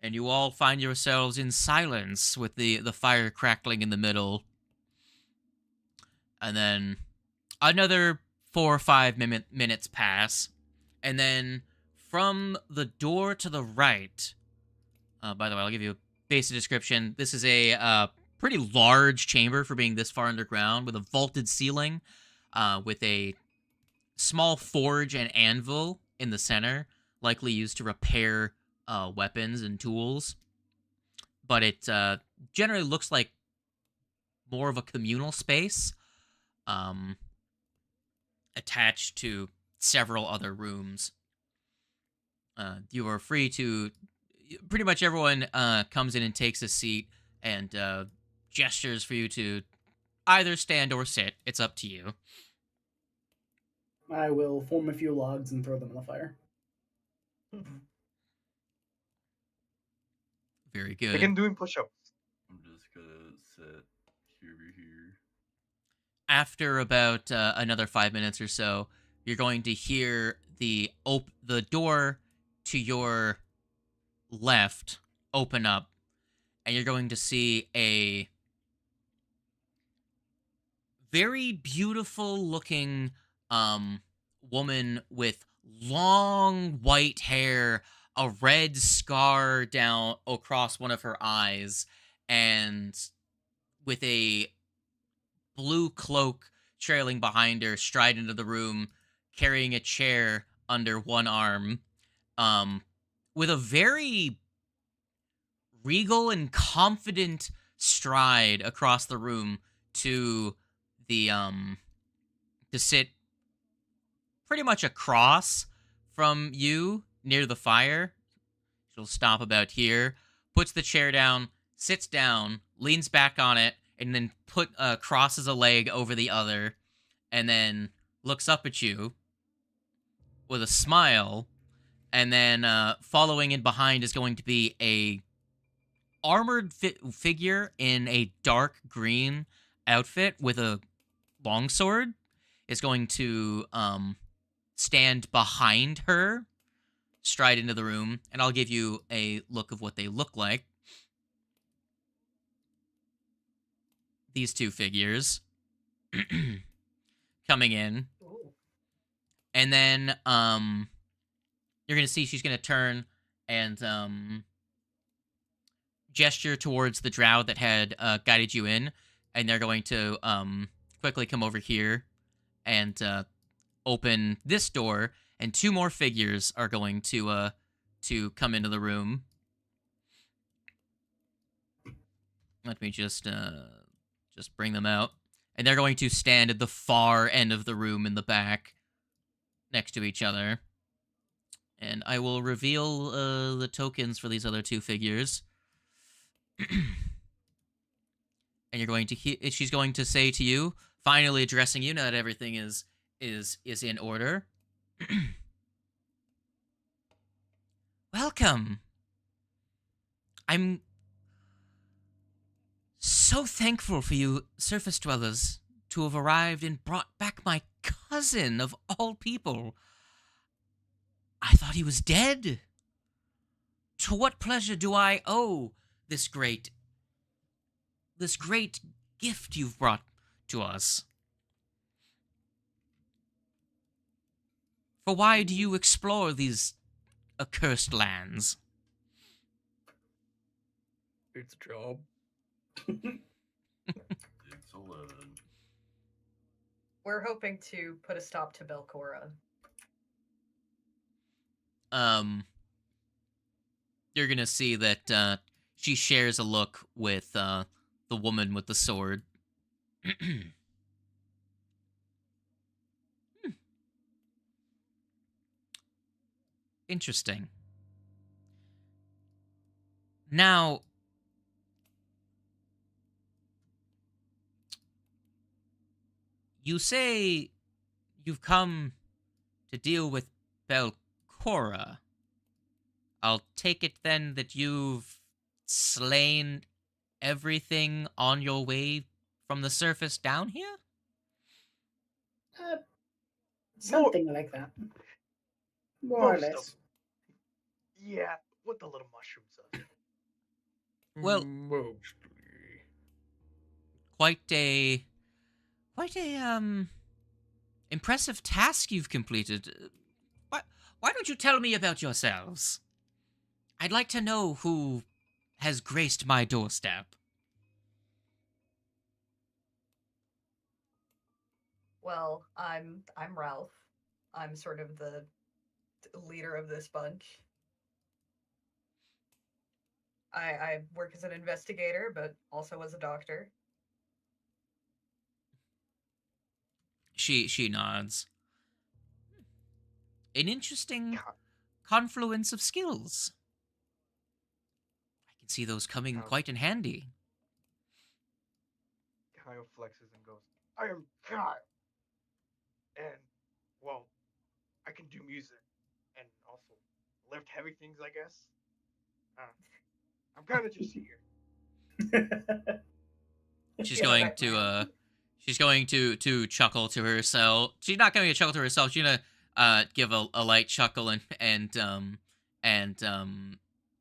And you all find yourselves in silence with the fire crackling in the middle. And then another 4 or 5 minutes pass. And then from the door to the right, by the way, I'll give you a basic description. This is a pretty large chamber for being this far underground with a vaulted ceiling, with a small forge and anvil in the center, likely used to repair weapons and tools. But it generally looks like more of a communal space, attached to several other rooms. You are free to... Pretty much everyone comes in and takes a seat and gestures for you to either stand or sit. It's up to you. I will form a few logs and throw them in the fire. Very good. Begin doing push-ups. I'm just gonna sit here. After about another 5 minutes or so, you're going to hear the door to your left open up, and you're going to see a very beautiful looking woman with long white hair, a red scar down across one of her eyes, and with a blue cloak trailing behind her, stride into the room, carrying a chair under one arm, with a very regal and confident stride across the room to the to sit pretty much across from you near the fire. She'll stop about here, puts the chair down, sits down, leans back on it, and then crosses a leg over the other, and then looks up at you with a smile, and then following in behind is going to be a armored figure in a dark green outfit with a longsword. Is going to stand behind her, stride into the room, and I'll give you a look of what they look like. These two figures coming in. Ooh. And then you're going to see she's going to turn and gesture towards the drow that had guided you in, and they're going to quickly come over here and open this door, and two more figures are going to come into the room. Let me just bring them out. And they're going to stand at the far end of the room in the back, next to each other. And I will reveal the tokens for these other two figures. And you're going to she's going to say to you, finally addressing you now that everything is in order. Welcome. I'm so thankful for you surface dwellers to have arrived and brought back my cousin of all people. I thought he was dead. To what pleasure do I owe this great gift you've brought to us. For why do you explore these accursed lands? It's a job. Excellent. We're hoping to put a stop to Belcora. You're gonna see that she shares a look with the woman with the sword. Interesting. Now, you say you've come to deal with Belcora. I'll take it then that you've slain everything on your way from the surface down here? Uh, something like that. More or Most of less. Yeah, what the little mushrooms of. Well- Mostly. Quite a impressive task you've completed. Why don't you tell me about yourselves? I'd like to know who has graced my doorstep. Well, I'm Ralph. I'm sort of the leader of this bunch. I work as an investigator, but also as a doctor. She nods. An interesting God, confluence of skills. I can see those coming God. quite in handy. Kyle flexes and goes, I am Kyle. And, well, I can do music and also lift heavy things, I guess. I'm kind of just here. She's Yeah, going right, to man. she's going to chuckle to herself. She's not going to chuckle to herself. She's gonna give a light chuckle and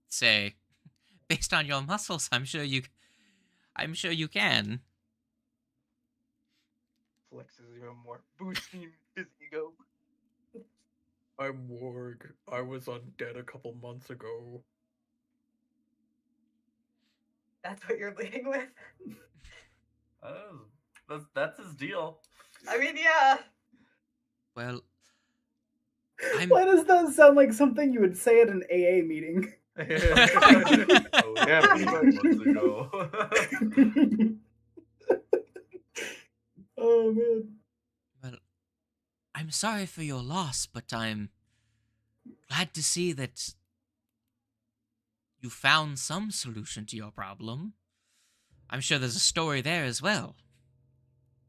say, based on your muscles, I'm sure you can. Flexes even more, boosting his ego. I'm Warg. I was undead a couple months ago. That's what you're leading with? That's his deal. I mean, yeah. Well, I'm Why does that sound like something you would say at an AA meeting? Oh, Yeah, pretty much. months ago. Oh man. well, I'm sorry for your loss, but I'm glad to see that you found some solution to your problem. I'm sure there's a story there as well.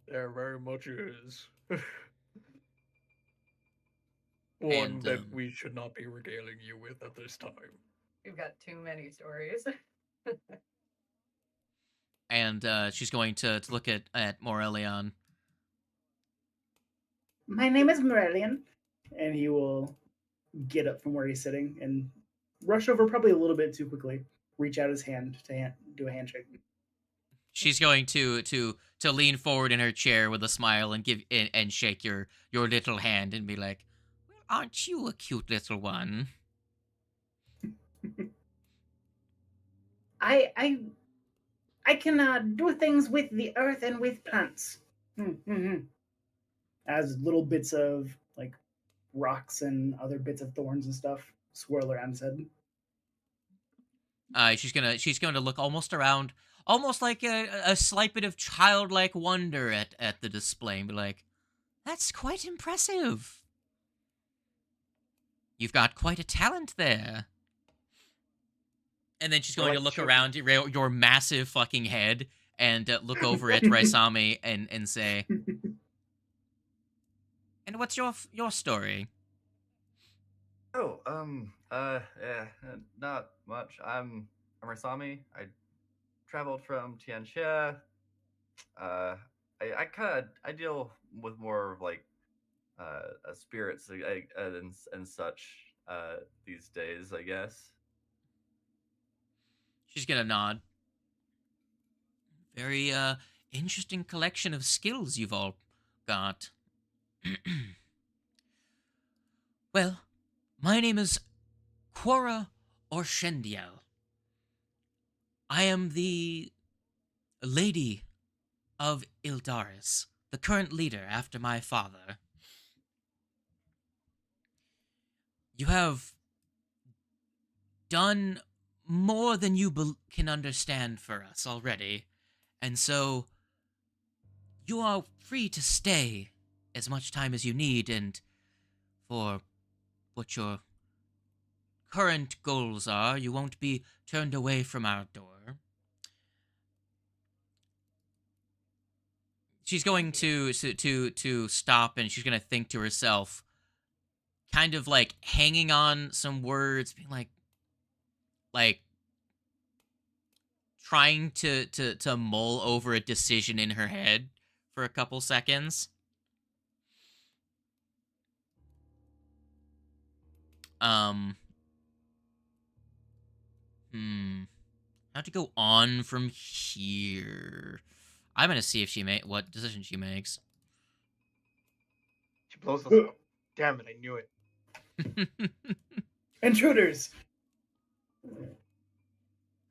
There very much is. One And, that we should not be regaling you with at this time. We've got too many stories. And she's going to look at Morelion. My name is Morelian. And he will get up from where he's sitting and rush over probably a little bit too quickly. Reach out his hand to do a handshake. She's going to lean forward in her chair with a smile and and shake your little hand and be like, "Well, aren't you a cute little one?" I can do things with the earth and with plants. Mm-hmm. As little bits of like rocks and other bits of thorns and stuff swirl around his head. She's going to look almost around, almost like a slight bit of childlike wonder at the display and be like, "That's quite impressive. You've got quite a talent there." And then she's We're going like to look children. around your massive fucking head and look over at Raisami and say, "And what's your story?" Oh, yeah, not much. I'm Rasami. I traveled from Tianxia. I deal with more of like spirits and such these days, I guess. She's gonna nod. Very interesting collection of skills you've all got. Well, my name is Quora Orshendiel. I am the Lady of Ildaris, the current leader after my father. You have done more than you can understand for us already, and so you are free to stay as much time as you need, and for what your current goals are, you won't be turned away from our door. She's going to stop, and she's going to think to herself, kind of like hanging on some words, being like trying to mull over a decision in her head for a couple seconds. How to go on from here? I'm gonna see if what decision she makes. She blows us up. Damn it! I knew it. Intruders.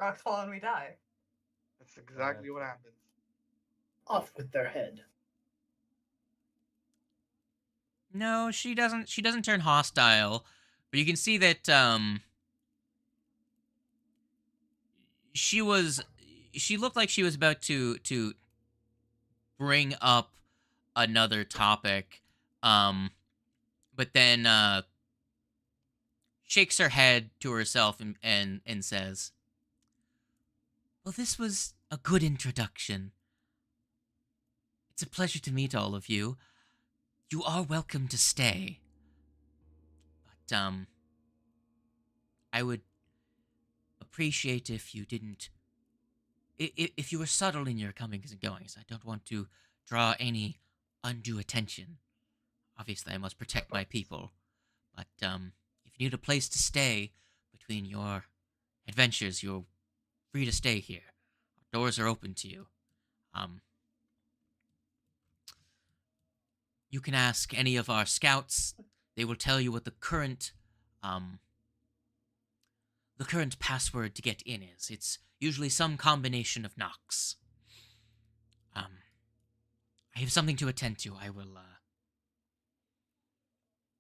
Rocks fall and we die. That's exactly what happens. Off with their head. No, she doesn't. She doesn't turn hostile, but you can see that she looked like she was about to bring up another topic, but then shakes her head to herself and says, "Well, this was a good introduction. It's a pleasure to meet all of you. You are welcome to stay. But, I would appreciate if you didn't... If you were subtle in your comings and goings. I don't want to draw any undue attention. Obviously, I must protect my people. But, if you need a place to stay between your adventures, you're free to stay here. Our doors are open to you. You can ask any of our scouts. They will tell you what the current password to get in is. It's usually some combination of knocks. I have something to attend to.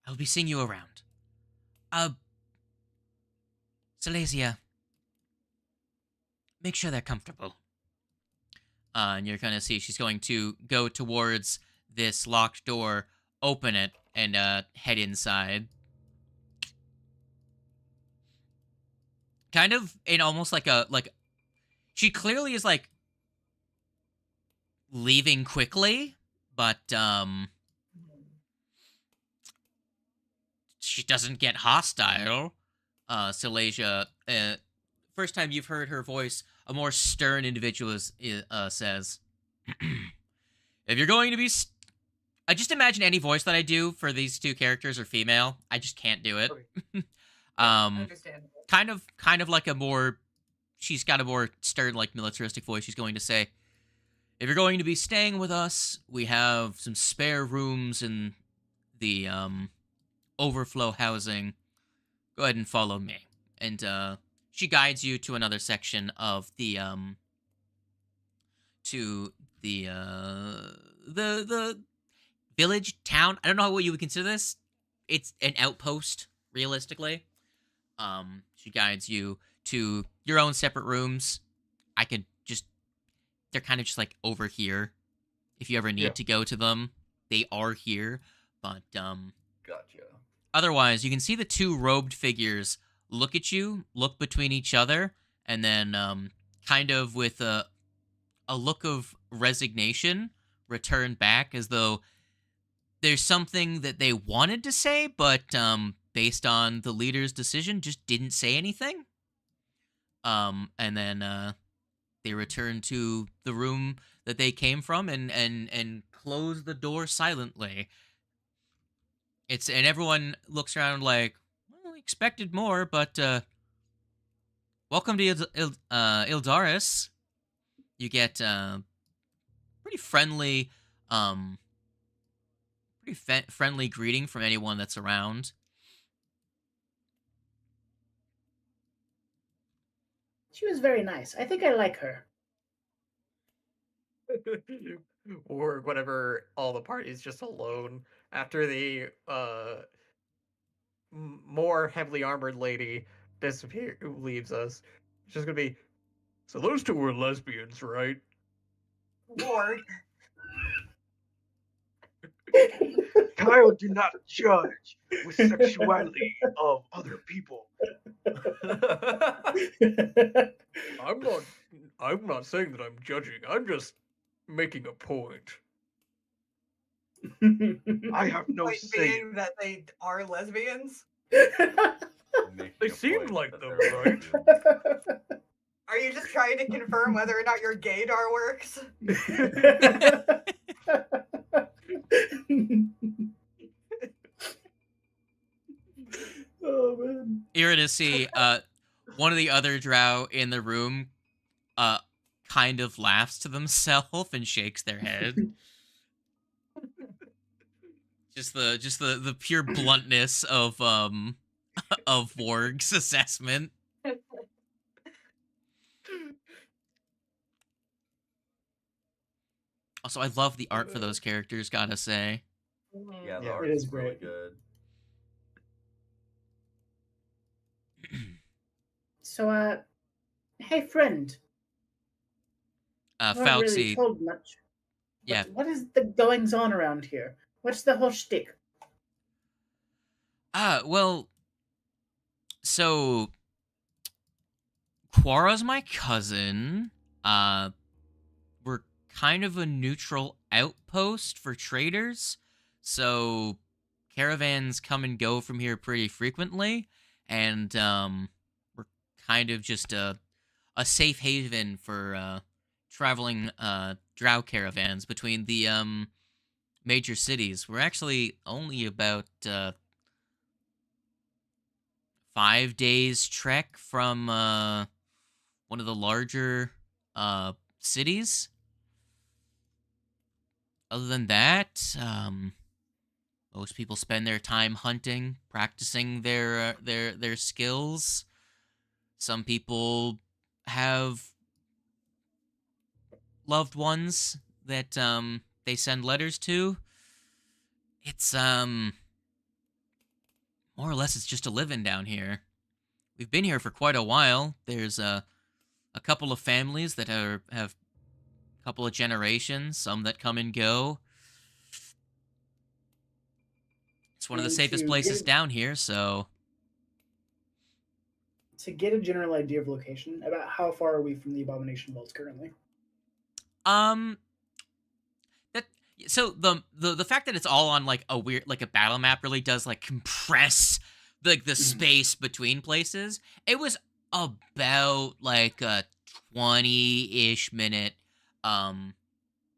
I'll be seeing you around. Silesia, make sure they're comfortable. And you're gonna see she's going to go towards this locked door, open it, and head inside. Kind of in almost like she clearly is like leaving quickly, but she doesn't get hostile. Silesia, first time you've heard her voice, a more stern individual says, "If you're going to be I just imagine any voice that I do for these two characters are female. I just can't do it. Okay. Understandable. Kind of like a more... She's got a more stern, like, militaristic voice. She's going to say, if you're going to be staying with us, we have some spare rooms in the, overflow housing. Go ahead and follow me. And, she guides you to another section of the, to the village, town. I don't know what you would consider this. It's an outpost, realistically. She guides you to your own separate rooms. They're kind of just like over here. If you ever need to go to them, they are here. But, Gotcha. otherwise, you can see the two robed figures look at you, look between each other, and then, kind of with a look of resignation, return back as though there's something that they wanted to say, but based on the leader's decision, just didn't say anything. And then they return to the room that they came from and close the door silently. And everyone looks around like, well, we expected more, but Welcome to Ildaris. You get pretty friendly, um, friendly greeting from anyone that's around. She was very nice. I think I like her. Or whenever all the party's just alone after the more heavily armored lady leaves us. It's just gonna be, so those two were lesbians, right? Lord. Kyle, do not judge with sexuality of other people. I'm not saying that I'm judging. I'm just making a point. I have no Point say. being that they are lesbians? Making They a seemed point like that them, they're right? lesbians. Are you just trying to confirm whether or not your gaydar works? Oh man. You're gonna see one of the other drow in the room kind of laughs to themselves and shakes their head. just the pure bluntness of of Warg's assessment. Also, I love the art for those characters, gotta say. Yeah, the Yeah. art It is is really great. good. So, hey friend, weren't really Fauxy, told much. yeah. But what is the goings on around here? What's the whole shtick? Well, so Quara's my cousin. We're kind of a neutral outpost for traders, so caravans come and go from here pretty frequently, and we're kind of just a safe haven for traveling drow caravans between the major cities. We're actually only about 5 days trek from one of the larger cities. Other than that, most people spend their time hunting, practicing their skills. Some people have loved ones that they send letters to. It's more or less it's just a living down here. We've been here for quite a while. There's a couple of families that have a couple of generations, some that come and go. It's one of the And safest to places get down here, so to get a general idea of location, about how far are we from the Abomination vaults currently? um that so the fact that it's all on like a weird like a battle map really does like compress like the space between places. It was about like a 20-ish minute um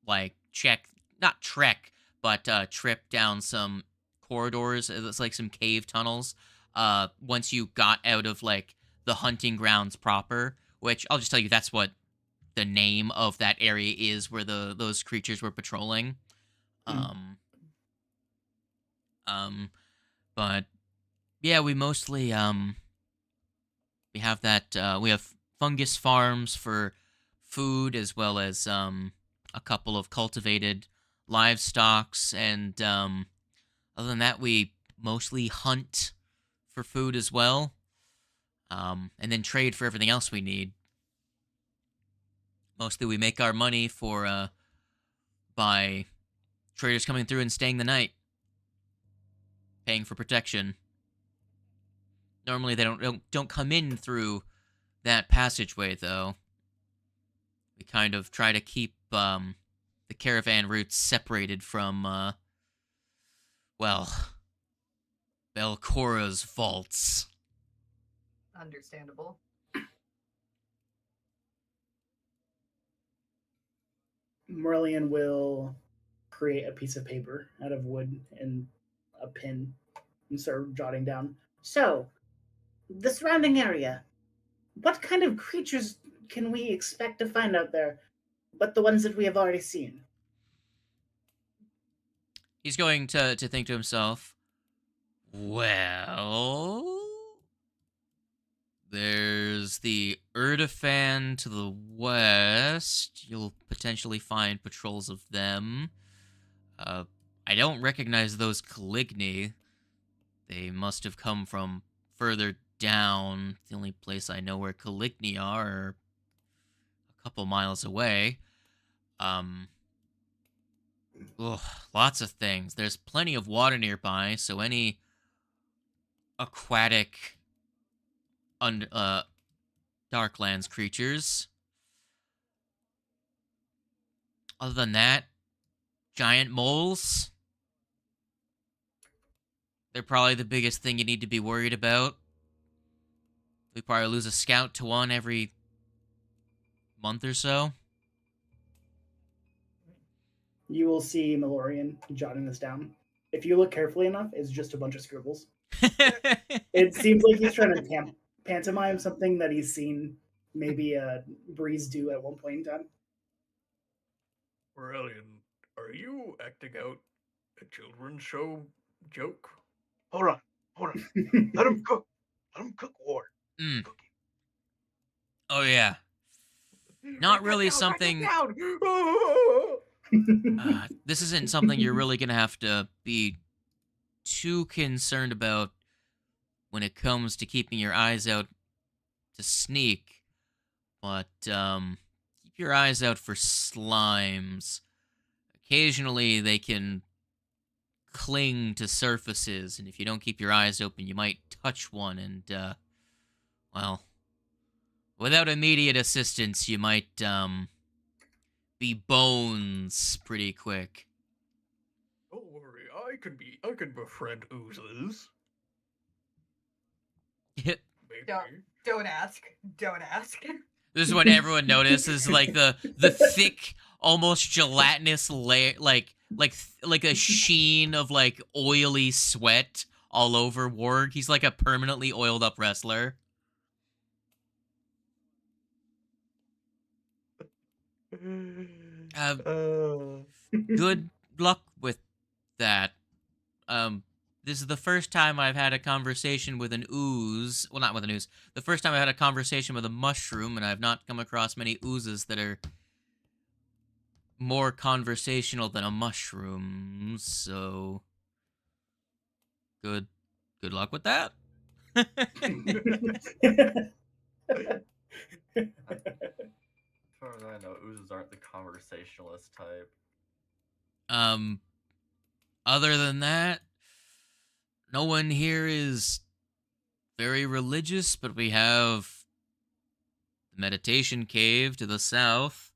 like check not trek but trip down some corridors. It's like some cave tunnels once you got out of like the hunting grounds proper, which I'll just tell you that's what the name of that area is where those creatures were patrolling. Um um but yeah, we mostly we have that we have fungus farms for food as well as a couple of cultivated livestocks, and other than that we mostly hunt for food as well, and then trade for everything else we need. Mostly we make our money for by traders coming through and staying the night, paying for protection. Normally they don't come in through that passageway though. We kind of try to keep the caravan routes separated from well, Belcora's vaults. Understandable. Merlian will create a piece of paper out of wood and a pen and start jotting down. So, the surrounding area. What kind of creatures can we expect to find out there, but the ones that we have already seen? He's going to think to himself, well, there's the Erdofan to the west. You'll potentially find patrols of them. I don't recognize those Caligni. They must have come from further down. The only place I know where Caligni are a couple miles away. Ugh, lots of things. There's plenty of water nearby, so any aquatic Darklands creatures. Other than that, giant moles. They're probably the biggest thing you need to be worried about. We probably lose a scout to one every month or so. You will see Malorian jotting this down. If you look carefully enough, it's just a bunch of scribbles. It seems like he's trying to pantomime something that he's seen maybe Breeze do at one point in time. Aurelian, are you acting out a children's show joke? Hold on. Let him cook. Let him cook Ward. Mm. Cook him. Oh, yeah. Not really something... this isn't something you're really going to have to be too concerned about when it comes to keeping your eyes out to sneak. But, keep your eyes out for slimes. Occasionally, they can cling to surfaces, and if you don't keep your eyes open, you might touch one, and, well, without immediate assistance, you might, be bones pretty quick. Don't worry, I can befriend oozes. Maybe. Don't ask. Don't ask. This is when everyone notices, like, the thick, almost gelatinous layer, like a sheen of, like, oily sweat all over Warg. He's like a permanently oiled up wrestler. Good luck with that. This is the first time I've had a conversation with an ooze. Well, not with an ooze. The first time I had a conversation with a mushroom, and I've not come across many oozes that are more conversational than a mushroom. So, good luck with that. As far as I know, oozes aren't the conversationalist type. Other than that, no one here is very religious, but we have the meditation cave to the south.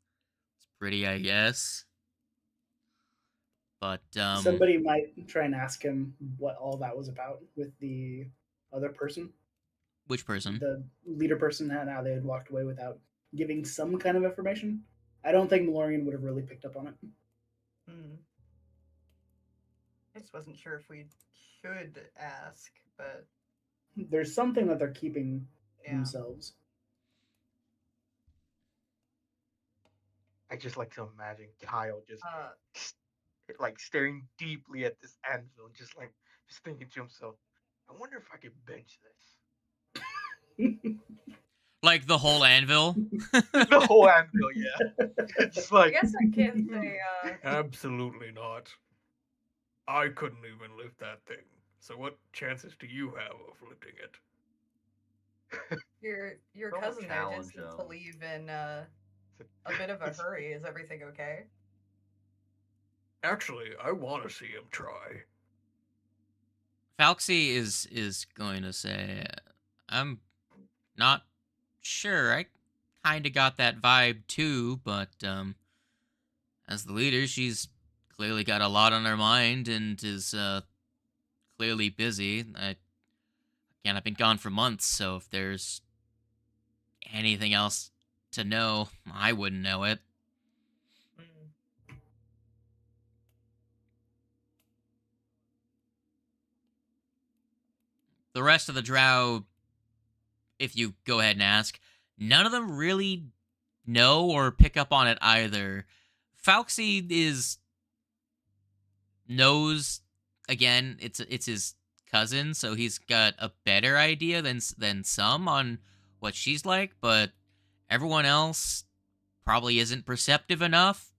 It's pretty, I guess. But, Somebody might try and ask him what all that was about with the other person, which person? the leader person, and how they had walked away without giving some kind of information. I don't think Malorian would have really picked up on it. I just wasn't sure if we should ask, but There's something that they're keeping yeah. themselves. I just like to imagine Kyle just like staring deeply at this anvil, just thinking to himself, I wonder if I could bench this. Like the whole anvil? The whole anvil, yeah. It's I like guess I can say, Absolutely not. I couldn't even lift that thing. So what chances do you have of lifting it? your Don't cousin there did challenge seem him. to leave in a bit of a hurry. Is everything okay? Actually, I want to see him try. Falxy is going to say, I'm not sure. I kind of got that vibe too, but as the leader, she's clearly got a lot on her mind and is clearly busy. Again, I've been gone for months, so if there's anything else to know, I wouldn't know it. The rest of the drow, if you go ahead and ask, none of them really know or pick up on it either. Falksy knows, again, it's his cousin, so he's got a better idea than some on what she's like, but everyone else probably isn't perceptive enough.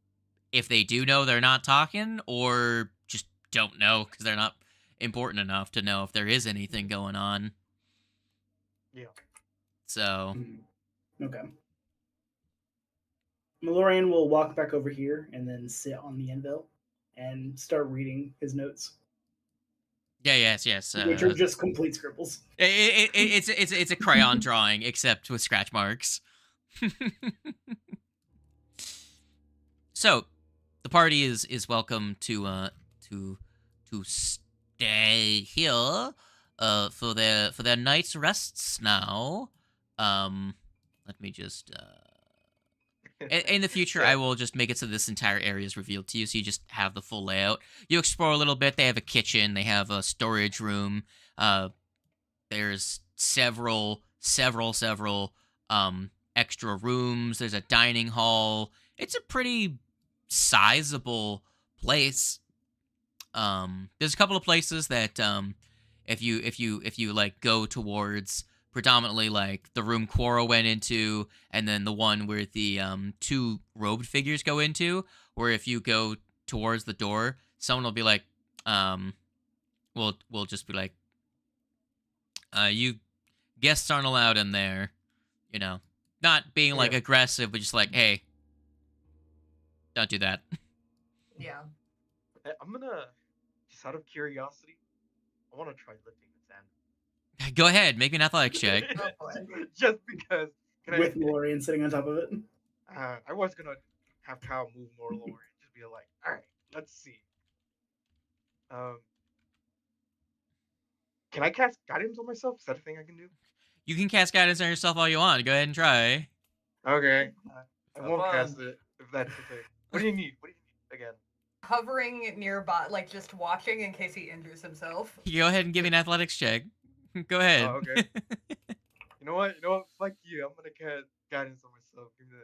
If they do know, they're not talking, or just don't know because they're not important enough to know if there is anything going on. Yeah. So, Okay. Malorian will walk back over here and then sit on the anvil and start reading his notes, yes. which are just complete scribbles. It's a crayon drawing, except with scratch marks. So, the party is welcome to stay here for their night's rests now. Let me just in the future, I will just make it so this entire area is revealed to you, so you just have the full layout. You explore a little bit. They have a kitchen. They have a storage room. There's several extra rooms. There's a dining hall. It's a pretty sizable place. There's a couple of places that if you like go towards predominantly like the room Quora went into, and then the one where the two robed figures go into, where if you go towards the door, someone will be like, we'll just be like, you guests aren't allowed in there, you know, not being like aggressive, but just like, hey, don't do that. Yeah. I'm gonna, just out of curiosity, I want to try lifting this end. Go ahead, make an athletics check. Oh, boy. Just because. With Malorian sitting on top of it. I was gonna have Kyle move more lower and just be like, all right, let's see. Can I cast guidance on myself? Is that a thing I can do? You can cast guidance on yourself all you want. Go ahead and try. Okay. I Have won't fun. cast it if that's the thing. What do you need? What do you need again? Hovering nearby, like just watching in case he injures himself. You go ahead and give me an athletics check. Go ahead. Oh, okay. You know what? Fuck you. I'm gonna cast guidance on myself. Give me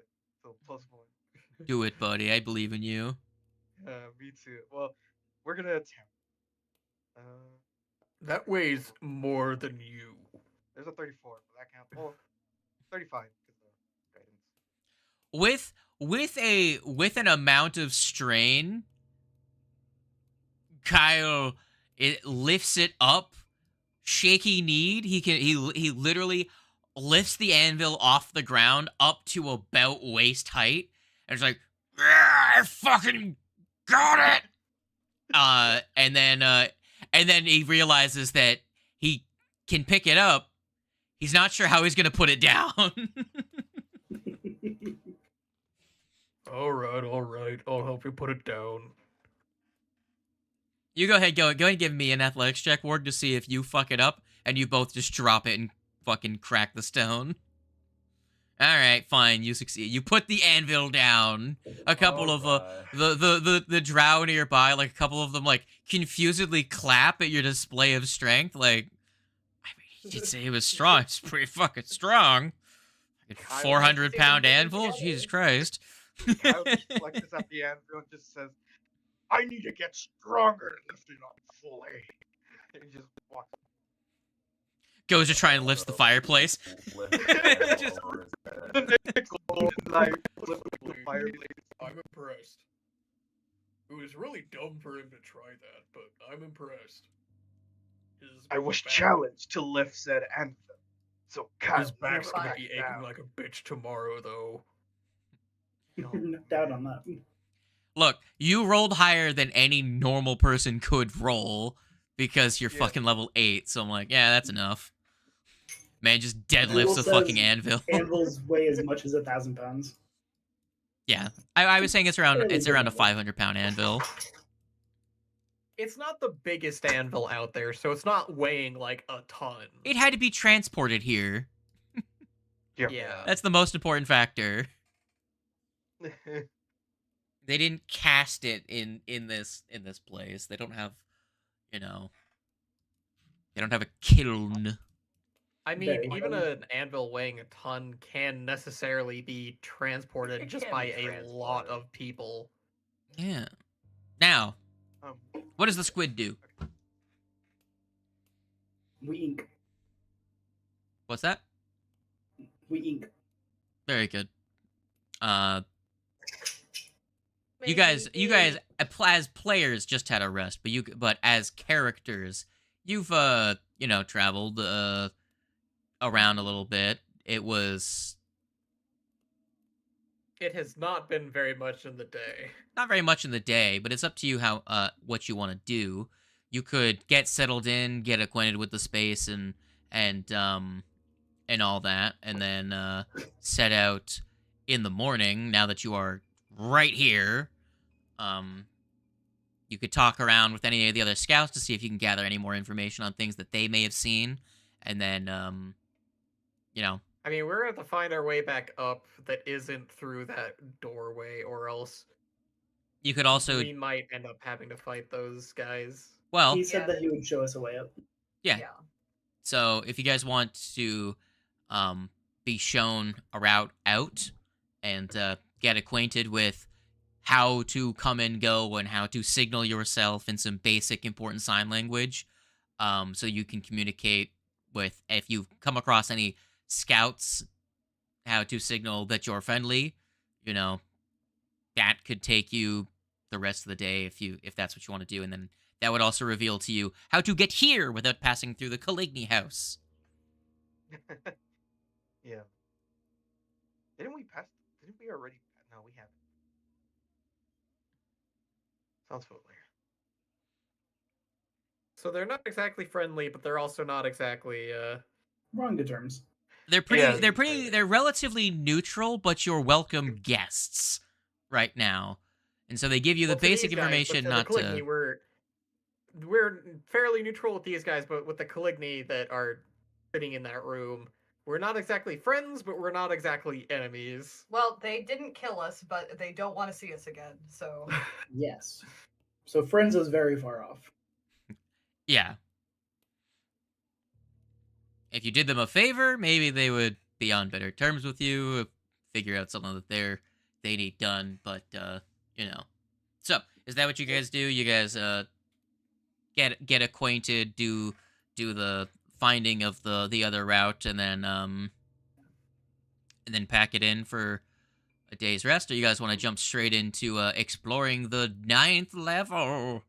the +1. Do it, buddy. I believe in you. Me too. Well, we're gonna attempt. That weighs more than you. There's a 34. Will that count? Well, 35 because of guidance. With an amount of strain, Kyle lifts it up, shaky kneed. He literally lifts the anvil off the ground up to about waist height, and it's like, yeah, I fucking got it. And then he realizes that he can pick it up. He's not sure how he's gonna put it down. All right. I'll help you put it down. You go ahead and give me an athletics check, Warg, to see if you fuck it up and you both just drop it and fucking crack the stone. Alright, fine, you succeed. You put the anvil down. A couple of the drow nearby, like a couple of them like confusedly clap at your display of strength, like, I mean, you did say it was strong. It's pretty fucking strong. 400-pound anvil? Jesus Christ. Kyle just flexes at the anvil and just says, I need to get stronger and lift it up fully. And he just walks. Goes to try and lift the fireplace. Just the nickel knife lift the fireplace. I'm impressed. It was really dumb for him to try that, but I'm impressed. I was challenged to lift said anvil. So Kyle His back's never gonna back be aching down. like a bitch tomorrow, though. No doubt on that. Look, you rolled higher than any normal person could roll because you're Yeah. fucking level 8, so I'm like, yeah, that's enough. Man just Anvil deadlifts the says fucking anvil. Anvils weigh as much as 1,000 pounds. Yeah. I was saying it's around Fairly a big 500-pound anvil. It's not the biggest anvil out there, so it's not weighing like a ton. It had to be transported here. Yeah. That's the most important factor. They didn't cast it in this place. They don't have, they don't have a kiln. I mean, Very even funny. an anvil weighing a ton can necessarily be transported It just can by be a lot transported. of people. Yeah. Now, Um, what does the squid do? We ink. What's that? We ink. Very good. You Maybe guys, he- as players just had a rest, but as characters, you've traveled around a little bit. It was It has not been very much in the day. not very much in the day, but it's up to you how what you want to do. You could get settled in, get acquainted with the space, and and all that, and then set out in the morning. Now that you are right here, um, you could talk around with any of the other scouts to see if you can gather any more information on things that they may have seen, and then you know, I mean, we're going to have to find our way back up that isn't through that doorway, or else you could also we might end up having to fight those guys. well, He said Yeah. that he would show us a way up. yeah. Yeah. So if you guys want to be shown a route out and get acquainted with how to come and go and how to signal yourself in some basic important sign language, so you can communicate with, if you come across any scouts, how to signal that you're friendly, that could take you the rest of the day if that's what you want to do, and then that would also reveal to you how to get here without passing through the Caligny house. yeah. Didn't we already? No, we haven't. Sounds familiar. So they're not exactly friendly, but they're also not exactly. We're on good terms. They're pretty. Yeah. They're relatively neutral, but you're welcome guests right now, and so they give you Well, the to basic these guys, but information. to the Not Caligny, to. we're fairly neutral with these guys, but with the Caligny that are sitting in that room, we're not exactly friends, but we're not exactly enemies. Well, they didn't kill us, but they don't want to see us again. So Yes. So friends is very far off. Yeah. If you did them a favor, maybe they would be on better terms with you. Figure out something that they need done, but So, is that what you guys do? You guys get acquainted, do the finding of the other route, and then pack it in for a day's rest, or you guys want to jump straight into exploring the 9th level,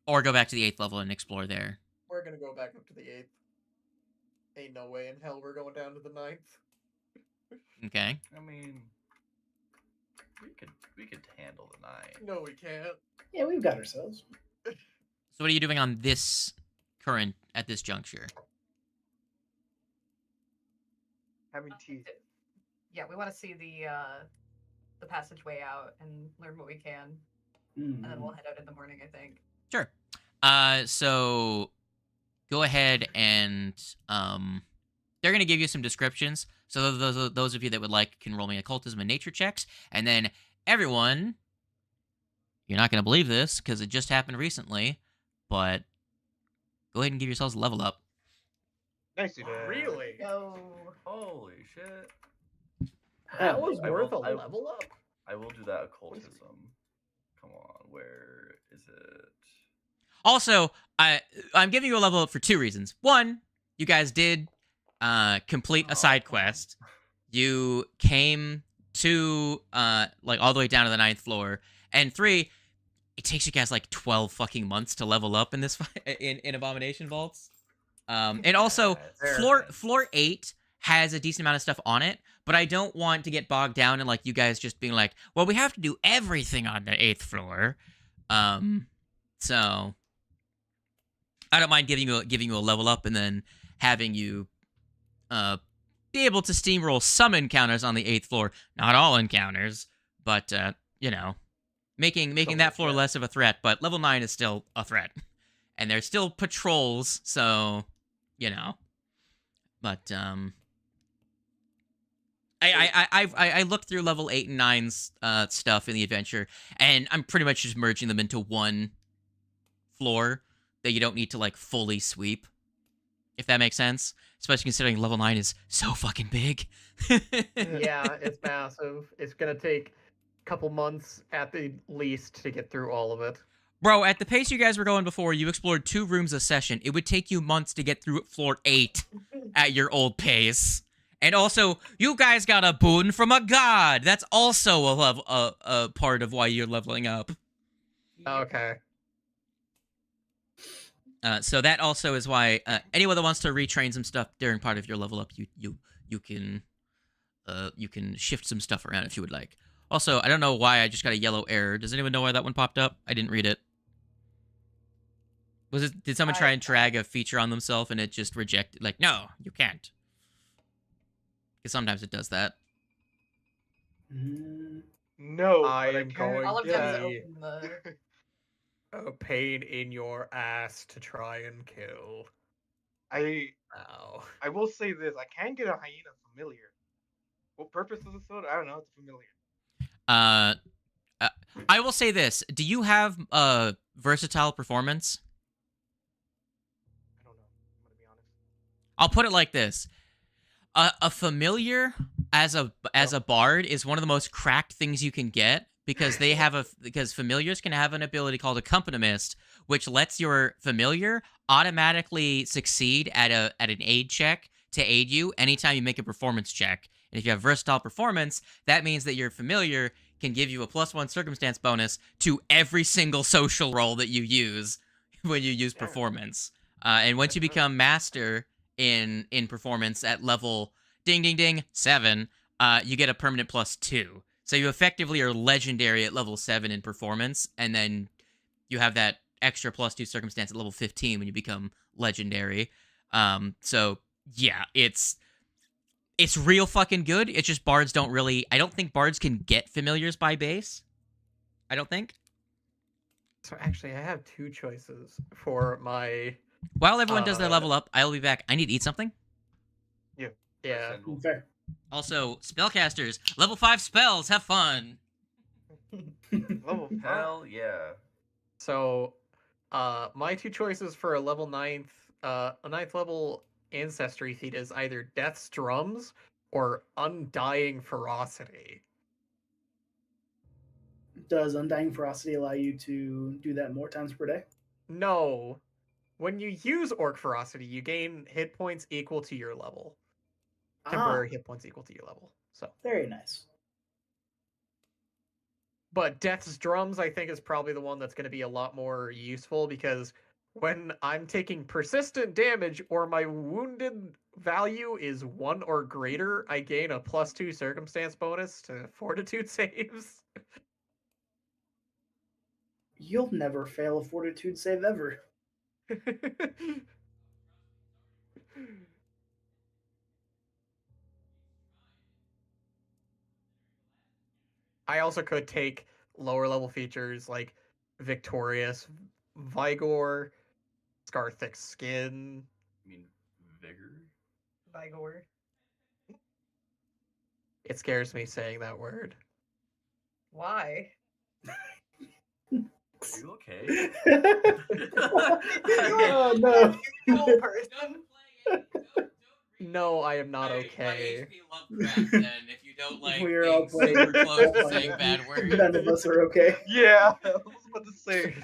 or go back to the 8th level and explore there? We're gonna go back up to the 8th. Ain't no way in hell we're going down to the 9th. Okay. I mean, we could handle the 9. No, we can't. Yeah, we've got ourselves. So what are you doing on this at this juncture? Having tea. yeah, we want to see the passageway out and learn what we can, Mm. and then we'll head out in the morning. I think. Sure. So go ahead and they're going to give you some descriptions. So those of you that would like can roll me occultism and nature checks, and then everyone, you're not going to believe this because it just happened recently, but go ahead and give yourselves a level up. Nice to that. Really? Go. Holy shit! That was I worth will- a I- level up? I will do that occultism. Come on, where is it? Also, I'm giving you a level up for 2 reasons. 1, you guys did complete a side quest. You came to all the way down to the 9th floor, and 3, it takes you guys like 12 fucking months to level up in this in Abomination Vaults. And also Fair. floor 8 has a decent amount of stuff on it, but I don't want to get bogged down in like you guys just being like, well, we have to do everything on the 8th floor. So I don't mind giving you a level up and then having you be able to steamroll some encounters on the 8th floor. Not all encounters, but making that floor less of a threat. But level 9 is still a threat, and there's still patrols. So but I looked through level 8 and 9's stuff in the adventure, and I'm pretty much just merging them into one floor that you don't need to like fully sweep. if that makes sense. Especially considering level 9 is so fucking big. Yeah, it's massive. It's gonna take a couple months at the least to get through all of it. Bro, at the pace you guys were going before, you explored 2 rooms a session. It would take you months to get through floor 8 at your old pace. And also, you guys got a boon from a god. That's also a part of why you're leveling up. Okay. So that also is why anyone that wants to retrain some stuff during part of your level up, you can shift some stuff around if you would like. Also, I don't know why I just got a yellow error. Does anyone know why that one popped up? I didn't read it. Did someone try and drag a feature on themselves and it just rejected? Like, no, you can't. Because sometimes it does that. No, but I I'm can't. going All I've to done is be open the. a pain in your ass to try and kill. I Ow. I will say this: I can get a hyena familiar. What purpose does it serve? I don't know. It's familiar. I will say this: do you have versatile performance? I don't know. I'm gonna be honest. I'll put it like this: a familiar as a bard is one of the most cracked things you can get because because familiars can have an ability called accompanist, which lets your familiar automatically succeed at an aid check to aid you anytime you make a performance check. And if you have versatile performance, that means that your familiar can give you a +1 circumstance bonus to every single social roll that you use when you use Damn. performance. And once you become master in performance at level ding ding ding 7, you get a permanent +2. So you effectively are legendary at level 7 in performance, and then you have that extra +2 circumstance at level 15 when you become legendary. So yeah, it's real fucking good. It's just bards don't really. I don't think bards can get familiars by base. I don't think. So actually, I have two choices for my. While everyone does their level up, I'll be back. I need to eat something. Yeah. Fair. Also, spellcasters, level 5 spells. Have fun. Level 5. Hell yeah. So, my two choices for a ninth level ancestry feat is either Death's Drums or Undying Ferocity. Does Undying Ferocity allow you to do that more times per day? No. When you use Orc Ferocity, you gain hit points equal to your level. Temporary hit points equal to your level. So, Very nice. but Death's Drums, I think, is probably the one that's going to be a lot more useful because when I'm taking persistent damage or my wounded value is 1 or greater, I gain a +2 circumstance bonus to fortitude saves. You'll never fail a fortitude save ever. I also could take lower level features like Victorious, Vigor, Scar Thick Skin. I mean, vigor. Vigor. It scares me saying that word. Why? Are you okay? Oh no. Cool person. No, I am not okay. HP Lovecraft, then, if you don't like We're all being playing super close to Pathfinder. saying bad words. None of us are okay. Yeah, I was about to say.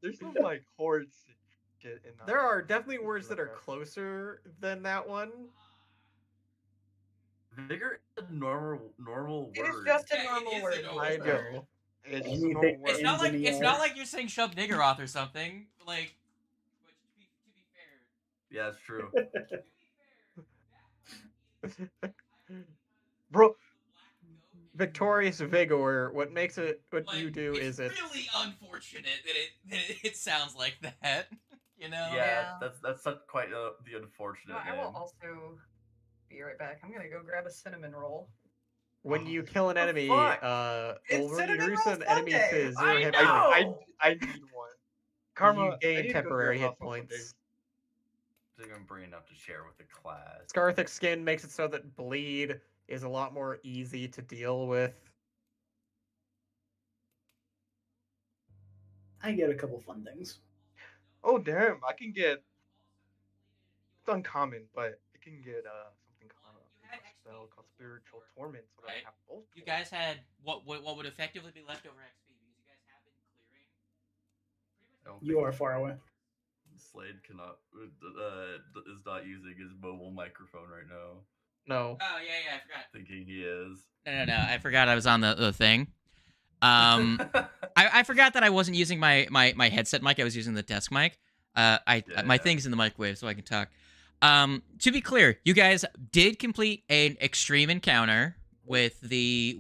There's some like hordes shit in. There are definitely PC words that are Lovecraft. closer than that one. Vigor is a normal It is word. just a Yeah, it normal is a word. normal I word. know. It's just a Anything- normal word. It's not like Ends in it's not ER. like you're saying Shub Niggeroth or something. Like, but to be fair, Yeah, it's true. Bro, Victorious Vigor, what makes it what like, you do it's is it really unfortunate that it sounds like that. You know? Yeah, Yeah. that's quite the unfortunate I will name. also be right back. I'm gonna go grab a cinnamon roll. when you kill an the enemy, fuck? It's when you Cinnamon reduce Roll an enemy Sunday! to 0 I hit know! points, I need one. Karma, you I gain need to go to your temporary house hit on Sundays. points. I think I'm bringing enough to share with the class. Scar Thick Skin makes it so that bleed is a lot more easy to deal with. I get a couple fun things. Oh damn! I can get uncommon, but it can get something called a spell called spiritual torment, so that I Right. have both. You guys had what would effectively be leftover XP because you guys have been clearing pretty much. I don't You think are far away. Slade cannot is not using his mobile microphone right now. No. Oh yeah, I forgot. Thinking he is. No, I forgot I was on the thing. I forgot that I wasn't using my headset mic. I was using the desk mic. My Yeah. thing's in the microwave, so I can talk. To be clear, you guys did complete an extreme encounter with the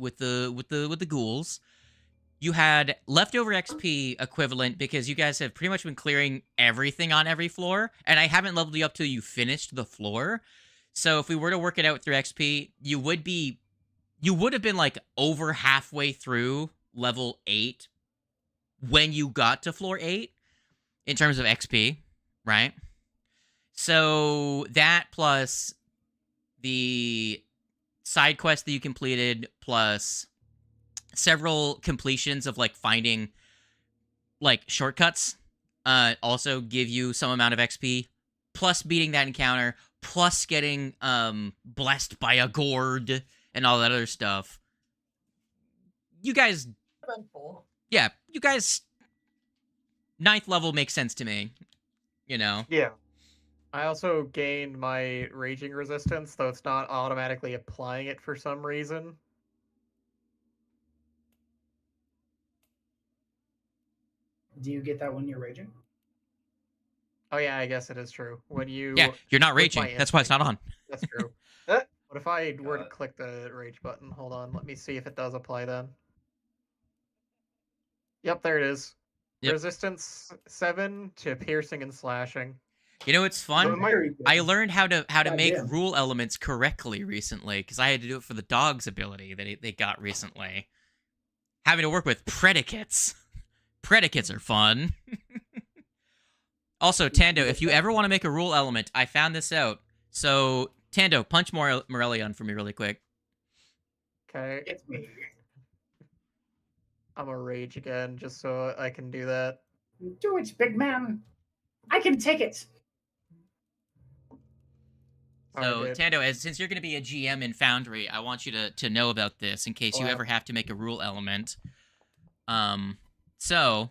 ghouls. You had leftover XP equivalent because you guys have pretty much been clearing everything on every floor, and I haven't leveled you up till you finished the floor. So if we were to work it out through XP, you would have been like over halfway through level 8 when you got to floor 8 in terms of XP, right? So that plus the side quest that you completed plus several completions of like finding like shortcuts also give you some amount of XP, plus beating that encounter, plus getting blessed by a gourd and all that other stuff. You guys, yeah, you guys, 9th level makes sense to me. You know, Yeah. I also gained my raging resistance, though it's not automatically applying it for some reason. Do you get that when you're raging? Oh yeah, I guess it is true. When you yeah, you're not with raging. my That's why it's not on. That's true. Eh, What if I were to Got it. click the rage button? Hold on, let me see if it does apply then. Yep, there it is. Yep. Resistance 7 to piercing and slashing. You know, it's So fun. it might- Very good. I learned how to make Goddamn. rule elements correctly recently because I had to do it for the dog's ability that they got recently. Having to work with predicates. Predicates are fun. Also, Tando, if you ever want to make a rule element, I found this out. So, Tando, punch Morellion for me really quick. Okay, It's me. I'm a rage again just so I can do that. Do it, big man. I can take it. So, Alright, Tando, since you're going to be a GM in Foundry, I want you to know about this in case you Wow. ever have to make a rule element. So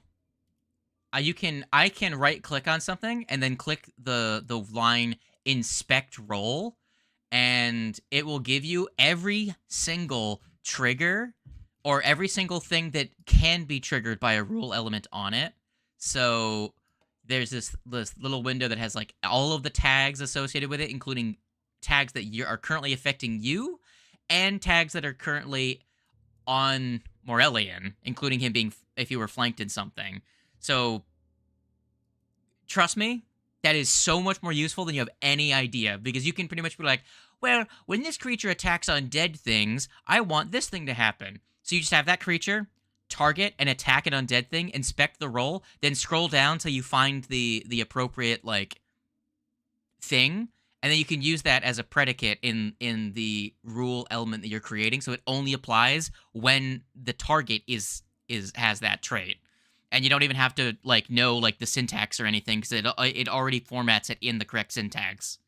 I can right click on something and then click the line inspect role, and it will give you every single trigger or every single thing that can be triggered by a rule element on it. So there's this little window that has like all of the tags associated with it, including tags that are currently affecting you and tags that are currently on Morellian, including him being if you were flanked in something. So trust me, that is so much more useful than you have any idea, because you can pretty much be like, well, when this creature attacks undead things, I want this thing to happen. So you just have that creature target and attack an undead thing, inspect the roll, then scroll down till you find the appropriate like thing, and then you can use that as a predicate in the rule element that you're creating, so it only applies when the target has that trait. And you don't even have to like know like the syntax or anything, because it already formats it in the correct syntax.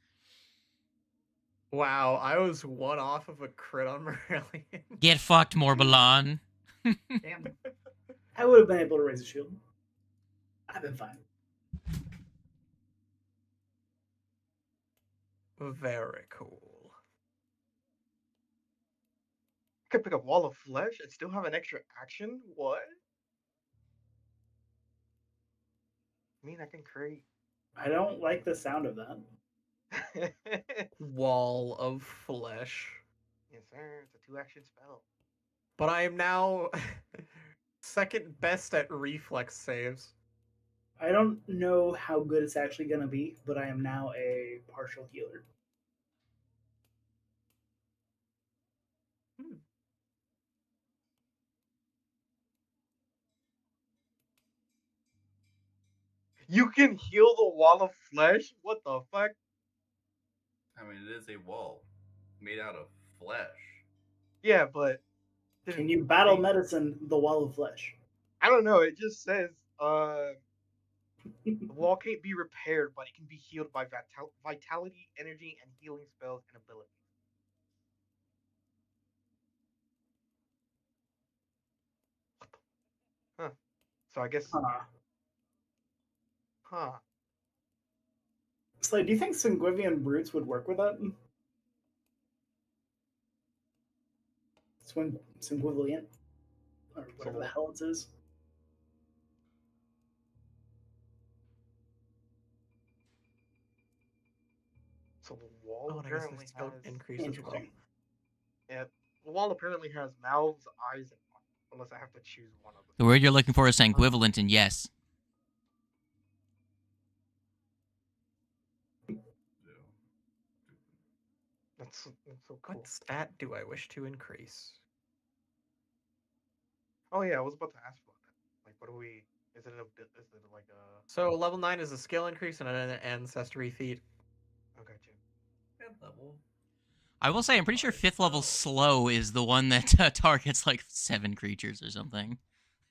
Wow, I was one off of a crit on Morellian. Get fucked, Morbalon. Damn. I would have been able to raise a shield. I've been fine. Very cool. I could pick up Wall of Flesh and still have an extra action? What? I mean, I can create. I don't like the sound of that. Yes, Wall of flesh. sir. It's a 2-action spell. But I am now second best at reflex saves. I don't know how good it's actually going to be, but I am now a partial healer. You can heal the Wall of Flesh? What the fuck? I mean, it is a wall made out of flesh. Yeah, but Can you battle medicine the wall of flesh? I don't know. It just says The wall can't be repaired, but it can be healed by vitality, energy, and healing spells and abilities. Huh. So I guess, huh? So, do you think Sanguivian Brutes would work with that? Sanguivian? Or whatever the hell it is. So the wall Oh, and I guess apparently there's skill has. increase as well. Interesting. Yeah, the wall apparently has mouths, eyes, and eyes. Unless I have to choose one of them. The word you're looking for is sanguivalent, and yes. That's so cool. What stat do I wish to increase? Oh yeah, I was about to ask about that. Like, what do we? Is it like a? So level 9 is a skill increase and an ancestry feat. Okay, Jim. Level. I will say, I'm pretty sure 5th level slow is the one that targets like 7 creatures or something.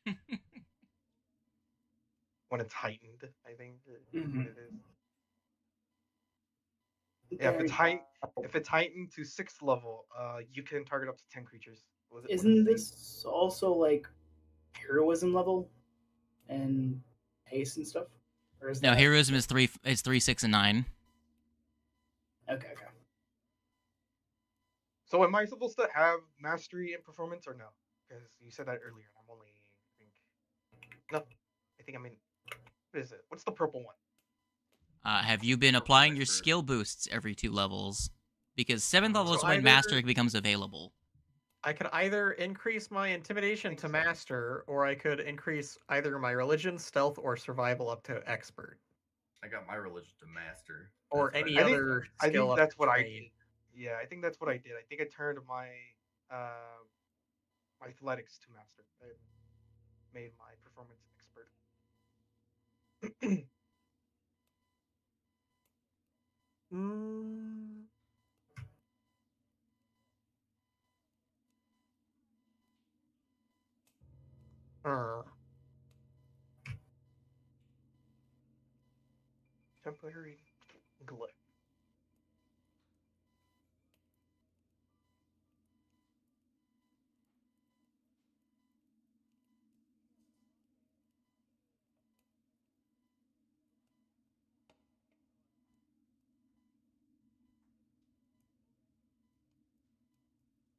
When it's heightened, I think Mhm. what it is. Yeah, if it's heightened to 6th level, you can target up to 10 creatures. Isn't this also like heroism level and haste and stuff? Or is No, that... heroism is 3, 6, and 9. Okay. So am I supposed to have mastery and performance or no? Because you said that earlier, and I'm only no. I think I mean, what is it? What's the purple one? Have you been applying your skill boosts every 2 levels? Because 7th level is So when either- mastery becomes available. I could either increase my intimidation to master, or I could increase either my religion, stealth, or survival up to expert. I got my religion to master. Or That's what any I other did. I skill think up that's to what I train. did. Yeah, I think that's what I did. I think I turned my my athletics to master and made my performance expert. Mm. Temporary glyph.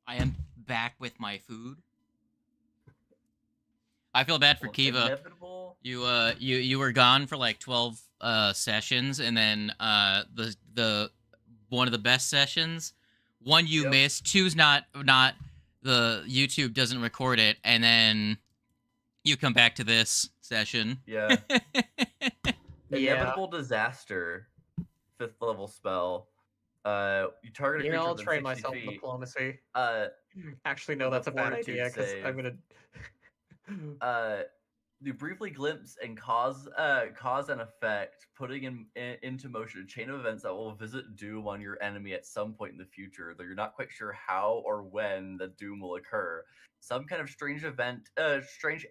I am back with my food. I feel bad for Well, Kiva. inevitable. You were gone for like 12 sessions, and then the one of the best sessions, one you Yep. missed, two's not the YouTube doesn't record it, and then you come back to this session. Yeah. Yeah. Inevitable disaster. 5th level spell. You target a Yeah, creature I'll within train 60 myself in feet. diplomacy. Actually, no, with a that's a bad fortitude idea because save. I'm gonna. You briefly glimpse and cause an effect, putting into motion a chain of events that will visit doom on your enemy at some point in the future, though you're not quite sure how or when the doom will occur. Some kind of strange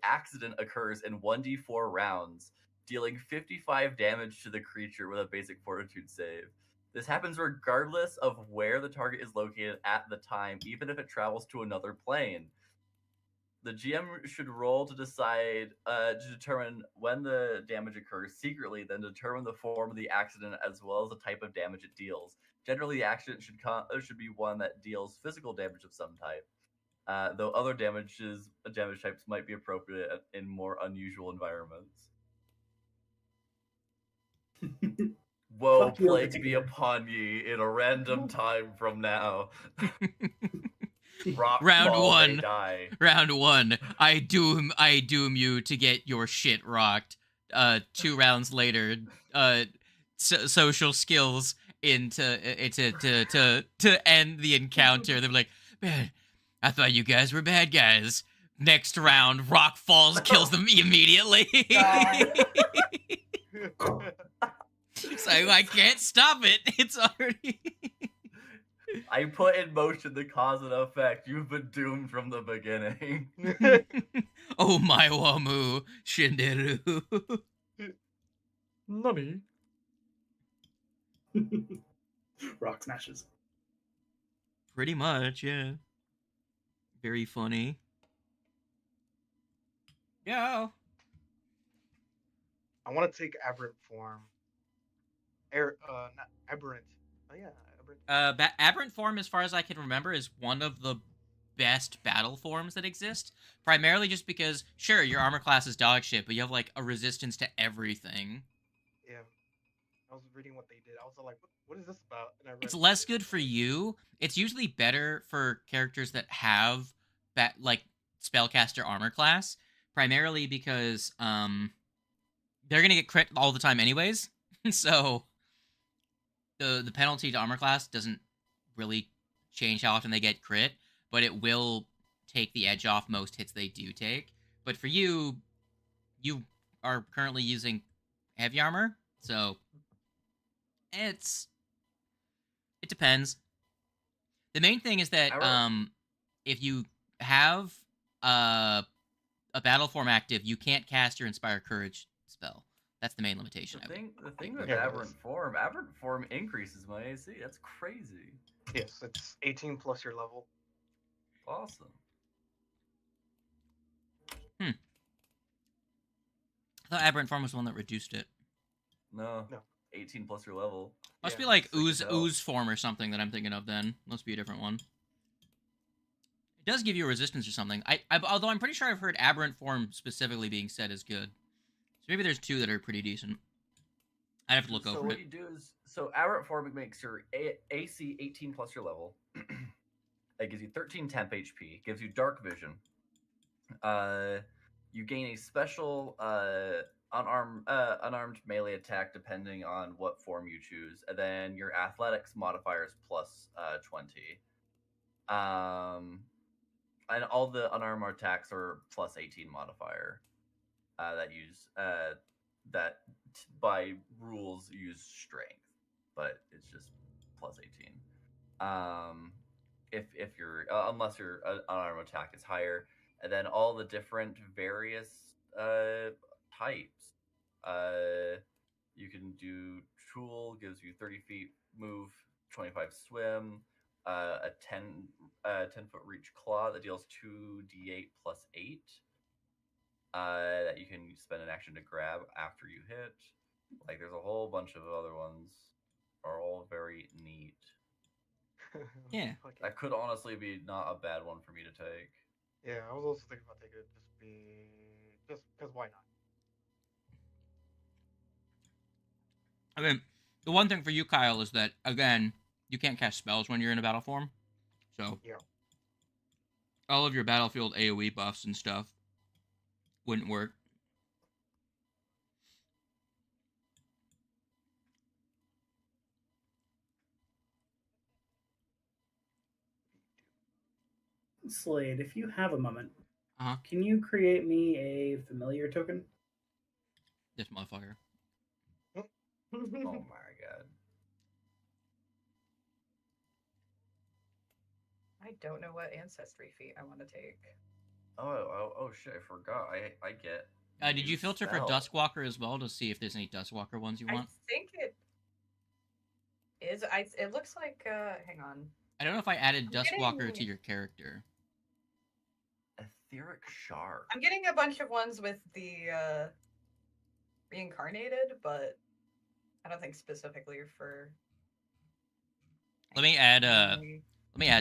accident occurs in 1d4 rounds, dealing 55 damage to the creature with a basic fortitude save. This happens regardless of where the target is located at the time, even if it travels to another plane. The GM should roll to decide to determine when the damage occurs secretly, then determine the form of the accident as well as the type of damage it deals. Generally, the accident should be one that deals physical damage of some type, though other damage types might be appropriate in more unusual environments. Woe Fuck you in plague be particular. upon ye in a random time from now. Rock Round fall, they 1. die. Round 1. I doom you to get your shit rocked. 2 rounds later, social skills to end the encounter. They're like, man, I thought you guys were bad guys. Next round, rock falls, kills them immediately. So I can't stop it. It's already. I put in motion the cause and effect. You've been doomed from the beginning. Oh my wamu, Shinderu. Nani? Rock smashes. Pretty much, yeah. Very funny. Yo. I want to take aberrant form. Not aberrant. Oh yeah, aberrant. Aberrant form, as far as I can remember, is one of the best battle forms that exist. Primarily just because, sure, your armor class is dog shit, but you have like a resistance to everything. Yeah. I was reading what they did. I was like, what is this about? And I read It's what less they did. good for you. It's usually better for characters that have that like spellcaster armor class, primarily because they're gonna get crit all the time anyways. So the penalty to armor class doesn't really change how often they get crit, but it will take the edge off most hits they do take. But for you, you are currently using heavy armor, so it depends. The main thing is that if you have a battle form active, you can't cast your Inspire Courage spell. That's the main limitation. The thing with Yeah, aberrant form increases my AC. That's crazy. Yes, it's 18 plus your level. Awesome. I thought aberrant form was the one that reduced it. No. No. 18 plus your level. Must Yeah, be like sick as hell. ooze form or something that I'm thinking of. Then must be a different one. It does give you a resistance or something. Although I'm pretty sure I've heard aberrant form specifically being said is good. So maybe there's two that are pretty decent. I have to look So over what it. you do is, aberrant form makes your AC 18 plus your level. It gives you 13 temp HP. Gives you dark vision. You gain a special unarmed melee attack depending on what form you choose, and then your athletics modifier is plus 20. And all the unarmed attacks are plus 18 modifier. That by rules use strength, but it's just plus 18. If you're unless your unarmed attack is higher, and then all the different various types. You can do tool, gives you 30 feet move, 25 swim, a 10-foot reach claw that deals 2d8 plus 8. That you can spend an action to grab after you hit. Like, there's a whole bunch of other ones. Are all very neat. Yeah. That could honestly be not a bad one for me to take. Yeah, I was also thinking about taking it just because why not? I mean, the one thing for you, Kyle, is that again, you can't cast spells when you're in a battle form. So Yeah. all of your battlefield AoE buffs and stuff wouldn't work. Slade, if you have a moment, Uh-huh. can you create me a familiar token? This motherfucker. Oh my god. I don't know what ancestry feat I want to take. Oh shit! I forgot. I get. Did you new filter for spell. Duskwalker as well to see if there's any Duskwalker ones you I want? think it is. It looks like. Hang on. I don't know if I added I'm Duskwalker getting- to your character. Etheric shard. I'm getting a bunch of ones with the reincarnated, but I don't think specifically for. Let me add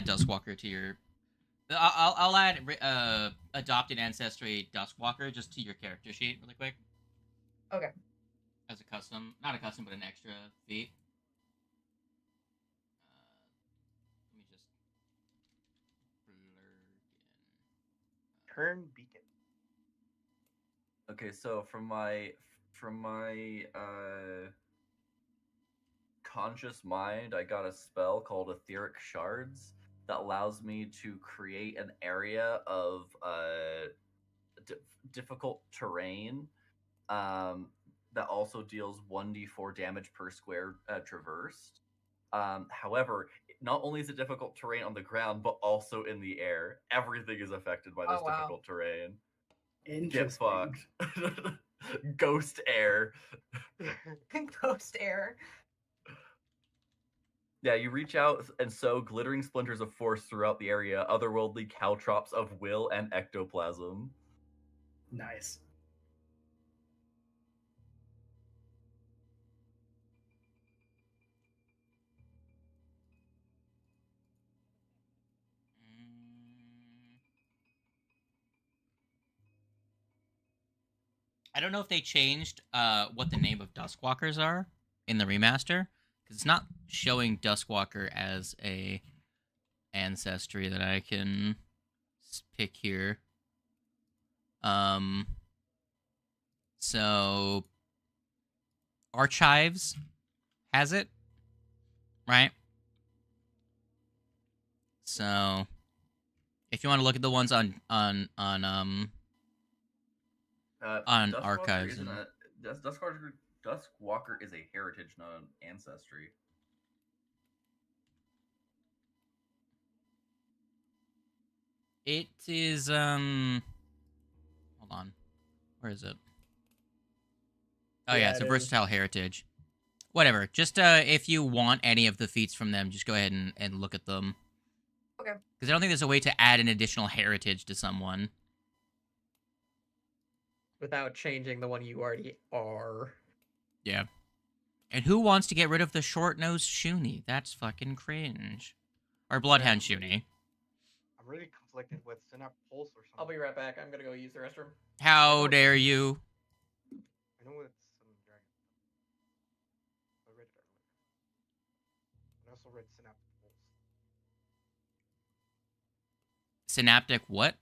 Duskwalker to your. I'll add adopted ancestry Duskwalker just to your character sheet really quick. Okay. As a custom, not a custom, but an extra feat. Let me just blur in. Turn beacon. Okay, so from my conscious mind, I got a spell called Etheric Shards that allows me to create an area of difficult terrain that also deals 1d4 damage per square traversed. However, not only is it difficult terrain on the ground, but also in the air. Everything is affected by this Oh, wow. difficult terrain. Get Interesting. fucked. Ghost air. Ghost air. Yeah, you reach out and sow glittering splinters of force throughout the area, otherworldly caltrops of will and ectoplasm. Nice. I don't know if they changed what the name of Duskwalkers are in the remaster, because it's not showing Duskwalker as a ancestry that I can pick here. So Archives has it, right? So if you want to look at the ones on Duskwalker Archives isn't and Duskwalker is a heritage, not an ancestry. it is hold on. Where is it? Oh yeah, it's a it is. versatile heritage. Whatever. Just if you want any of the feats from them, just go ahead and look at them. Okay. Because I don't think there's a way to add an additional heritage to someone. Without changing the one you already are. Yeah. And who wants to get rid of the short-nosed Shuni? That's fucking cringe. Or Bloodhound Shuni. I'm really conflicted with Synapse Pulse or something. I'll be right back. I'm gonna go use the restroom. How dare you? I know it's some dragon. I read it earlier. I also read Synapse Pulse. Synaptic what?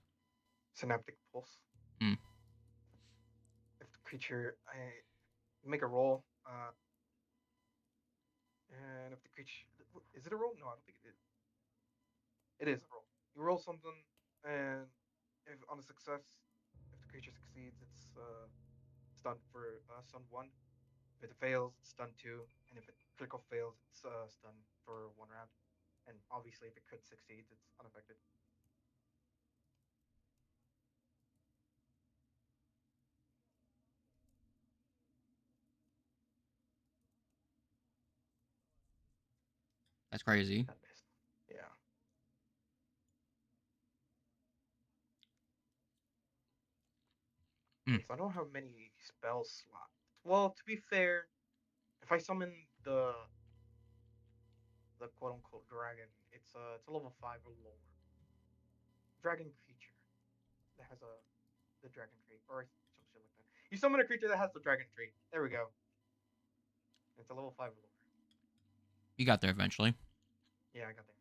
Synaptic Pulse. Hmm. If the creature, you make a roll, and if the creature, is it a roll? No, I don't think it is. It is a roll. You roll something, and if on a success, if the creature succeeds, it's stunned for stun 1. If it fails, it's stun 2, and if it critical fails, it's stunned for 1 round. And obviously, if it crit succeeds, it's unaffected. That's crazy. That missed. Yeah. Mm. So I don't have many spell slots. Well, to be fair, if I summon the quote unquote dragon, it's a level 5 or lower. Dragon creature that has the dragon trait or some shit like that. You summon a creature that has the dragon trait. There we go. It's a level 5 or lower. You got there eventually. Yeah, I got there.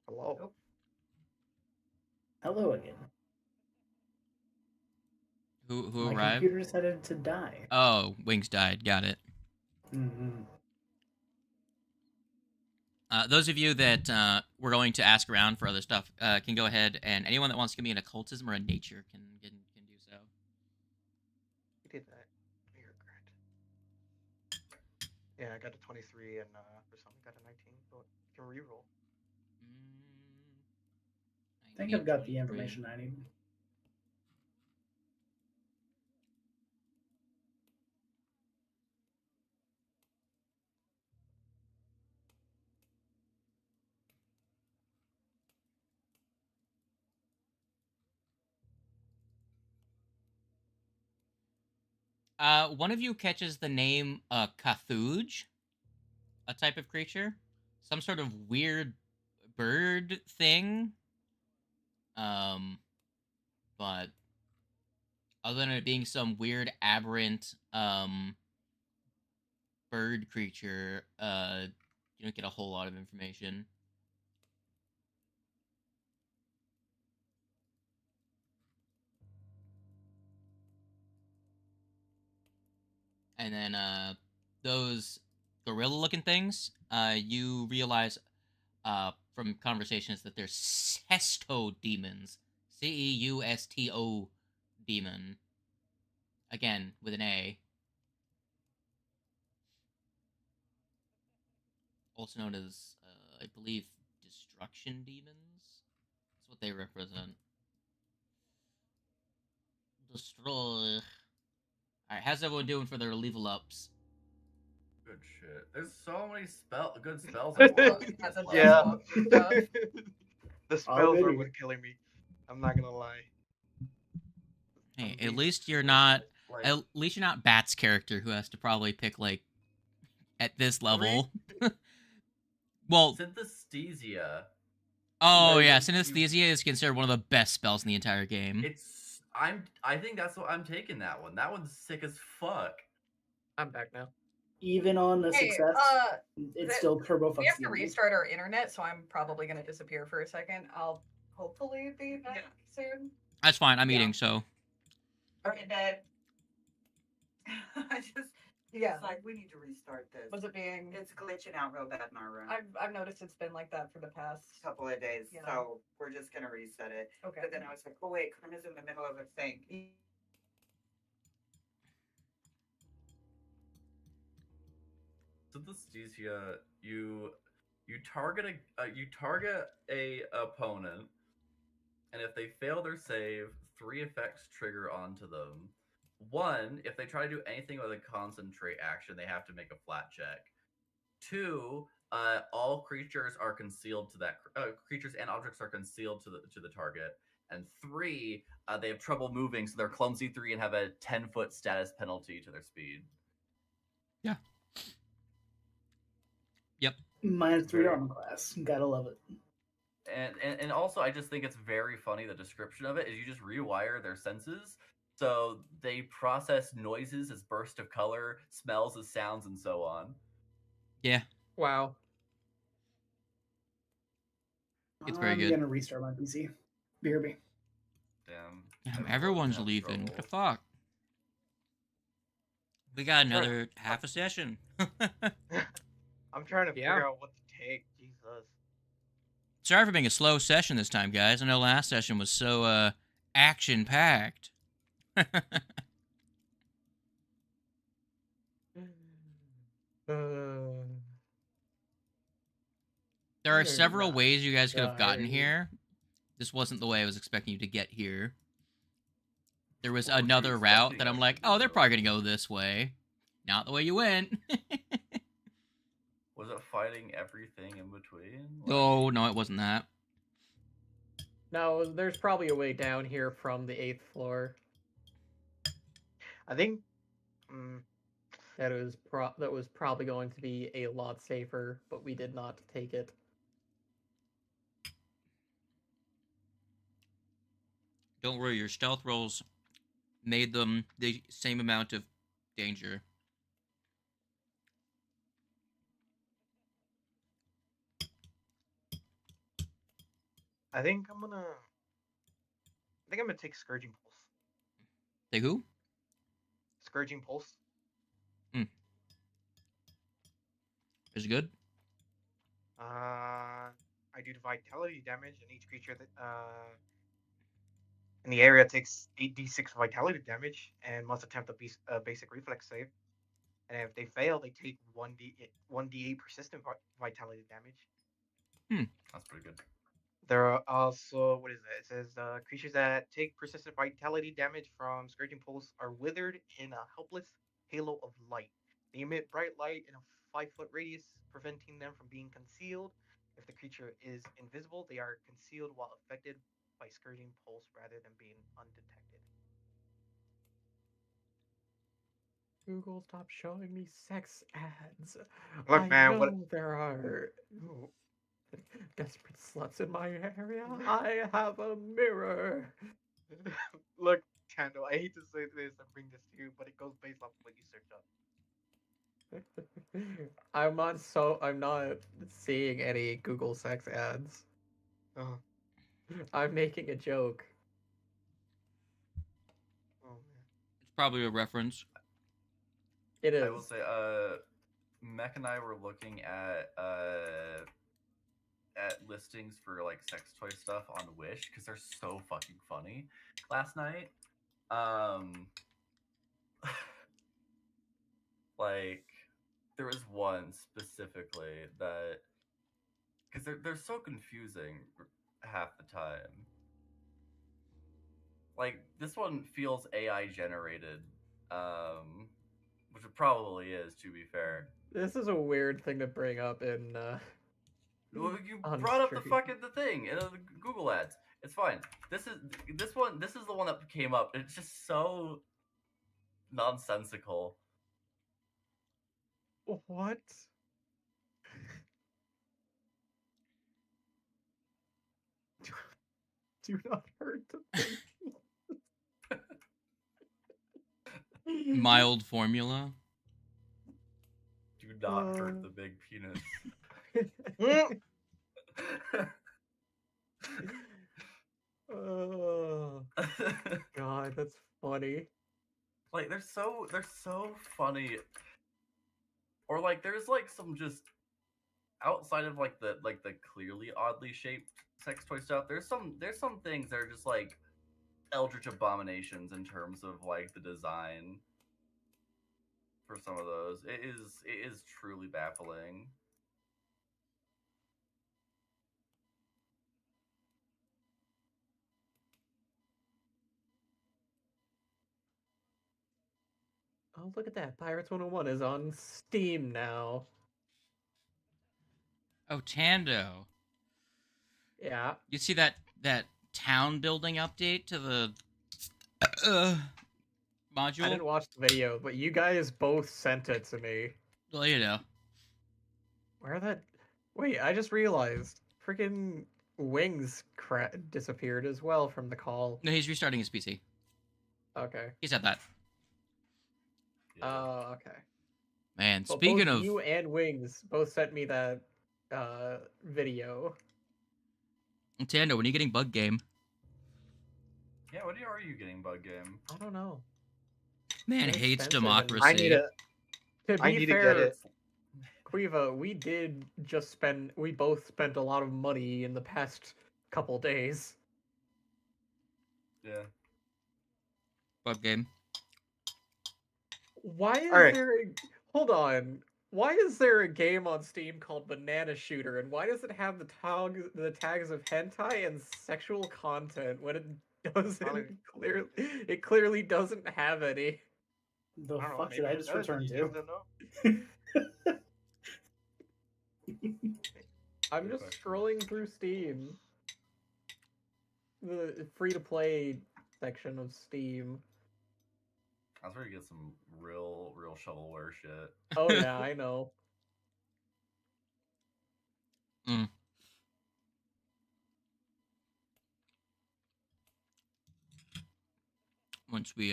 Hello. Nope. Hello again. Who My arrived? computer decided to die. Oh, Wings died. Got it. Mm-hmm. Those of you that were going to ask around for other stuff can go ahead, and anyone that wants to give me an occultism or a nature can do so. You did that. You're correct. Yeah, I got a 23 and for some I got a 19, but you can reroll. I think I've got the information I need. One of you catches the name Cathuge, a type of creature, some sort of weird bird thing. But other than it being some weird aberrant bird creature, you don't get a whole lot of information. And then those gorilla-looking things, you realize from conversations that they're Cesto demons. Ceusto demon. Again, with an A. Also known as, I believe, destruction demons. That's what they represent. Destroy. Alright, how's everyone doing for their level ups? Good shit. There's so many good spells Yeah, I want. the Like, Yeah. death walk stuff. The spells are Already. what's killing me. I'm not gonna lie. Hey, I'm at least you're being not. like At least you're not Bat's character who has to probably pick like at this level. Well, synesthesia. oh Very yeah, good. synesthesia is considered one of the best spells in the entire game. I think that's what I'm taking that one. That one's sick as fuck. I'm back now. Even on a Hey, success, it's that- still turbo we fucks have the to enemy. restart our internet, so I'm probably gonna disappear for a second. I'll hopefully be back soon. That's fine. I'm Yeah. eating, so Okay, babe. I just, Yeah. it's like, we need to restart this. Was it being? It's glitching out real bad in our room. I've noticed it's been like that for the past. Couple of days, Yeah. so we're just gonna reset it. Okay. But then I was like, oh wait, Karma's in the middle of a thing. Synesthesia, you target a opponent, and if they fail their save, 3 effects trigger onto them. 1, if they try to do anything with a concentrate action, they have to make a flat check. 2, all creatures are concealed to that creatures and objects are concealed to the target. And 3, they have trouble moving, so they're clumsy 3 and have a 10-foot status penalty to their speed. yeah. Yep. -3 Very- armor class. Gotta love it. And also, I just think it's very funny. The description of it is you just rewire their senses, so they process noises as burst of color, smells as sounds, and so on. Yeah. Wow. It's very I'm good. gonna restart my PC. BRB. Damn. Damn, everyone's having leaving. What the trouble. fuck? We got another half a session. I'm trying to Yeah. figure out what to take. Jesus. Sorry for being a slow session this time, guys. I know last session was so action packed. There are Dear several God. ways you guys could have gotten Sorry. here. This wasn't the way I was expecting you to get here. There was What were you another route expecting that I'm us like, to do, oh, they're though? probably gonna go this way. Not the way you went. Was it fighting everything in between? Oh, no, it wasn't that. No, there's probably a way down here from the 8th floor. I think. Mm, That was probably going to be a lot safer, but we did not take it. Don't worry, your stealth rolls made them the same amount of danger. I think I'm gonna. I think I'm gonna take Scourging Pulse. Say who? Scourging Pulse. Is it good? I do the vitality damage, and each creature that in the area takes 8d6 vitality damage and must attempt a basic reflex save. And if they fail, they take 1d8 persistent vitality damage. That's pretty good. There are also, what is it? It says creatures that take persistent vitality damage from Scourging Pulse are withered in a helpless halo of light. They emit bright light in a 5-foot radius, preventing them from being concealed. If the creature is invisible, they are concealed while affected by Scourging Pulse rather than being undetected. Google, stop showing me sex ads. Look, I man, know what- there are desperate sluts in my area. I have a mirror. Look, Tando, I hate to say this and bring this to you, but it goes based off what you search up. I'm not seeing any Google sex ads. Oh, I'm making a joke. oh man. It's probably a reference. It is. I will say, Mech and I were looking at listings for like sex toy stuff on Wish because they're so fucking funny. Last night, like there was one specifically that because they're so confusing half the time. like this one feels AI generated, which it probably is, to be fair. This is a weird thing to bring up in Well, you on brought up the stream. fucking the thing in the Google ads. It's fine. This is the one that came up. It's just so nonsensical. What? Do not hurt the baby. Mild formula. Do not hurt the big penis. Oh God, that's funny. Like they're so funny. Or like there's like some just outside of like the clearly oddly shaped sex toy stuff. There's some things that are just like eldritch abominations in terms of like the design for some of those. It is truly baffling. Oh, look at that. Pirates 101 is on Steam now. Oh, Tando. Yeah. You see that town building update to the module? I didn't watch the video, but you guys both sent it to me. Well, you know. Where that? Wait, I just realized. Freaking Wings disappeared as well from the call. No, he's restarting his PC. Okay. He said that. Yeah. Oh, okay. Man, But speaking both of you and Wings both sent me that video. Tando, when are you getting Bug Game? Yeah, what are you getting, Bug Game? I don't know. Man It's hates expensive and- democracy. I need it. To I be need to fair, get it. Quiva, we both spent a lot of money in the past couple days. Yeah. Bug Game. Why is Alright. hold on. Why is there a game on Steam called Banana Shooter, and why does it have the tags of hentai and sexual content when it doesn't clearly doesn't have any? The I don't know, fuck did maybe I it just does, return you to? just don't know. I'm Good just question. scrolling through Steam. The free to play section of Steam. That's where you get some real shovelware shit. Oh yeah, I know. Once we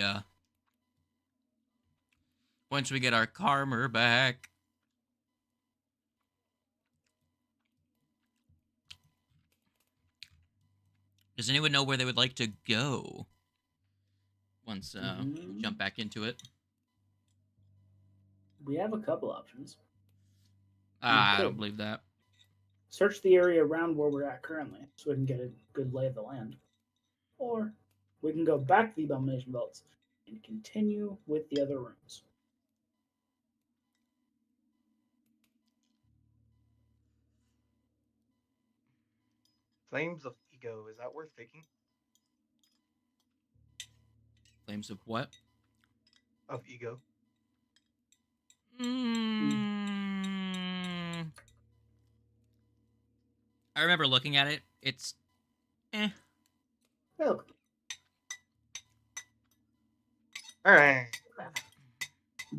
get our karma back. Does anyone know where they would like to go? Once we jump back into it. We have a couple options. I Okay. don't believe that. Search the area around where we're at currently so we can get a good lay of the land. Or we can go back to the Abomination Vaults and continue with the other rooms. Flames of Ego, is that worth taking? Flames of what? Of Ego. I remember looking at it. It's Well, Alright.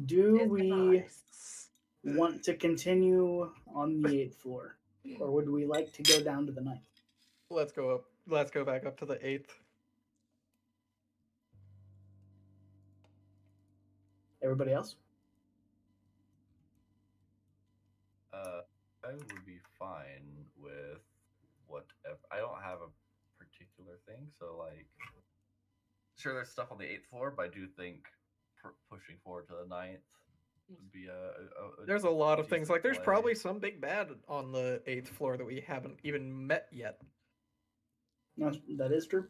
do It's we nice. want to continue on the 8th floor? Or would we like to go down to the 9th? Let's go up. Let's go back up to the 8th. Everybody else? I would be fine with whatever. I don't have a particular thing, so like, sure, there's stuff on the 8th floor, but I do think pushing forward to the 9th would be a There's a lot of things. decent Like, there's play. probably some big bad on the 8th floor that we haven't even met yet. No, that is true.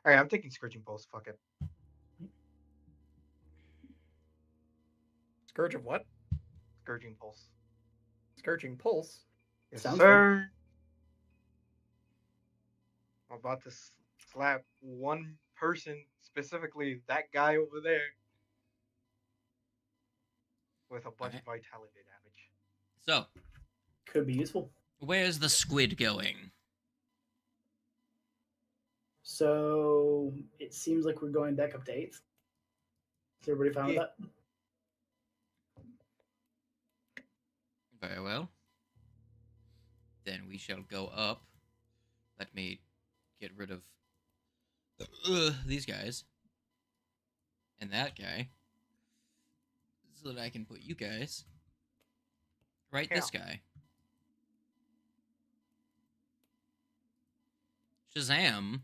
Alright, I'm taking Scourging Pulse, fuck it. Scourge of what? Scourging Pulse. Scourging Pulse. Yes, Sounds sir. I'm about to slap one person, specifically that guy over there, with a bunch of Alright. vitality damage. So, Could be useful. where's the squid going? So it seems like we're going back up to 8th. Is everybody fine Yeah. with that? Very well. Then we shall go up. Let me get rid of these guys. And that guy. So that I can put you guys right this guy. Shazam.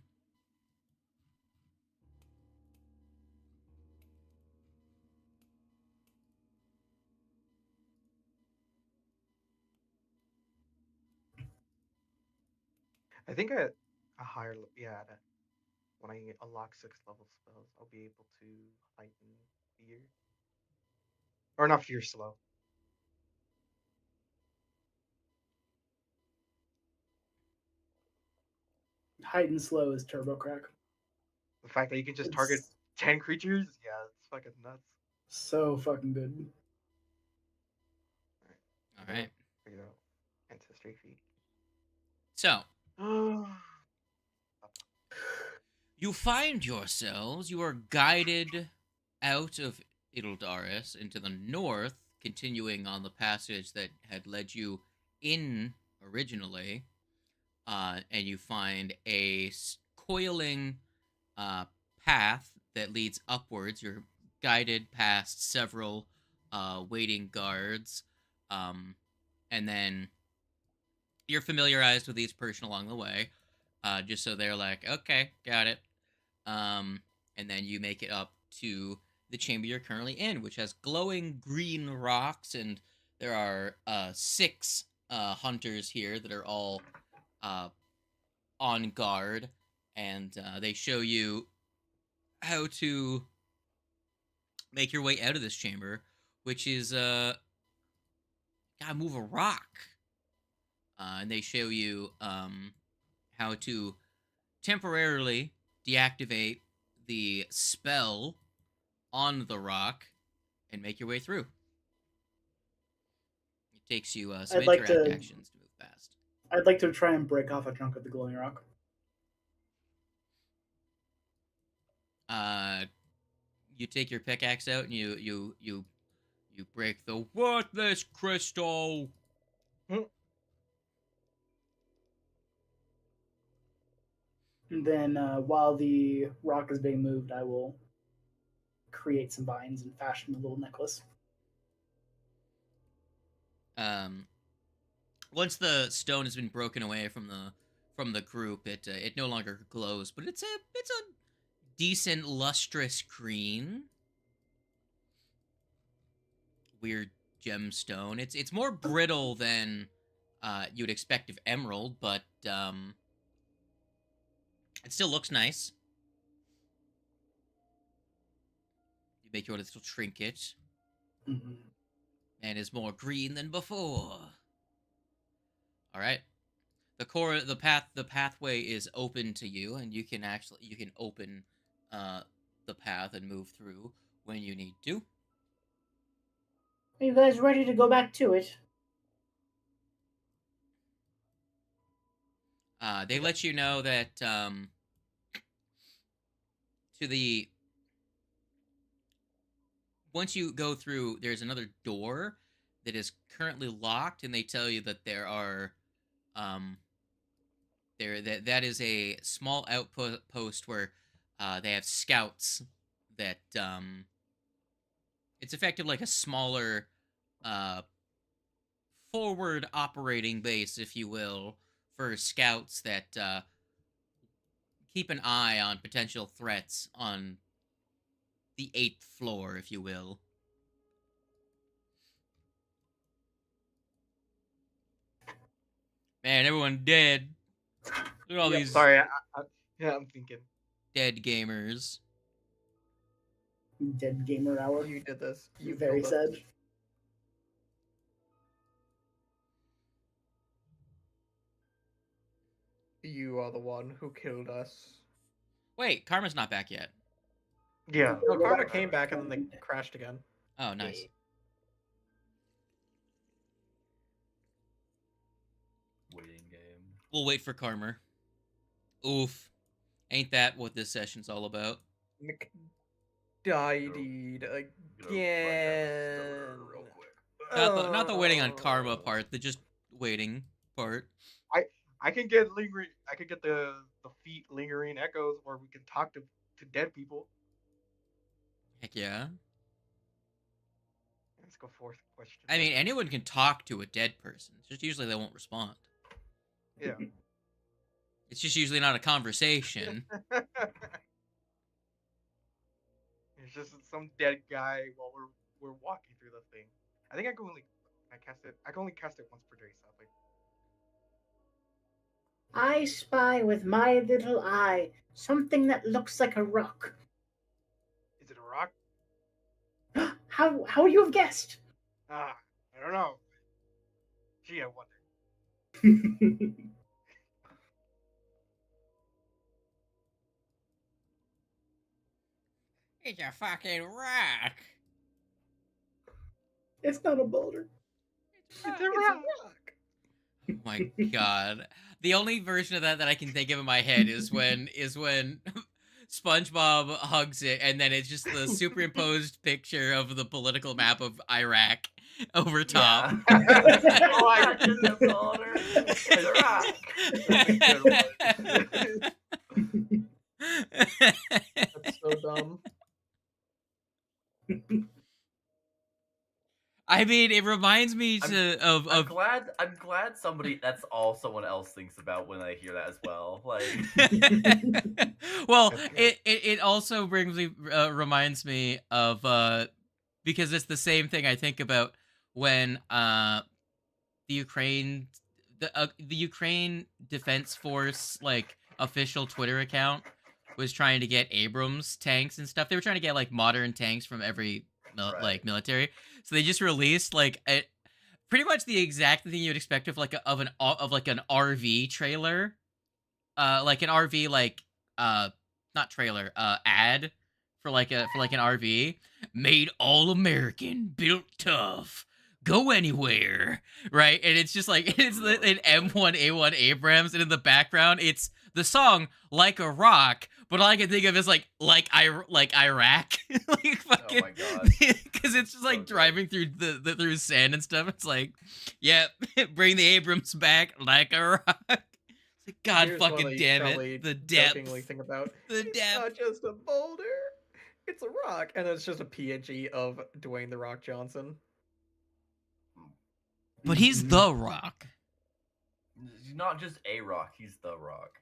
I think at a higher, when I unlock 6th level spells, I'll be able to heighten fear. Or not fear, slow. Height and slow is turbo crack. The fact that you can just It's target 10 creatures, yeah, it's fucking nuts. so fucking good. Alright. Figure out ancestry feat. So, you find yourselves, you are guided out of Idildaris into the north, continuing on the passage that had led you in originally, and you find a coiling path that leads upwards. You're guided past several waiting guards, and then you're familiarized with each person along the way, just so they're like, okay, got it. And then you make it up to the chamber you're currently in, which has glowing green rocks, and there are 6 hunters here that are all on guard, and they show you how to make your way out of this chamber, which is gotta move a rock. And they show you how to temporarily deactivate the spell on the rock and make your way through. It takes you some I'd like interact to- actions to move fast. I'd like to try and break off a chunk of the glowing rock. You take your pickaxe out and you break the worthless crystal. And then while the rock is being moved, I will create some vines and fashion a little necklace. Once the stone has been broken away from the group, it no longer glows, but it's a decent lustrous green. Weird gemstone. It's more brittle than you'd expect of emerald, but it still looks nice. You make your little trinket, Mm-hmm. and is more green than before. All right, the pathway is open to you, and you can open the path and move through when you need to. Are you guys ready to go back to it? They let you know that once you go through, there's another door that is currently locked, and they tell you that there are that is a small outpost where they have scouts that it's effective like a smaller forward operating base, if you will, for scouts that keep an eye on potential threats on the 8th floor, if you will. Man, everyone dead. Look at all these Sorry, I'm thinking. dead gamers. Dead gamer hour. You did this. You Very killed sad. us. You are the one who killed us. Wait, Karma's not back yet. Yeah. No, Go Karma back. came back and then they crashed again. Oh, nice. Waiting game. We'll wait for Karma. Oof. Ain't that what this session's all about? Died Gonna again. real quick. Not the waiting on Karma Oh. part, the just waiting part. I can get lingering. I can get the feet lingering echoes, or we can talk to dead people. Heck yeah. Let's go fourth question. I mean, anyone can talk to a dead person. It's just usually they won't respond. Yeah. It's just usually not a conversation. It's just some dead guy while we're walking through the thing. I think I can only cast it once per day, sadly. I spy with my little eye something that looks like a rock. Is it a rock? How would you have guessed? I don't know. Gee, I wonder. It's a fucking rock. It's not a boulder. It's a rock. Oh my god. The only version of that I can think of in my head is when SpongeBob hugs it and then it's just the superimposed picture of the political map of Iraq over top. Yeah. Oh, I Not just a boulder, it's a rock. That's so dumb. I mean, it reminds me I'm of glad somebody that's all someone else thinks about when they hear that as well. Like, well, Okay. it also reminds me of because it's the same thing I think about when the Ukraine the Ukraine Defense Force like official Twitter account was trying to get Abrams tanks and stuff. They were trying to get like modern tanks from every Right. like military. So they just released like pretty much the exact thing you would expect of like an RV trailer, like an RV not trailer ad for like an RV made all American, built tough, go anywhere, right? And it's just like it's an M1A1 Abrams, and in the background it's the song "Like a Rock." But all I can think of is like Iraq, like fucking, Oh my god. because it's just like So good. driving through the through sand and stuff. It's like, yep, bring the Abrams back like a rock. It's like, God Here's one fucking they damn probably it, the depth, jokingly think about. the It's depth. not just a boulder, it's a rock, and it's just a PNG of Dwayne the Rock Johnson. But he's Mhm. the Rock. He's not just a rock, he's the rock.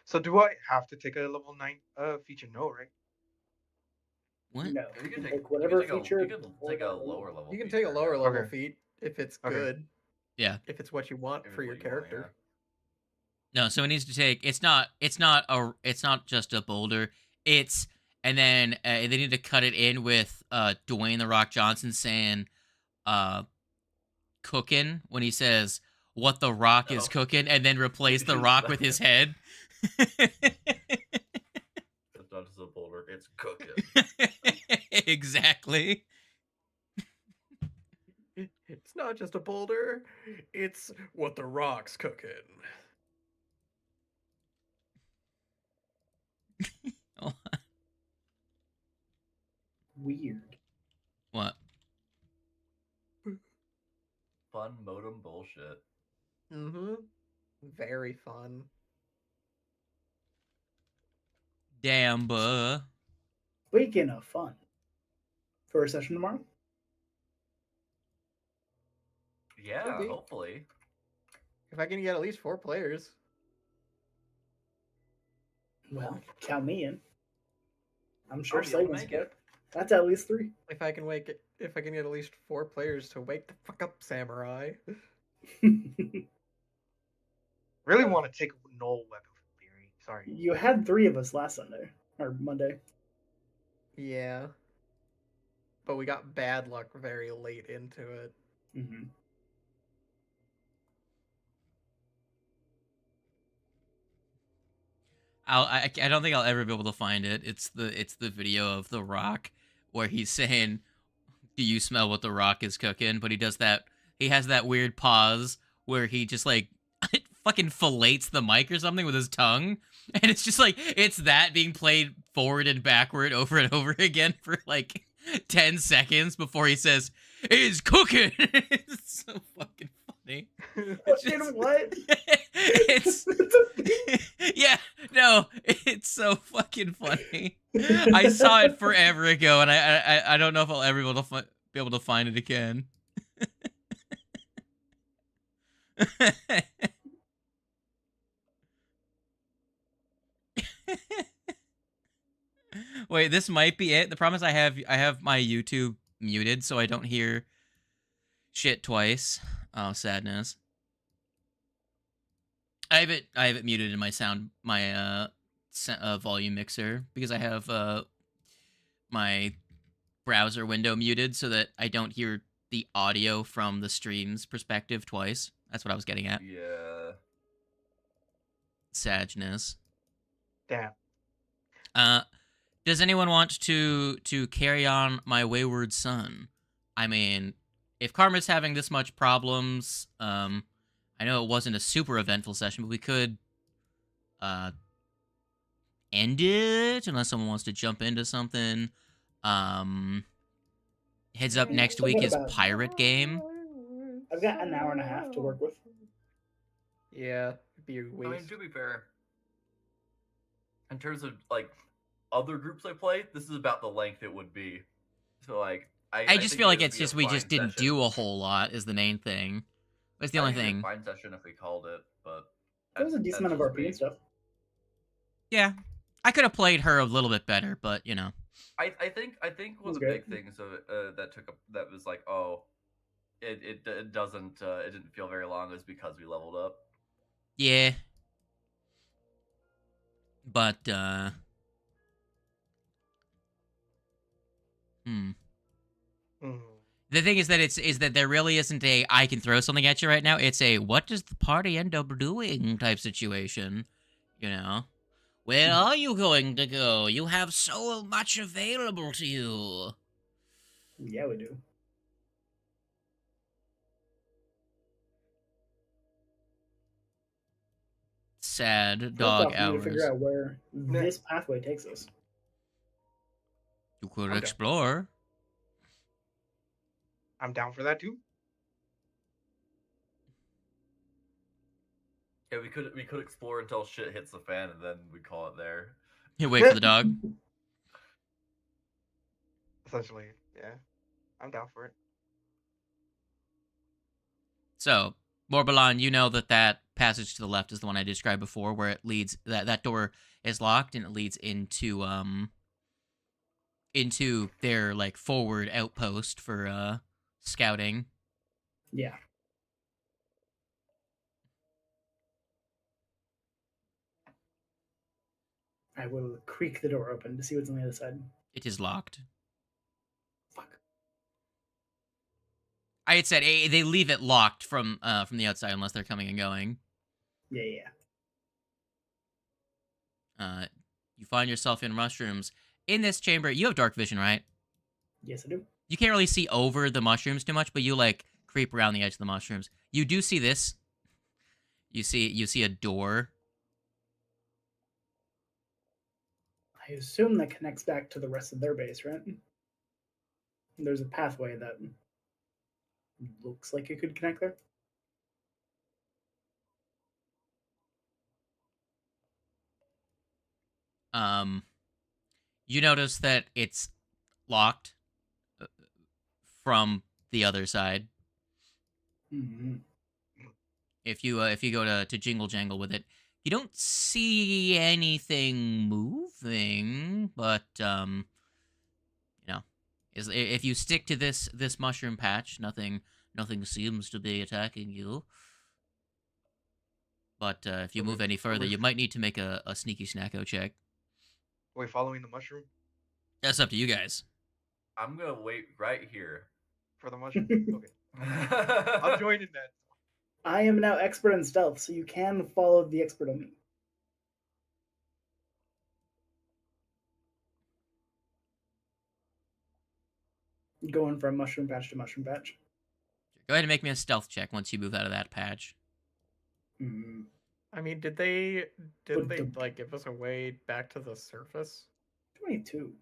So do I have to take a level 9 feature? No, right? What? No, You you can can take, take whatever you can feature. take a lower level. You can take a lower level Okay. feat if it's Okay. good. Yeah. If it's what you want If for it's your what you want, character. No, so it needs to take. It's not just a boulder. It's and then they need to cut it in with Dwayne the Rock Johnson saying cooking when he says what the Rock is Oh. cooking, and then replace the Rock with his head. It's not just a boulder, it's cooking. Exactly. It's not just a boulder, it's what the Rock's cooking. Weird. What? Fun modem bullshit. Mm-hmm. Very fun. Damn, buh. Speaking of fun, first session tomorrow. Yeah, be. hopefully. If I can get at least 4 players. Well, count me in. I'm sure I'll be able to Sagan's make it. good. That's at least 3. If I can get at least 4 players to wake the fuck up, Samurai. Really want to take null weapon from theory. Sorry. You had 3 of us last Sunday or Monday. Yeah. But we got bad luck very late into it. Mm-hmm. I don't think I'll ever be able to find it. It's the video of The Rock where he's saying, "Do you smell what The Rock is cooking?" But he does that. He has that weird pause where he just like fucking fillets the mic or something with his tongue, and it's just like it's that being played forward and backward over and over again for like 10 seconds before he says, "It's cooking." It's so fucking funny. It's Fucking what? It's yeah, no, it's so fucking funny. I saw it forever ago, and I don't know if I'll ever be able to find it again. Wait, this might be it. The problem is I have my YouTube muted, so I don't hear shit twice. Oh, sadness. I have it muted in my volume mixer because I have my browser window muted so that I don't hear the audio from the stream's perspective twice. That's what I was getting at. Yeah. Sadness. Damn. Does anyone want to carry on my wayward son? I mean, if Karma's having this much problems, I know it wasn't a super eventful session, but we could end it unless someone wants to jump into something. Heads up next So week what is about- Pirate Game. I've got an hour and a half to work with. Yeah, it'd be a I mean, waste. to be fair, in terms of like other groups I play, this is about the length it would be. So like, I just think feel it like would it's be a just we fine just didn't session. do a whole lot is the main thing. That's the I only think it'd be thing. a fine session if we called it, but There was a decent amount of that's RP just and stuff. Yeah, I could have played her a little bit better, but you know. I think one was of the great. big things that was like, oh, it doesn't it didn't feel very long is because we leveled up. Yeah. But Hmm. the thing is that there really isn't a I can throw something at you right now. It's a what does the party end up doing type situation, you know? Where are you going to go? You have so much available to you. Yeah, we do. Sad First dog off, we need to hours. figure out where this pathway takes us. You could Okay. explore. I'm down for that too. Yeah, we could explore until shit hits the fan, and then we call it there. You wait for the dog. Essentially, yeah. I'm down for it. So, Morbalan, you know that passage to the left is the one I described before, where it leads that door is locked and it leads into their like forward outpost for scouting. Yeah. I will creak the door open to see what's on the other side. It is locked. Fuck. I had said they leave it locked from the outside unless they're coming and going. Yeah. You find yourself in mushrooms. In this chamber, you have dark vision, right? Yes, I do. You can't really see over the mushrooms too much, but you like creep around the edge of the mushrooms. You do see this. You see a door. I assume that connects back to the rest of their base, right? There's a pathway that looks like it could connect there. You notice that it's locked from the other side. Mm-hmm. If you go to jingle jangle with it, you don't see anything moving, but you know, if you stick to this mushroom patch, nothing seems to be attacking you. But if you move any further, you might need to make a sneaky snacko check. Are we following the mushroom That's up to you guys. I'm gonna wait right here. for the mushroom? Okay. I'm joining that. I am now expert in stealth, so you can follow the expert on me. Going from mushroom patch to mushroom patch. Go ahead and make me a stealth check once you move out of that patch. Mm. I mean, didn't they Dum-dum. like give us a way back to the surface? 22.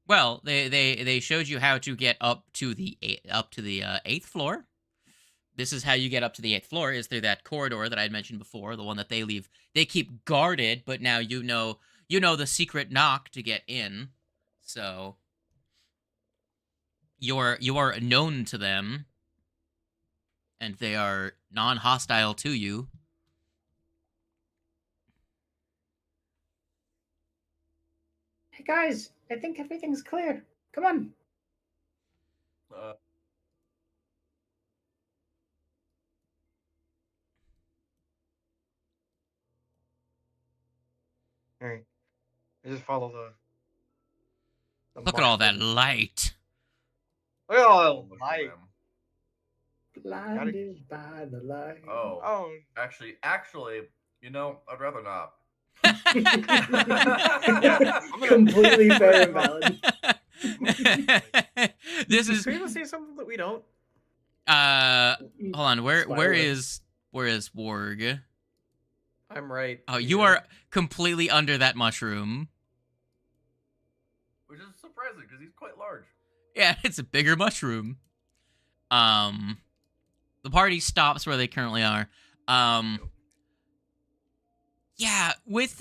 Well, they showed you how to get up to the 8th floor. This is how you get up to the 8th floor, is through that corridor that I had mentioned before, the one that they keep guarded, but now you know the secret knock to get in. So you are known to them, and they are non-hostile to you. Hey guys, I think everything's clear. Come on. Alright. I just follow the Look at all that mushroom. light. Look at all Look that at light. them. Blinded by the light. Oh, Oh, actually, you know, I'd rather not. Completely fair and valid. This Is is we see something that we don't? hold on, where Spider. is Warg? I'm right. Oh, you here. are completely under that mushroom. Which is surprising because he's quite large. Yeah, it's a bigger mushroom. The party stops where they currently are. Yeah, with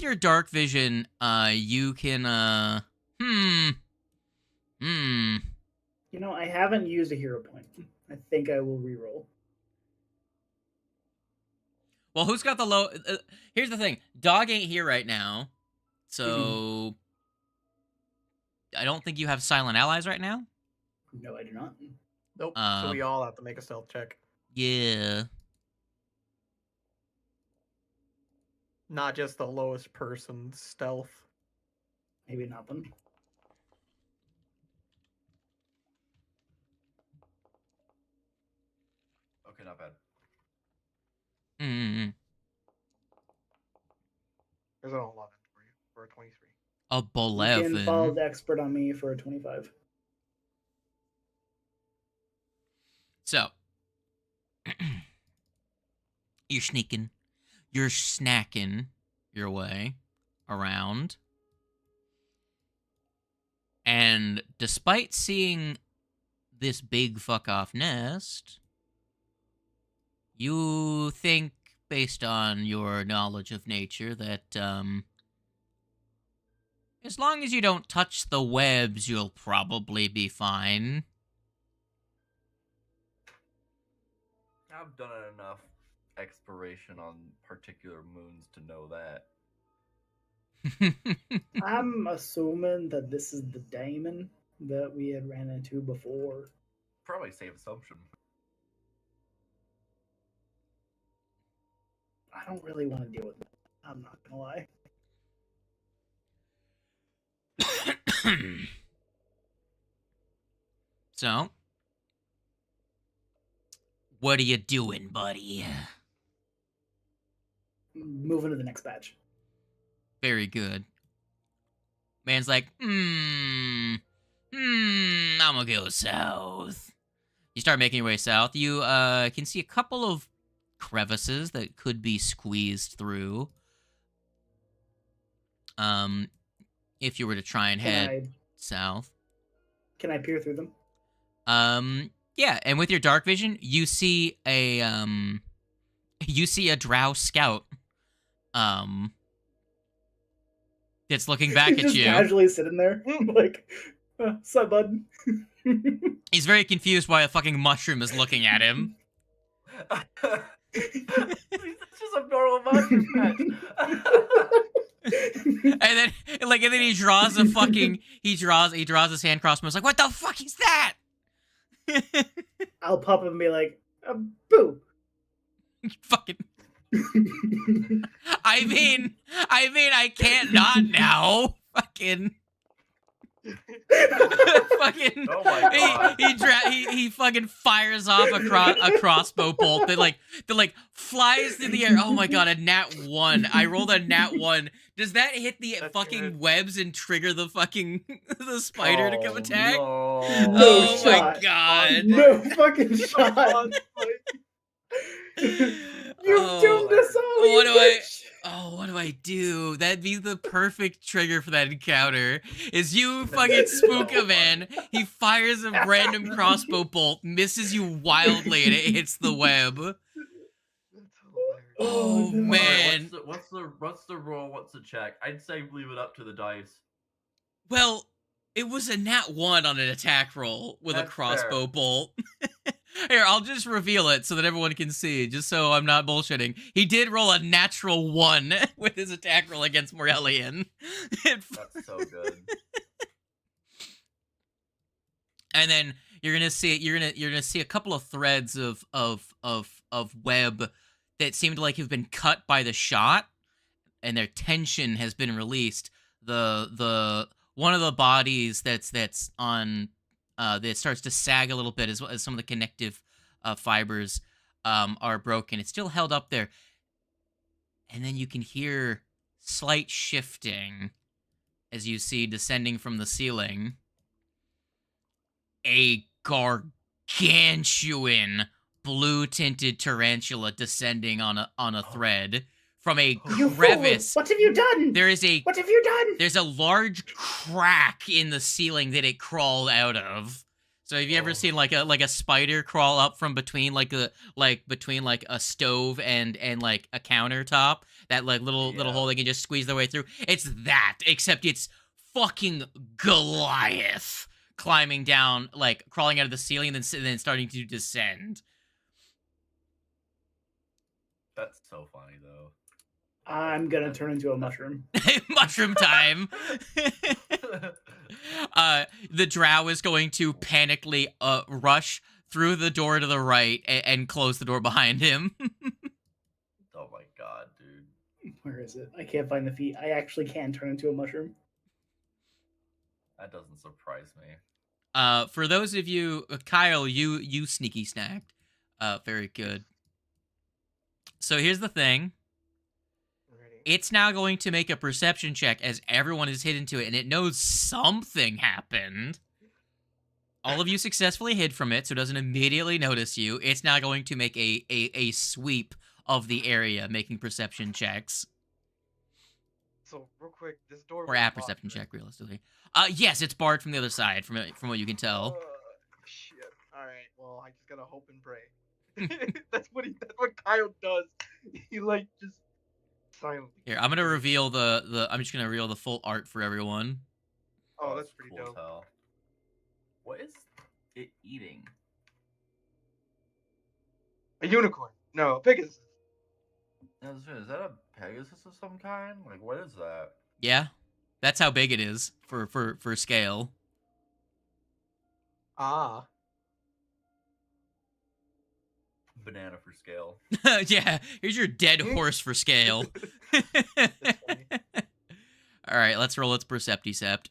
your dark vision, you can You know, I haven't used a hero point. I think I will reroll. Well, who's got the low? Here's the thing: Dog ain't here right now, so I don't think you have silent allies right now. No, I do not. Nope. So we all have to make a stealth check. Yeah. Not just the lowest person stealth. Maybe not them. Okay, not bad. Mm. there's an 11 for you for a 23. A You can follow 11. the expert on me for a 25. So you're sneaking, you're snacking your way around, and despite seeing this big fuck off nest, you think, based on your knowledge of nature, that as long as you don't touch the webs, you'll probably be fine. I've done enough exploration on particular moons to know that. I'm assuming that this is the daemon that we had ran into before. Probably safe assumption. I don't really want to deal with it. I'm not gonna lie. So, what are you doing, buddy? Moving to the next batch. Very good. Man's like, I'm gonna go south. You start making your way south. You can see a couple of crevices that could be squeezed through. If you were to try and head south. Can I peer through them? Yeah, and with your dark vision, you see a drow scout. That's looking back at just you. Casually sitting there, like, "What's up, bud?" He's very confused why a fucking mushroom is looking at him. It's just a normal mushroom patch. And then he draws a fucking he draws his hand crossed and was like, what the fuck is that? I'll pop up and be like, "Boo." Fucking I mean I can't not now. Fucking Fucking, Oh my God. he fucking fires off a crossbow bolt that flies through the air. Oh my god, a nat 1. I rolled a nat 1. Does that hit the That's fucking good. webs and trigger the fucking the spider to come Oh, attack? No, No Oh my shot. god. No fucking shot. You've Oh, doomed us all, you what do I? bitch. Oh, what do I do? That'd be the perfect trigger for that encounter. Is you fucking spook so a man, he fires a random crossbow bolt, misses you wildly, and it hits the web. That's hilarious. Oh, no. man. What's the roll? What's the check? I'd say leave it up to the dice. Well, it was a nat 1 on an attack roll with a That's crossbow fair. bolt. Here, I'll just reveal it so that everyone can see, just so I'm not bullshitting. He did roll a natural 1 with his attack roll against Morellian. That's so good. And then you're gonna see a couple of threads of web that seem to like have been cut by the shot, and their tension has been released. The one of the bodies that's on that starts to sag a little bit as some of the connective fibers are broken. It's still held up there, and then you can hear slight shifting as you see descending from the ceiling a gargantuan blue-tinted tarantula descending on a thread from a You crevice. fool! What have you done? There is a What have you done? There's a large crack in the ceiling that it crawled out of. So have you ever seen like a spider crawl up from between between a stove and like a countertop? That like little hole they can just squeeze their way through. It's that, except it's fucking Goliath climbing down, like crawling out of the ceiling and then starting to descend. That's so funny though. I'm gonna turn into a mushroom. Mushroom time. The drow is going to panically rush through the door to the right and close the door behind him. Oh my god, dude. Where is it? I can't find the feet. I actually can turn into a mushroom. That doesn't surprise me. For those of you, Kyle, you sneaky snacked. Very good. So here's the thing. Ready. It's now going to make a perception check as everyone is hidden to it, and it knows something happened. All of you successfully hid from it, so it doesn't immediately notice you. It's now going to make a sweep of the area, making perception checks. So real quick, this door. Or was a locked, perception right? check, realistically. Yes, it's barred from the other side, from what you can tell. Shit. All right. Well, I just gotta hope and pray. That's what Kyle does. He like just silently. Here, I'm gonna reveal I'm just gonna reveal the full art for everyone. Oh, that's pretty cool dope. as hell. What is it eating? A unicorn. No, a Pegasus. Is that a Pegasus of some kind? Like, what is that? Yeah, that's how big it is for scale. Ah. Banana for scale. Yeah, here's your dead horse for scale. All right, let's roll its Percepticept.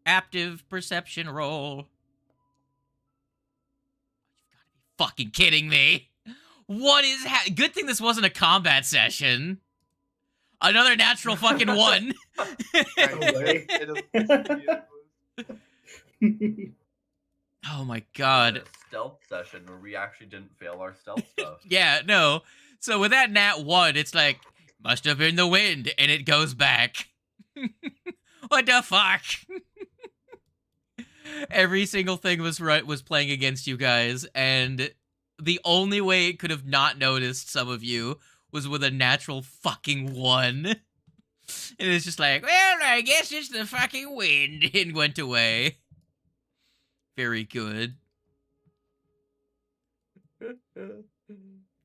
Active perception roll. You've got to be fucking kidding me. What is good thing this wasn't a combat session. Another natural fucking 1. Right. It is- Oh my We god. had a stealth session where we actually didn't fail our stealth stuff. Yeah, no. So with that nat 1, it's like, must have been the wind, and it goes back. What the fuck? Every single thing was playing against you guys, and the only way it could have not noticed some of you was with a natural fucking 1. And it's just like, well, I guess it's the fucking wind, and went away. Very good.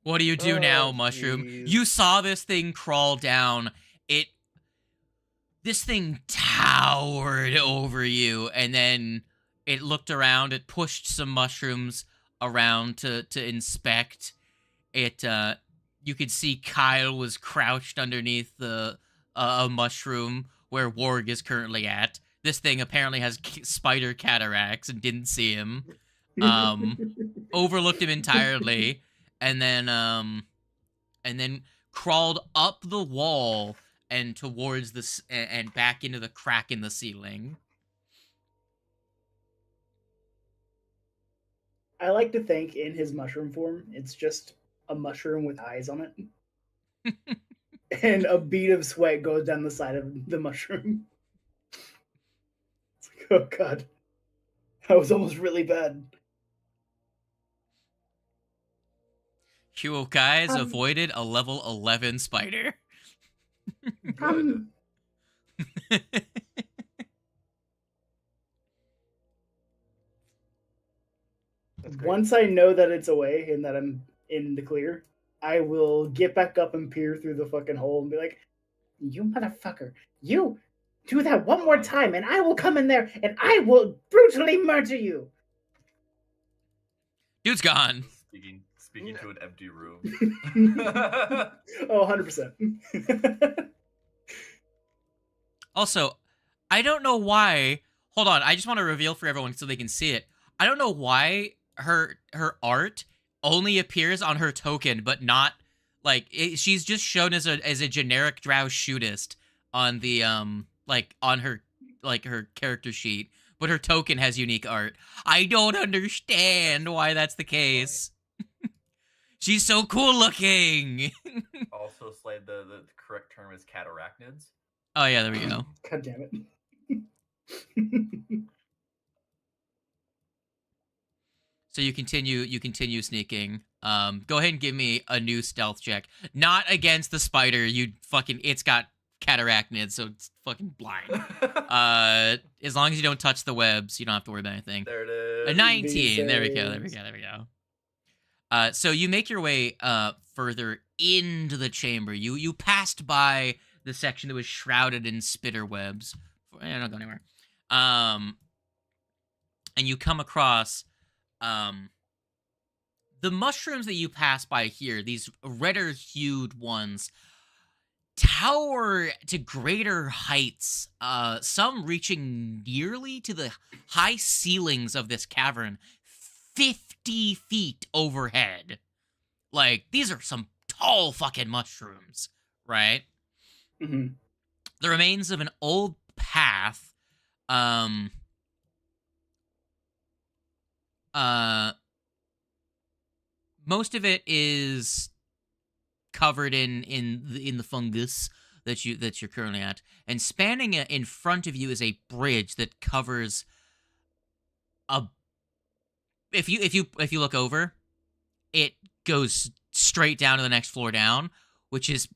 What do you do now, Oh, Mushroom? jeez. You saw this thing crawl down. This thing towered over you, and then it looked around. It pushed some mushrooms around to inspect. You could see Kyle was crouched underneath a mushroom where Warg is currently at, this thing apparently has spider cataracts and didn't see him. Overlooked him entirely, and then crawled up the wall and towards this and back into the crack in the ceiling. I like to think in his mushroom form, it's just a mushroom with eyes on it. And a bead of sweat goes down the side of the mushroom. It's like, oh god. That was almost really bad. Huokai has avoided a level 11 spider. Good. Once I know that it's away and that I'm in the clear, I will get back up and peer through the fucking hole and be like, "You motherfucker, you do that one more time and I will come in there and I will brutally murder you." Dude's gone. Speaking to an empty room. Oh, 100%. Also, I don't know why. Hold on, I just want to reveal for everyone so they can see it. I don't know why her art only appears on her token, but not like she's just shown as a generic drow shootist on the like on her character sheet, but her token has unique art. I don't understand why that's the case. She's so cool looking. Also, Slade, the correct term is catarachnids. Oh yeah, there we go. God damn it. So you continue sneaking. Go ahead and give me a new stealth check. Not against the spider. It's got catarachnids, so it's fucking blind. As long as you don't touch the webs, you don't have to worry about anything. There it is. A 19. There we go. So you make your way further into the chamber. You passed by the section that was shrouded in spider webs. Don't go anywhere. And you come across the mushrooms that you pass by here. These redder hued ones tower to greater heights. Some reaching nearly to the high ceilings of this cavern, 50 feet overhead. Like, these are some tall fucking mushrooms, right? Mm-hmm. The remains of an old path, most of it is covered in the fungus that you're currently at, and spanning in front of you is a bridge that covers a. If you look over, it goes straight down to the next floor down, which is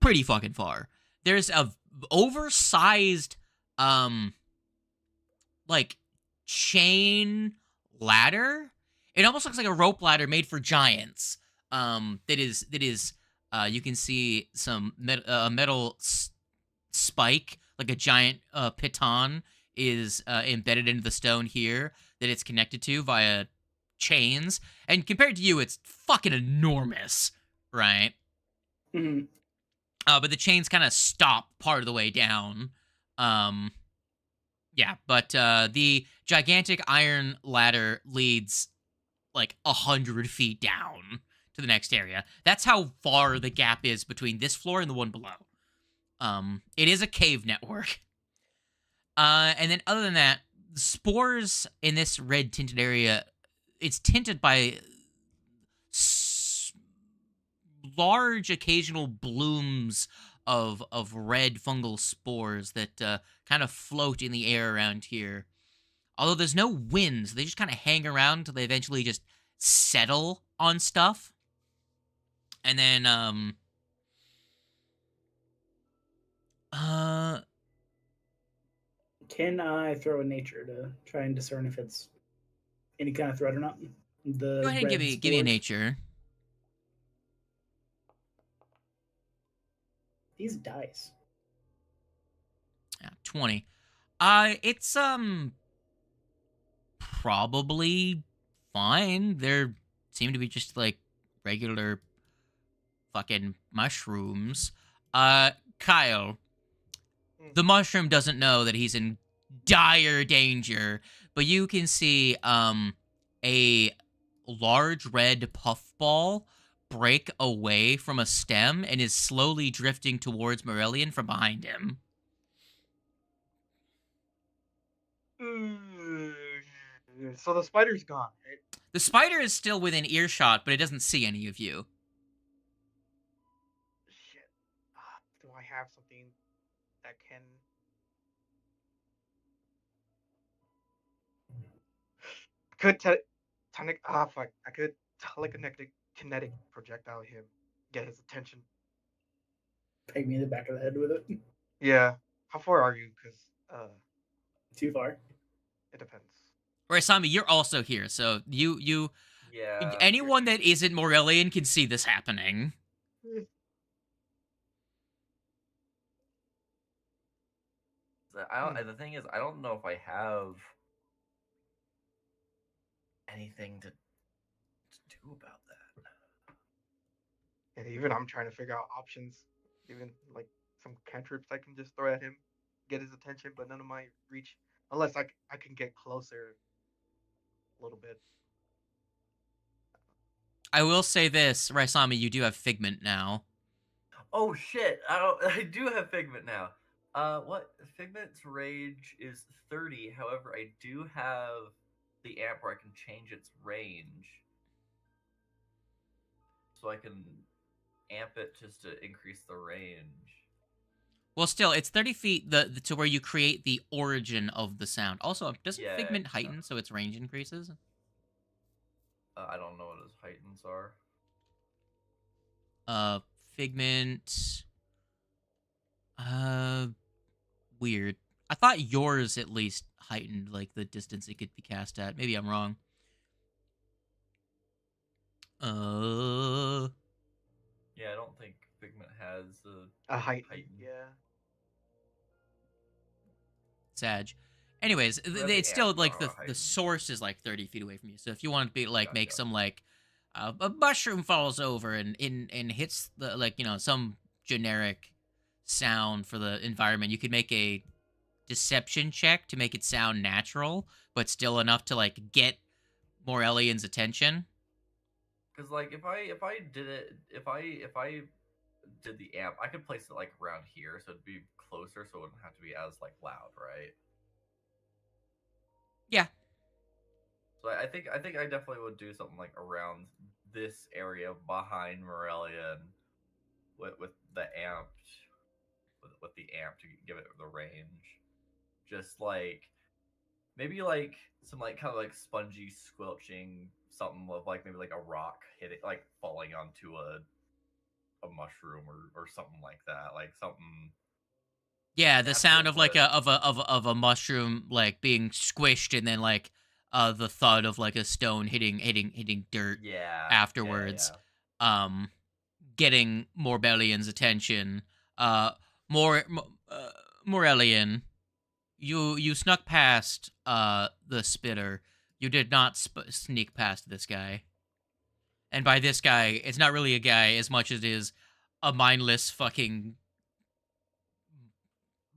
pretty fucking far. There's a oversized like chain ladder. It almost looks like a rope ladder made for giants. That is you can see some metal spike, like a giant piton, is embedded into the stone here that it's connected to via chains. And compared to you, it's fucking enormous, right? Mm-hmm. But the chains kind of stop part of the way down. Yeah, but the gigantic iron ladder leads like 100 feet down to the next area. That's how far the gap is between this floor and the one below. It is a cave network. And then other than that, the spores in this red tinted area, it's tinted by large occasional blooms of red fungal spores that kind of float in the air around here. Although there's no wind, so they just kind of hang around until they eventually just settle on stuff. And then, can I throw a nature to try and discern if it's any kind of threat or not? Go ahead and give me a nature. These dice. Yeah, 20. It's probably fine. There seem to be just like regular fucking mushrooms. Kyle, the mushroom doesn't know that he's in dire danger. But you can see a large red puffball break away from a stem and is slowly drifting towards Morellian from behind him. So the spider's gone, right? The spider is still within earshot, but it doesn't see any of you. Shit. Do I have something that can? Could fuck. I could telekinetic projectile him, get his attention. Peg me in the back of the head with it. Yeah. How far are you? Because Too far. it depends. Raisami, you're also here, so you Yeah. anyone that isn't Morellian can see this happening. The thing is, I don't know if I have anything to do about that. And even I'm trying to figure out options. Even like some cantrips I can just throw at him, get his attention, but none of my reach. Unless I can get closer a little bit. I will say this, Raisami, you do have Figment now. Oh shit! I do have Figment now. What Figment's rage is 30. However, I do have the amp where I can change its range, so I can amp it just to increase the range. Well, still, it's 30 feet to where you create the origin of the sound. Also, doesn't Yeah, Figment heighten so its range increases? I don't know what his heightens are. Figment. Weird. I thought yours at least heightened like the distance it could be cast at. Maybe I'm wrong. Yeah, I don't think Figment has A height. heighten. Yeah. Sag. Anyways, Well, it's the still amp like are the heightened. source is like 30 feet away from you. So if you want to be like make Gotcha. some like a mushroom falls over and hits the like some generic sound for the environment, you could make a deception check to make it sound natural, but still enough to like get Morellian's attention. Because like if I did it, if I did the amp, I could place it like around here, so it'd be closer, so it wouldn't have to be as like loud, right? Yeah. So I think I definitely would do something like around this area behind Morellian with the amp with the amp to give it the range. Just like maybe like some like kind of like spongy squelching something of like maybe like a rock hitting like falling onto a mushroom or something like that. Like something. Yeah, the sound Natural, of like but- of a mushroom like being squished and then like the thud of like a stone hitting dirt Yeah. afterwards. Yeah. Getting Morellian's attention. Morellian, you snuck past the spitter. You did not sneak past this guy. And by this guy, it's not really a guy as much as it is a mindless fucking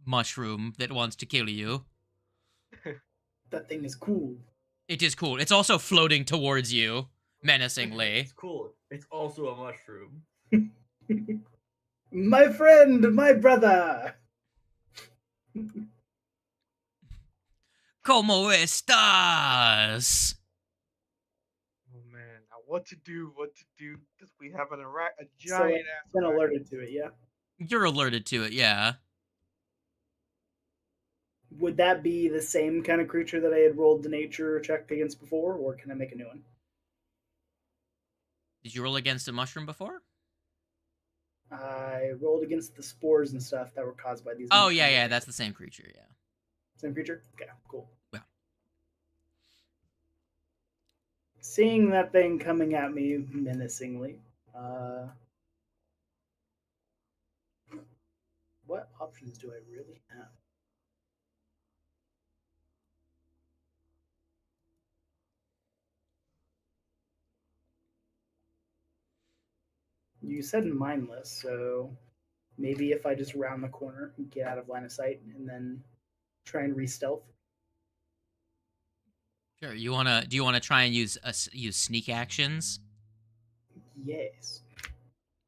mushroom that wants to kill you. That thing is cool. It is cool. It's also floating towards you menacingly. It's cool. It's also a mushroom. My friend, my brother. ¿Cómo estás? Oh man, now what to do? Because we have a So giant it's ass. been arachne. alerted to it, yeah. You're alerted to it, yeah. Would that be the same kind of creature that I had rolled the nature check against before, or can I make a new one? Did you roll against a mushroom before? I rolled against the spores and stuff that were caused by these. Oh, mushrooms. yeah, that's the same creature, yeah. Same creature? Okay, cool. Yeah. Seeing that thing coming at me menacingly, what options do I really have? You said mindless, so maybe if I just round the corner, get out of line of sight, and then try and re-stealth. Sure. Do you wanna try and use sneak actions? Yes.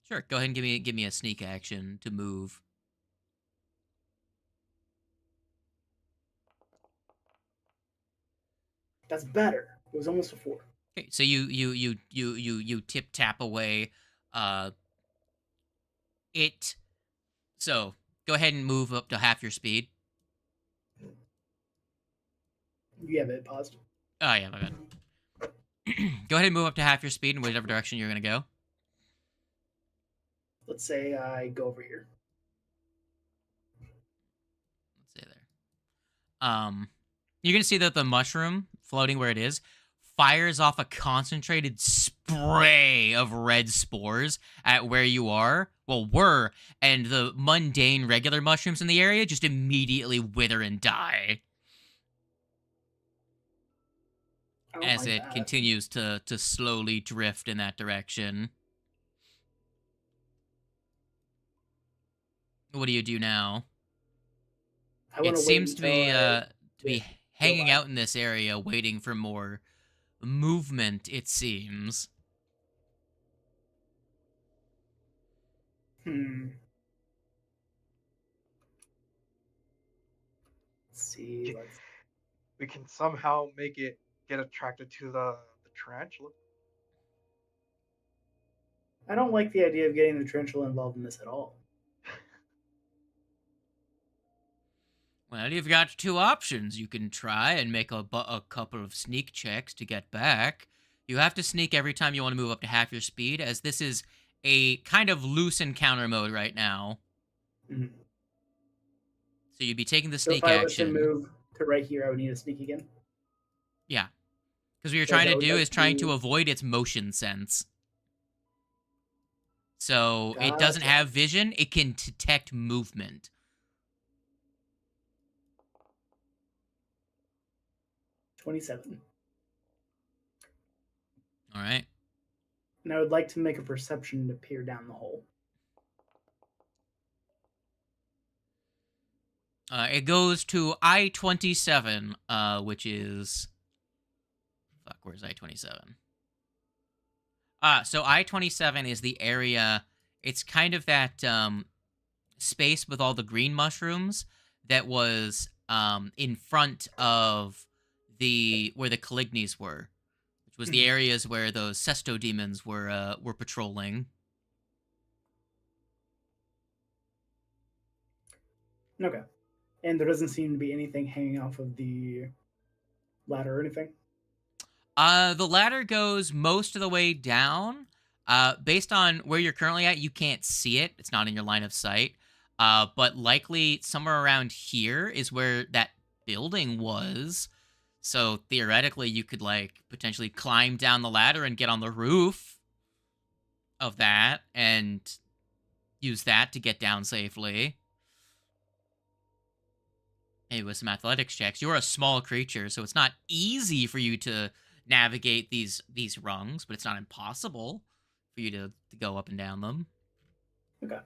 Sure. Go ahead and give me a sneak action to move. That's better. It was almost a 4. Okay. So you tip tap away. Uh, it. So go ahead and move up to half your speed. You have it paused. Oh yeah, my bad. Go ahead and move up to half your speed in whatever direction you're gonna go. Let's say I go over here. Let's say there. You're gonna see that the mushroom floating where it is fires off a concentrated spray of red spores at where you are. Well, were, and the mundane regular mushrooms in the area just immediately wither and die I don't as like it that. continues to slowly drift in that direction. What do you do now? I want It to wait seems to until be hanging out in this area, waiting for more movement. It seems. Let's see. We can somehow make it get attracted to the tarantula. I don't like the idea of getting the tarantula involved in this at all. Well, you've got two options. You can try and make a couple of sneak checks to get back. You have to sneak every time you want to move up to half your speed, as this is a kind of loose encounter mode right now. Mhm. So you'd be taking the So sneak if I was action. to move to right here, I would need to sneak again. Yeah. Because what you're So trying that to would- do is that's trying to the- avoid its motion sense. So it doesn't Gotcha. have vision, it can detect movement. 27. All right. And I would like to make a perception to peer down the hole. It goes to I-27, which is... Fuck, where's I-27? So I-27 is the area... It's kind of that space with all the green mushrooms that was in front of where the Calignes were, which was the Mhm. areas where those Sesto demons were patrolling. Okay. And there doesn't seem to be anything hanging off of the ladder or anything. The ladder goes most of the way down. Based on where you're currently at, you can't see it. It's not in your line of sight. But likely somewhere around here is where that building was. So theoretically, you could like potentially climb down the ladder and get on the roof of that and use that to get down safely. Maybe with some athletics checks. You're a small creature, so it's not easy for you to navigate these rungs, but it's not impossible for you to go up and down them. Okay.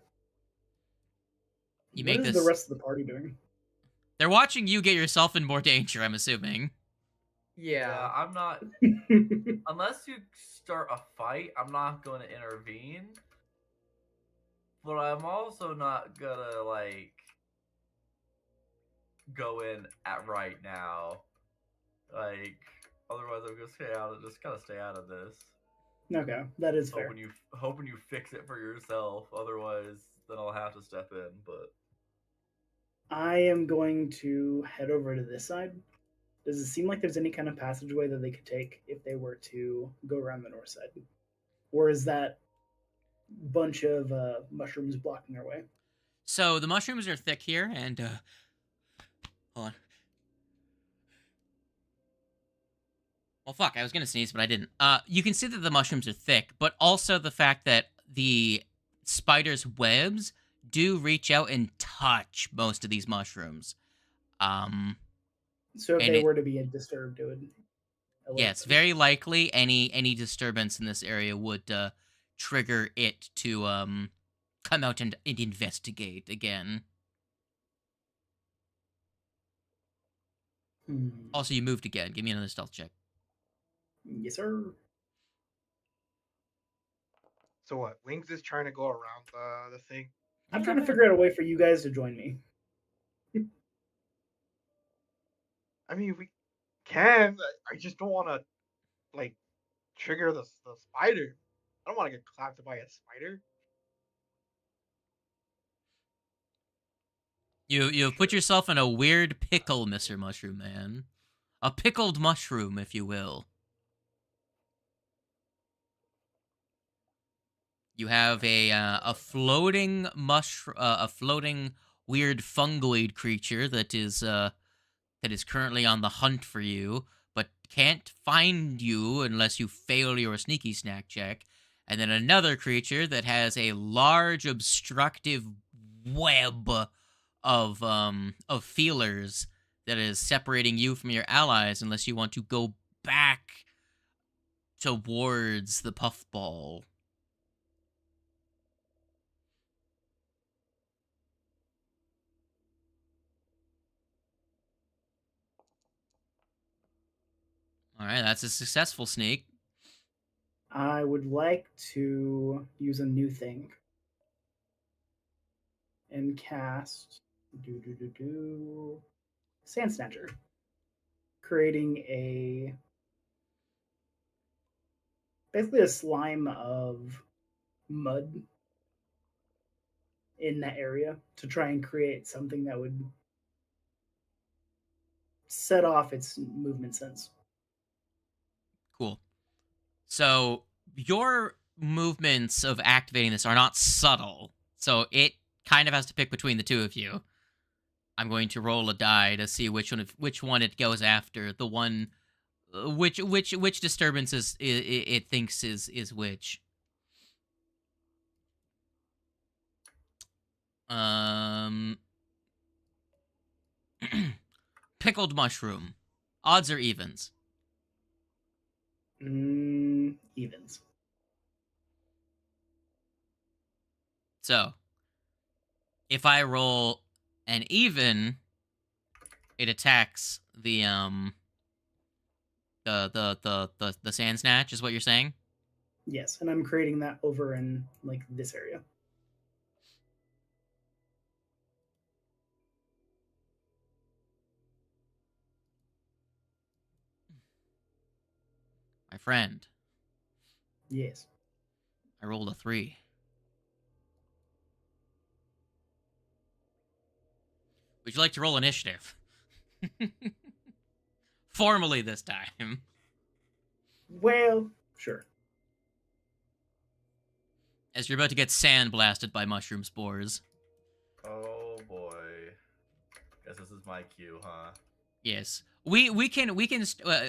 You What make is this. the rest of the party doing? They're watching you get yourself in more danger, I'm assuming. Yeah. I'm not. Unless you start a fight, I'm not going to intervene. But I'm also not gonna like go in at right now. Like, otherwise I'm gonna stay out of just kind of stay out of this. Okay, that is fair. Hoping you fix it for yourself. Otherwise, then I'll have to step in. But I am going to head over to this side. Does it seem like there's any kind of passageway that they could take if they were to go around the north side? Or is that bunch of mushrooms blocking our way? So the mushrooms are thick here, and hold on. Well, fuck, I was gonna sneeze, but I didn't. You can see that the mushrooms are thick, but also the fact that the spider's webs do reach out and touch most of these mushrooms. So if And they it- were to be disturbed, it would. alert Yes, them. very likely any disturbance in this area would trigger it to come out and investigate again. Also, you moved again. Give me another stealth check. Yes, sir. So what? Wings is trying to go around the thing. I'm trying to figure out a way for you guys to join me. I mean, we can. I just don't want to like trigger the spider. I don't want to get clapped by a spider. You've put yourself in a weird pickle, Mr. Mushroom Man. A pickled mushroom, if you will. You have a floating a floating weird fungoid creature that is currently on the hunt for you, but can't find you unless you fail your sneaky snack check. And then another creature that has a large obstructive web of feelers that is separating you from your allies unless you want to go back towards the puffball. All right, that's a successful sneak. I would like to use a new thing and cast Sand Snatcher, creating basically a slime of mud in that area to try and create something that would set off its movement sense. Cool. So your movements of activating this are not subtle. So it kind of has to pick between the two of you. I'm going to roll a die to see which one it goes after. The one which disturbance it thinks is which. Pickled mushroom. Odds or evens? Evens. So, if I roll an even, it attacks the sand snatch, is what you're saying? Yes, and I'm creating that over in like this area. My friend, Yes. I rolled a 3. Would you like to roll initiative? Formally this time. Well, sure. As you're about to get sandblasted by mushroom spores. Oh boy. Guess this is my cue, huh? Yes. We can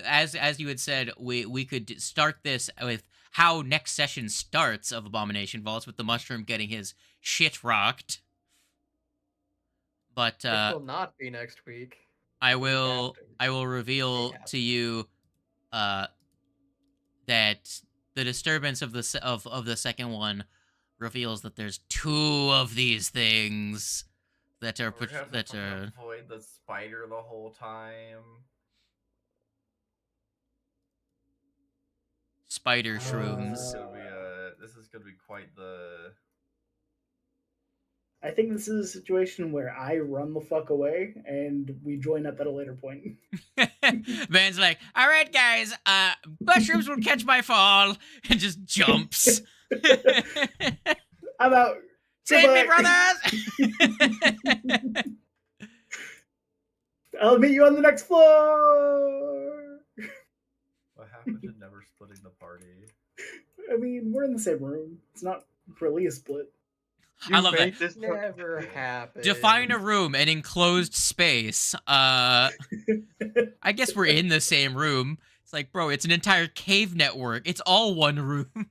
as you had said, we could start this with how next session starts of Abomination Vaults, with the mushroom getting his shit rocked. But Which will not be next week. I week will after. reveal Yeah. to you that the disturbance of the second one reveals that there's 2 of these things that are We're gonna have to avoid the spider the whole time. spider This shrooms. is gonna be quite the. I think this is a situation where I run the fuck away and we join up at a later point. Man's like, all right, guys, mushrooms will catch my fall, and just jumps. I'm out. Save me, Goodbye. brothers! I'll meet you on the next floor. What happened to never splitting the party? I mean, we're in the same room. It's not really a split. I love that. This Never happened. Define a room, an enclosed space. I guess we're in the same room. It's like, bro, it's an entire cave network. It's all one room.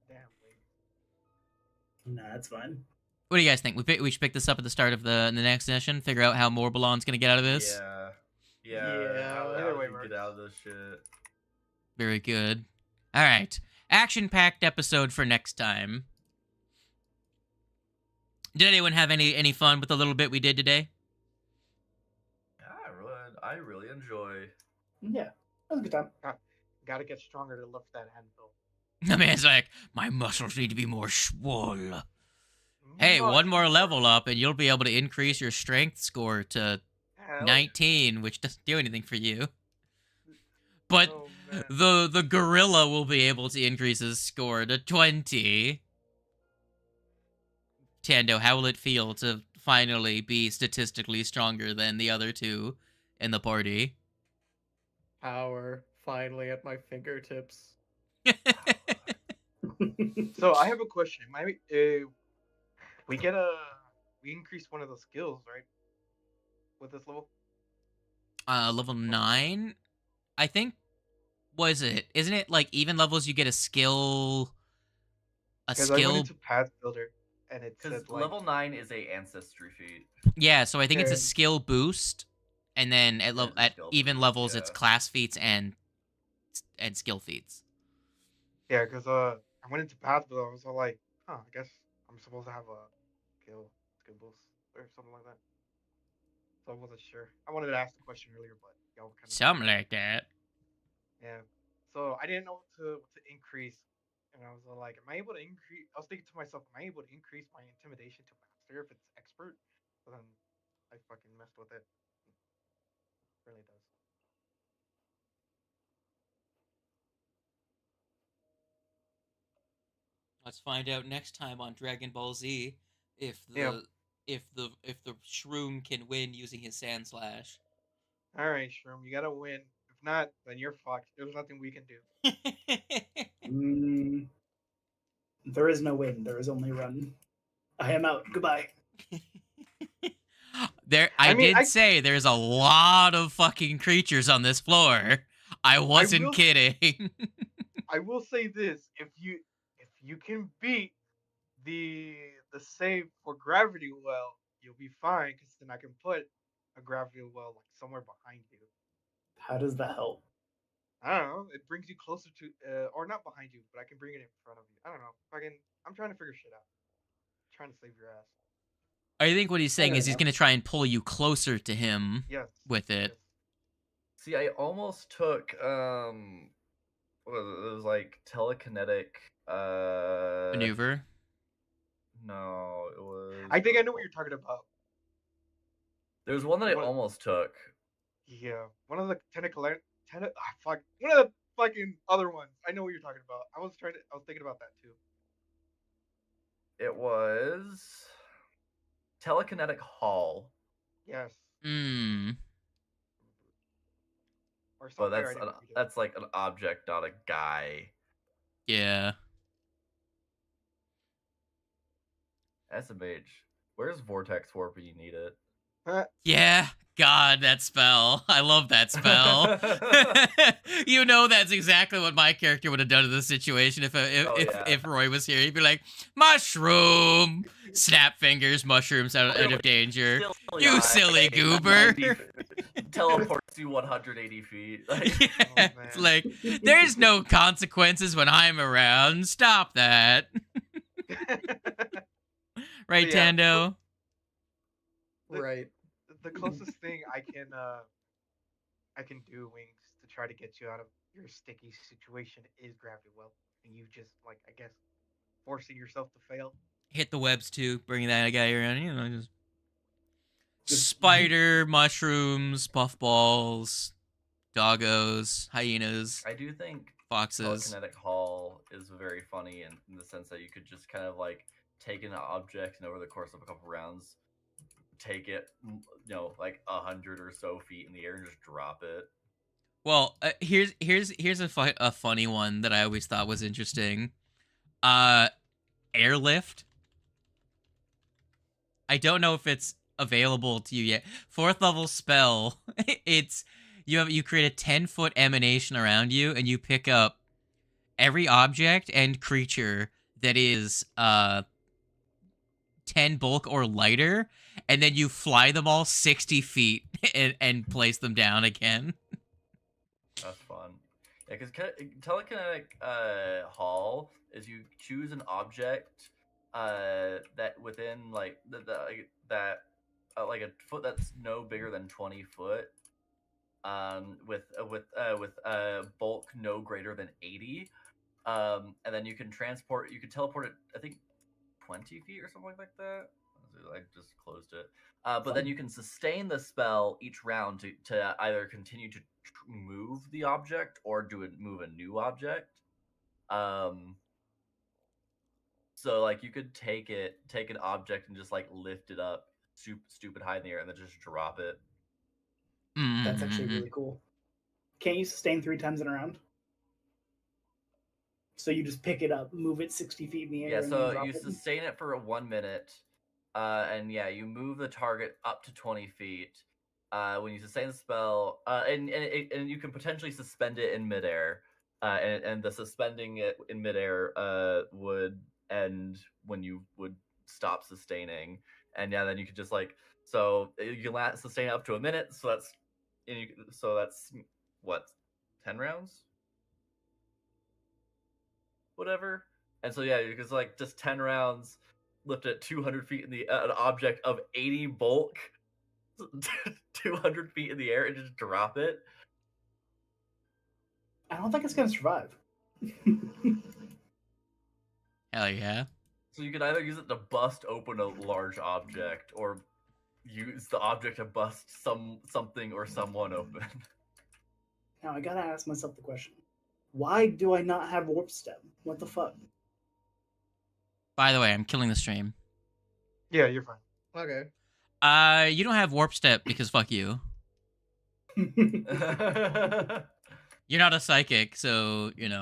Damn. Nah, that's fine. What do you guys think? We should pick this up at the start of the next session. Figure out how Morbalon's gonna get out of this. Yeah. Either way you works. get out of this shit. Very good. All right, action-packed episode for next time. Did anyone have any fun with the little bit we did today? Yeah, that was a good time. Gotta get stronger to lift that anvil. The man's like, my muscles need to be more swole. Hey, one Much more level up, and you'll be able to increase your strength score to Hell 19, which doesn't do anything for you. But Oh man. the gorilla will be able to increase his score to 20. Tando, how will it feel to finally be statistically stronger than the other two in the party? Power finally at my fingertips. So I have a question. We get we increase one of the skills, right? With this level. Level 9? I think, was it? Isn't it like even levels you get a skill... Because I went into Path Builder and it Because said like level 9 is a ancestry feat. Yeah, so I think it's a Okay. skill boost, and then at, It is a at skill even boost, levels, it's yeah. class feats and skill feats. yeah, because I went into Path Builder. I was all like, I guess I'm supposed to have a skill boost or something like that. So I wasn't sure. I wanted to ask the question earlier, but y'all kind of Something like that. Yeah. So I didn't know what to increase, and I was like, am I able to increase? I was thinking to myself, am I able to increase my intimidation to master if it's expert? But then I fucking messed with it. It really does. Let's find out next time on Dragon Ball Z if Yeah. the shroom can win using his sand slash. All right, Shroom, you gotta win. If not, then you're fucked. There's nothing we can do. Mm, there is no win. There is only run. I am out. Goodbye. I mean, did say there's a lot of fucking creatures on this floor. I wasn't will- kidding. I will say this: if you can beat the save for gravity well, you'll be fine. Because then I can put a gravity well like somewhere behind you. How does that help? I don't know. It brings you closer to, or not behind you, but I can bring it in front of you. I don't know. I'm trying to figure shit out. Trying to save your ass. I think what he's saying Fair is he's enough. going to try and pull you closer to him Yes. with it. Yes. See, I almost took what was it? It was like telekinetic Maneuver. No, it was I think I know what you're talking about. There's one that I What? almost took. Yeah, one of the fuck, one of the fucking other ones. I know what you're talking about. I was thinking about that too. It was telekinetic haul. Yes. Hmm. Or But somewhere I didn't read it. that's like an object, not a guy. Yeah. SMH. Where's Vortex Warp when you need it? Yeah. God, that spell. I love that spell. You know that's exactly what my character would have done in this situation if Roy was here. He'd be like, mushroom! Snap fingers, mushrooms out of danger. Still You silly goober. Teleports you 180 feet. Like, Yeah, it's like, there's no consequences when I'm around. Stop that. Right, So, yeah, Tando? Right. the closest thing I can do, Wings, to try to get you out of your sticky situation is gravity well, and you just like I guess forcing yourself to fail. Hit the webs too, bringing that guy around, Just- spider, mushrooms, puffballs, doggos, hyenas, I do think foxes. telekinetic haul is very funny in the sense that you could just kind of like take an object and over the course of a couple rounds take it, like 100 or so feet in the air and just drop it. Well, here's a funny one that I always thought was interesting. Airlift. I don't know if it's available to you yet. 4th level spell. It's you create a 10-foot emanation around you, and you pick up every object and creature that is 10 bulk or lighter, and then you fly them all 60 feet and place them down again. That's fun. Yeah, because telekinetic haul is you choose an object that within like like a foot that's no bigger than 20 foot, with bulk no greater than 80. And then you can teleport it, I think 20 feet or something like that. I just closed it. But then you can sustain the spell each round to either continue to move the object or move a new object. So like you could take an object and just like lift it up stupid high in the air and then just drop it. That's actually really cool. Can't you sustain 3 times in a round? So you just pick it up, move it 60 feet in the air. Yeah, and so then drop you it? sustain it for 1 minute, and yeah, you move the target up to 20 feet. When you sustain the spell, and you can potentially suspend it in midair, and the suspending it in midair would end when you would stop sustaining, and yeah, then you could just like you can sustain up to a minute. So that's what 10 rounds. Whatever. And so yeah, because like just 10 rounds, lift it 200 feet in the an object of 80 bulk, 200 feet in the air, and just drop it. I don't think it's gonna survive. Hell yeah. So you can either use it to bust open a large object, or use the object to bust something or someone open. Now I gotta ask myself the question: why do I not have warp step? What the fuck? By the way, I'm killing the stream. Yeah, you're fine. Okay. You don't have warp step because fuck you. You're not a psychic, so you know.